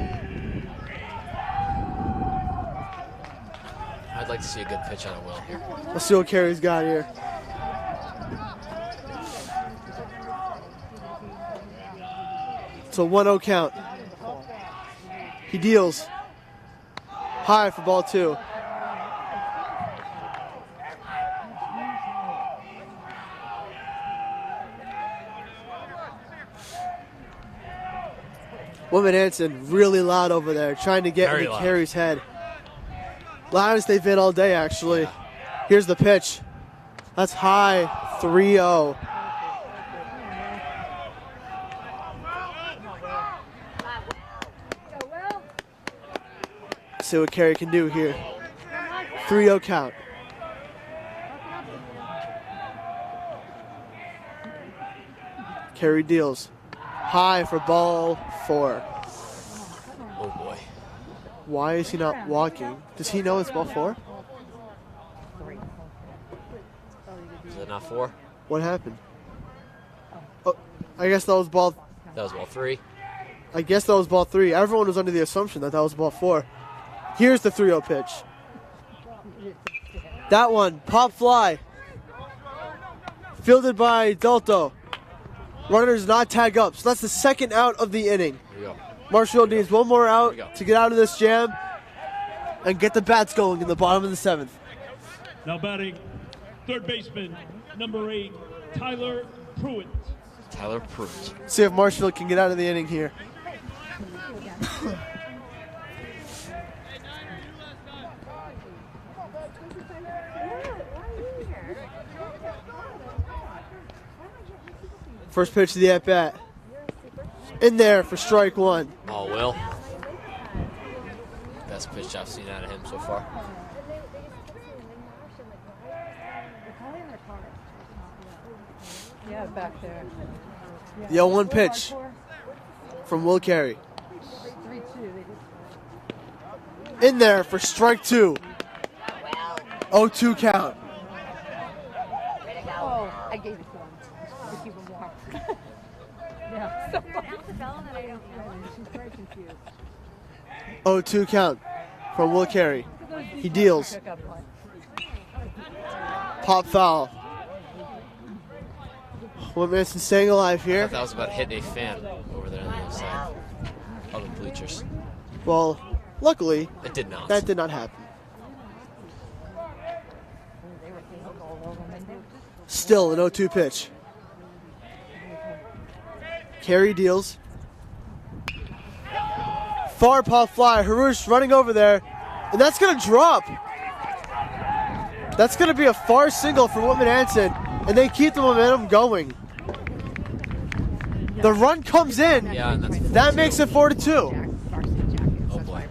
Speaker 1: I'd like to see a good pitch out of Will here.
Speaker 2: Let's see what Carey's got here. It's a 1-0 count. He deals. High for ball 2. Whitman-Hanson really loud over there, trying to get
Speaker 1: Very
Speaker 2: into
Speaker 1: loud.
Speaker 2: Carey's head. Loudest they've been all day, actually. Here's the pitch. That's high, 3-0. See what Carey can do here. 3-0 count. Carey deals. High for ball 4.
Speaker 1: Oh boy.
Speaker 2: Why is he not walking? Does he know it's ball 4?
Speaker 1: Is it not 4?
Speaker 2: What happened? Oh, I guess that was ball.
Speaker 1: That was ball 3.
Speaker 2: I guess that was ball 3. Everyone was under the assumption that that was ball 4. Here's the 3-0 pitch. That one, pop fly. Fielded by Delto. Runners not tag up. So that's the second out of the inning.
Speaker 1: Here we go.
Speaker 2: Marshall needs one more out to get out of this jam and get the bats going in the bottom of the 7th.
Speaker 5: Now batting, third baseman, number 8, Tyler Pruitt.
Speaker 1: Tyler Pruitt.
Speaker 2: See if Marshall can get out of the inning here. First pitch of the at-bat. In there for strike 1.
Speaker 1: Oh, Will. Best pitch I've seen out of him so far.
Speaker 6: Yeah, back there.
Speaker 2: The 0-1 pitch from Will Carey. In there for strike 2. 0-2 count.
Speaker 6: Oh, I gave it to him to keep him warm. Yeah. So she's very confused.
Speaker 2: 0-2 count from Will Carey. He deals. Pop foul. Whitman-Hanson staying alive
Speaker 1: I
Speaker 2: here.
Speaker 1: thought that was about to hit a fan over there on the other side of the bleachers.
Speaker 2: Well, luckily,
Speaker 1: It did not.
Speaker 2: that did not happen. Still an 0-2 pitch. Carey deals. Far pop fly. Harush running over there. And that's going to drop. That's going to be a far single for Whitman-Hanson. And they keep the momentum going. The run comes in.
Speaker 1: Yeah, and that's
Speaker 2: That makes it 4-2.
Speaker 1: Oh boy.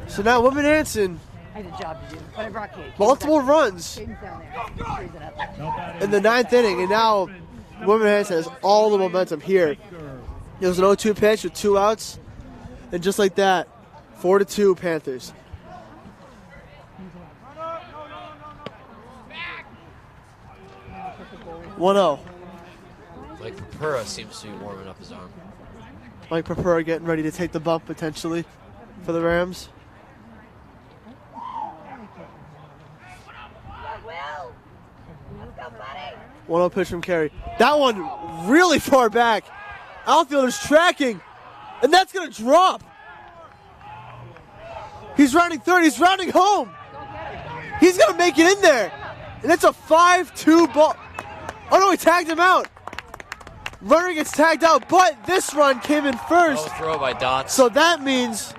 Speaker 2: So now Whitman-Hanson,
Speaker 6: I had a job to do, but I brought Kate.
Speaker 2: multiple runs
Speaker 6: Kate's down there. Freezing up.
Speaker 2: in the 9th inning. And now Whitman-Hanson has all the momentum here. It was an 0-2 pitch with 2 outs. And just like that, 4-2 Panthers. One-0.
Speaker 1: Like Purra seems to be warming up his arm.
Speaker 2: Mike Purpura getting ready to take the bump potentially for the Rams.
Speaker 6: Will! Let's go, buddy!
Speaker 2: 1-0 pitch from Carey. That one really far back. Outfielder's tracking. And that's going to drop. He's rounding third. He's rounding home. He's going to make it in there. And it's a 5-2 ball. Oh, no, he tagged him out. Runner gets tagged out, but this run came in first.
Speaker 1: Oh, throw by Dots.
Speaker 2: So that means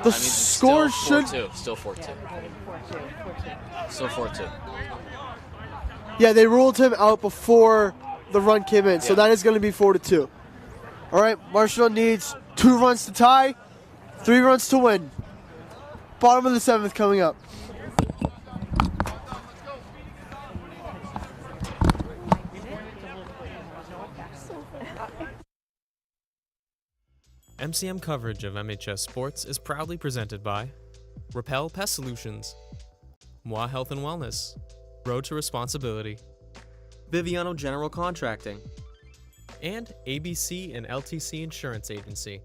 Speaker 2: the score should...
Speaker 1: Still 4-2. Still 4-2.
Speaker 2: Yeah, they ruled him out before the run came in. So that is going to be 4-2. All right, Marshall needs 2 runs to tie, 3 runs to win. Bottom of the 7th coming up.
Speaker 3: MCM coverage of MHS Sports is proudly presented by Repel Pest Solutions, Moi Health and Wellness, Road to Responsibility,
Speaker 4: Biviano General Contracting.
Speaker 3: and ABC and LTC Insurance Agency.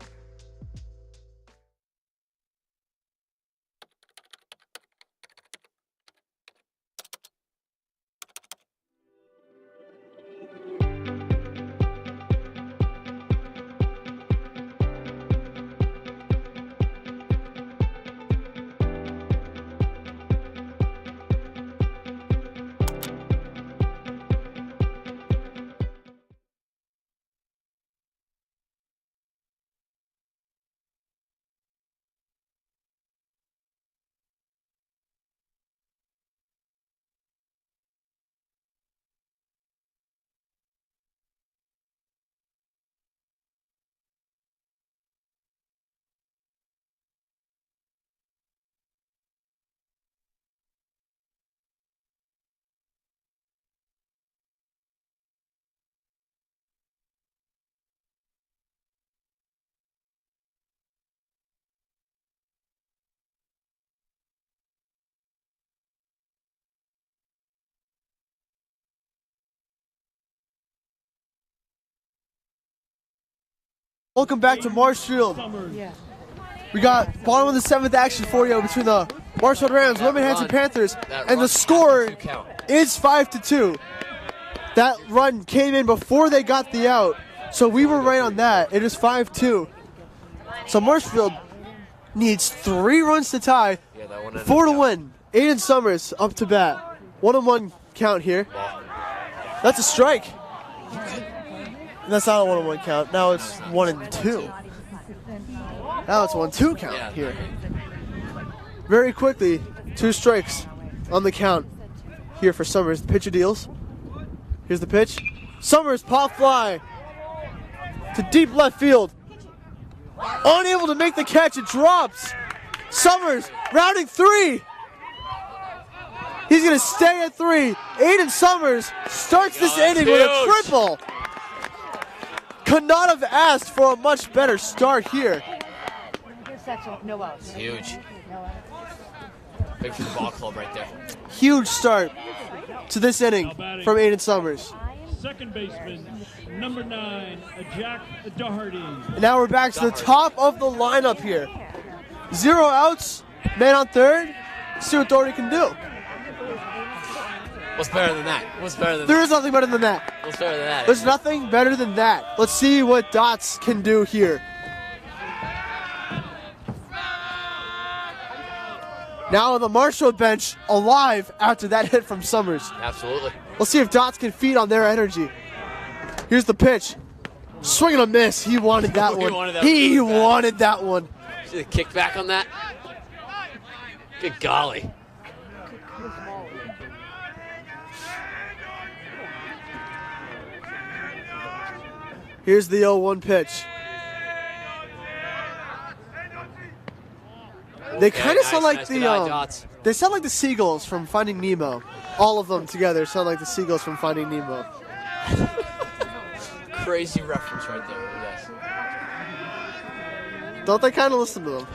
Speaker 2: Welcome back to Marshfield.
Speaker 5: Yeah.
Speaker 2: We got bottom of the 7th action for you between the Marshfield Rams, Whitman-Hanson Panthers, and the score is 5-2. That run came in before they got the out, so we were right on that. It is 5-2. So Marshfield needs 3 runs to tie, 4 to win. Aiden Summers up to bat. 1-1 count here. That's a strike. And that's not a 1-1 count. Now it's 1-2. Now it's 1-2 count here. Very quickly, 2 strikes on the count here for Summers. The pitcher deals. Here's the pitch. Summers pop fly to deep left field. Unable to make the catch, it drops. Summers rounding 3. He's going to stay at 3. Aiden Summers starts this inning with a triple. Could not have asked for a much better start here.
Speaker 6: No outs.
Speaker 1: Huge. Big for the ball club right there.
Speaker 2: Huge start to this inning from Aiden Summers.
Speaker 5: Second baseman, number 9, Jack Doherty.
Speaker 2: And now we're back to the top of the lineup here. 0 outs, man on third. See what Doherty can do.
Speaker 1: What's better than that? What's better than
Speaker 2: There
Speaker 1: that?
Speaker 2: is nothing better than that.
Speaker 1: What's better than that?
Speaker 2: There's nothing better than that. Let's see what Dots can do here. Now the Marshall bench alive after that hit from Summers.
Speaker 1: Absolutely.
Speaker 2: Let's see if Dots can feed on their energy. Here's the pitch. Swing and a miss. He wanted that one. He wanted that one.
Speaker 1: See the kickback on that? Good golly.
Speaker 2: Here's the 0-1 pitch. They kind of sound like they sound like the seagulls from Finding Nemo. All of them together sound like the seagulls from Finding Nemo.
Speaker 1: Crazy reference right there, yes.
Speaker 2: Don't they kind of listen to them?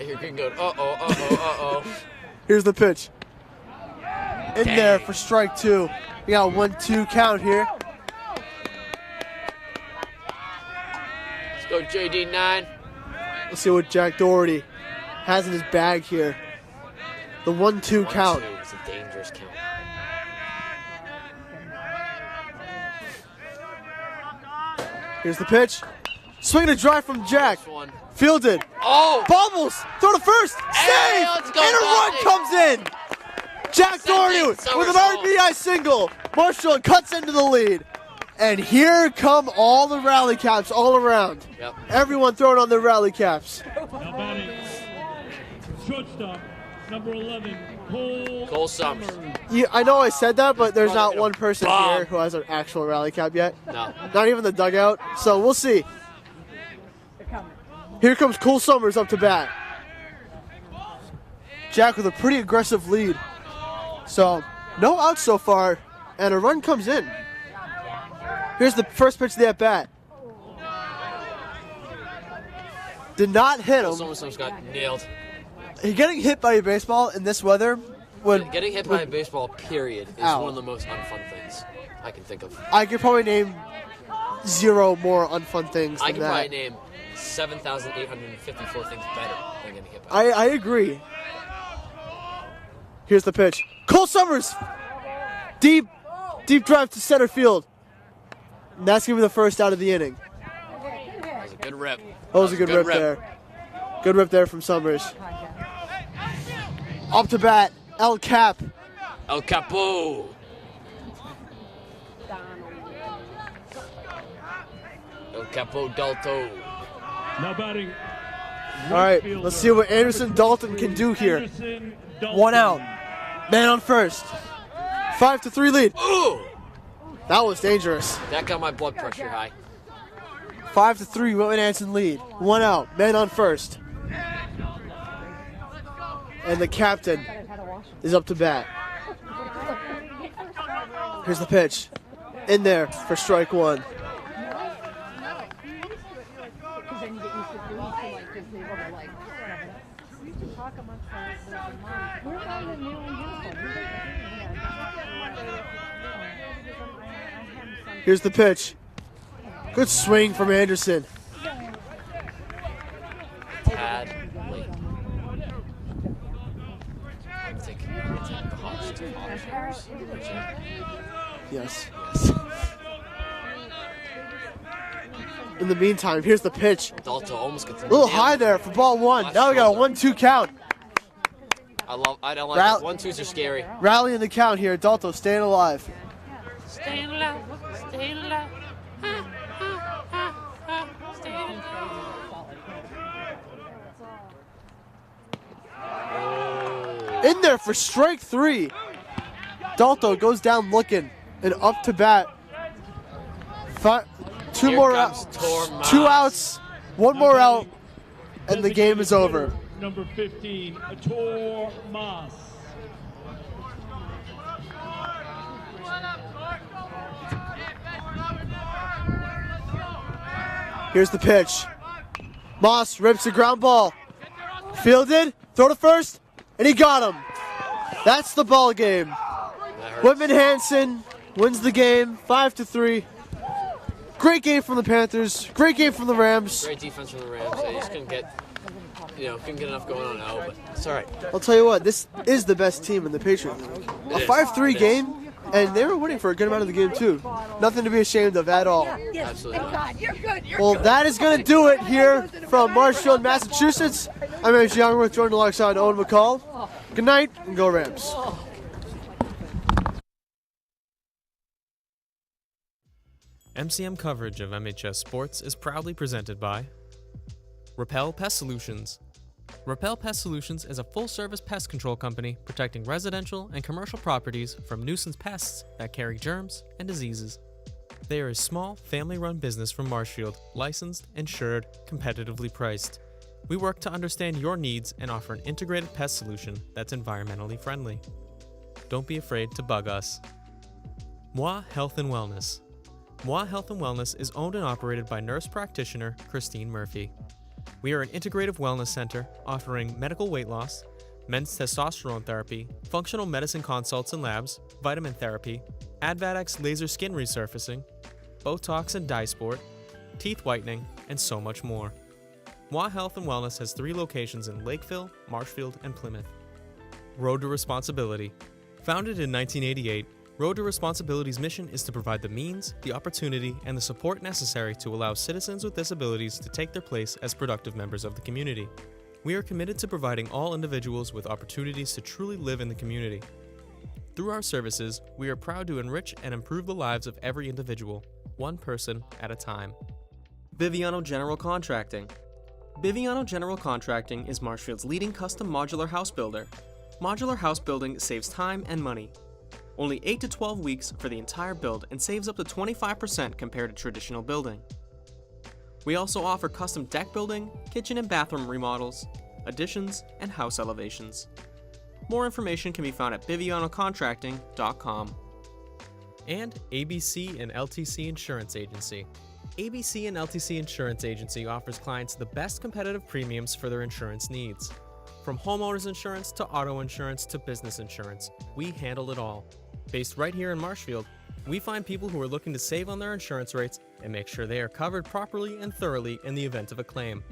Speaker 1: You're going, uh-oh.
Speaker 2: Here's the pitch. In there for strike 2. We got a 1-2 count here.
Speaker 1: Let's go, JD9.
Speaker 2: Let's see what Jack Doherty has in his bag here. The 1-2 count.
Speaker 1: It's a dangerous count.
Speaker 2: Here's the pitch. Swing and a drive from Jack. Fielded.
Speaker 1: Oh!
Speaker 2: Bobbles. Throw to first.
Speaker 1: Hey,
Speaker 2: Save.
Speaker 1: let's go,
Speaker 2: And a run
Speaker 1: Bobby.
Speaker 2: comes in. Jack Doherty with an RBI single. Marshall cuts into the lead. And here come all the rally caps all around.
Speaker 1: Yep.
Speaker 2: Everyone throwing on their rally caps.
Speaker 5: Now batting, shortstop, number 11,
Speaker 1: Cole Summers.
Speaker 2: Yeah, I know I said that, but there's not one person
Speaker 1: Bomb.
Speaker 2: here who has an actual rally cap yet.
Speaker 1: No.
Speaker 2: Not even the dugout. So we'll see. Here comes Cole Summers up to bat. Jack with a pretty aggressive lead. So no outs so far, and a run comes in. Here's the first pitch of the at-bat. Did not hit him.
Speaker 1: Cole Summers got nailed.
Speaker 2: Getting hit by a baseball in this weather would...
Speaker 1: Getting hit by a baseball, period, is
Speaker 2: Ow.
Speaker 1: one of the most unfun things I can think of.
Speaker 2: I could probably name 0 more unfun things
Speaker 1: I
Speaker 2: than
Speaker 1: can
Speaker 2: that.
Speaker 1: probably name 7,854 things better than getting hit by.
Speaker 2: I agree. Here's the pitch. Cole Summers! Deep drive to center field. And that's going to be the first out of the inning.
Speaker 1: That was a good rip.
Speaker 2: That was a good rip there. Good rip there from Summers. Up to bat, El Cap.
Speaker 1: El Capo. El Capo Dalto.
Speaker 5: now batting.
Speaker 2: All right, let's see what Anderson Dalton can do here.
Speaker 5: Anderson Dalton.
Speaker 2: 1 out. Man on first. 5-3 lead.
Speaker 1: Ooh!
Speaker 2: That was dangerous.
Speaker 1: That got my blood pressure high.
Speaker 2: 5-3, Whitman-Hanson lead. 1 out. Man on first. And the captain is up to bat. Here's the pitch. In there for strike 1. Here's the pitch. Good swing from Anderson.
Speaker 1: Tad late. I'm thinking the Hawks to Hawks.
Speaker 2: Yes. In the meantime, here's the pitch.
Speaker 1: Dalto almost gets
Speaker 2: A little high there for ball one. Now we got a 1-2 count.
Speaker 1: I don't like it. 1-2s are scary.
Speaker 2: Rallying the count here. Dalto staying alive.
Speaker 1: Staying alive. Staying alive.
Speaker 2: In there for strike three. Dalto goes down looking and up to bat. Two
Speaker 1: Here
Speaker 2: more
Speaker 1: comes
Speaker 2: outs.
Speaker 1: Tormas.
Speaker 2: 2 outs. 1 more out. And the game is over.
Speaker 5: Number 15, Tor Mas.
Speaker 2: Here's the pitch. Moss rips a ground ball. Fielded. Throw to first. And he got him. That's the ball game. Whitman-Hanson wins the game 5-3. Great game from the Panthers. Great game from the Rams.
Speaker 1: Great defense from the Rams. They just couldn't get enough going on L, but it's all right.
Speaker 2: I'll tell you what, this is the best team in the Patriot League. A 5-3 game, and they were winning for a good amount of the game, too. Nothing to be ashamed of at all.
Speaker 1: Absolutely not.
Speaker 2: Well, that is going to do it here from Marshfield, Massachusetts. I'm MHS Youngworth, joined alongside Owen McCall. Good night, and go Rams.
Speaker 3: MCM coverage of MHS Sports is proudly presented by Repel Pest Solutions. Repel Pest Solutions is a full-service pest control company protecting residential and commercial properties from nuisance pests that carry germs and diseases. They are a small, family-run business from Marshfield, licensed, insured, competitively priced. We work to understand your needs and offer an integrated pest solution that's environmentally friendly. Don't be afraid to bug us. Moi Health and Wellness. Moi Health and Wellness is owned and operated by nurse practitioner Christine Murphy. We are an integrative wellness center offering medical weight loss, men's testosterone therapy, functional medicine consults and labs, vitamin therapy, Advadex laser skin resurfacing, Botox and dye sport, teeth whitening, and so much more. Moi Health and Wellness has 3 locations in Lakeville, Marshfield, and Plymouth. Road to Responsibility. Founded in 1988, Road to Responsibility's mission is to provide the means, the opportunity, and the support necessary to allow citizens with disabilities to take their place as productive members of the community. We are committed to providing all individuals with opportunities to truly live in the community. Through our services, we are proud to enrich and improve the lives of every individual, one person at a time.
Speaker 4: Biviano General Contracting. Biviano General Contracting is Marshfield's leading custom modular house builder. Modular house building saves time and money. Only 8 to 12 weeks for the entire build and saves up to 25% compared to traditional building. We also offer custom deck building, kitchen and bathroom remodels, additions, and house elevations. More information can be found at bivianocontracting.com.
Speaker 3: And ABC and LTC Insurance Agency. ABC and LTC Insurance Agency offers clients the best competitive premiums for their insurance needs. From homeowners insurance to auto insurance to business insurance, we handle it all. Based right here in Marshfield, we find people who are looking to save on their insurance rates and make sure they are covered properly and thoroughly in the event of a claim.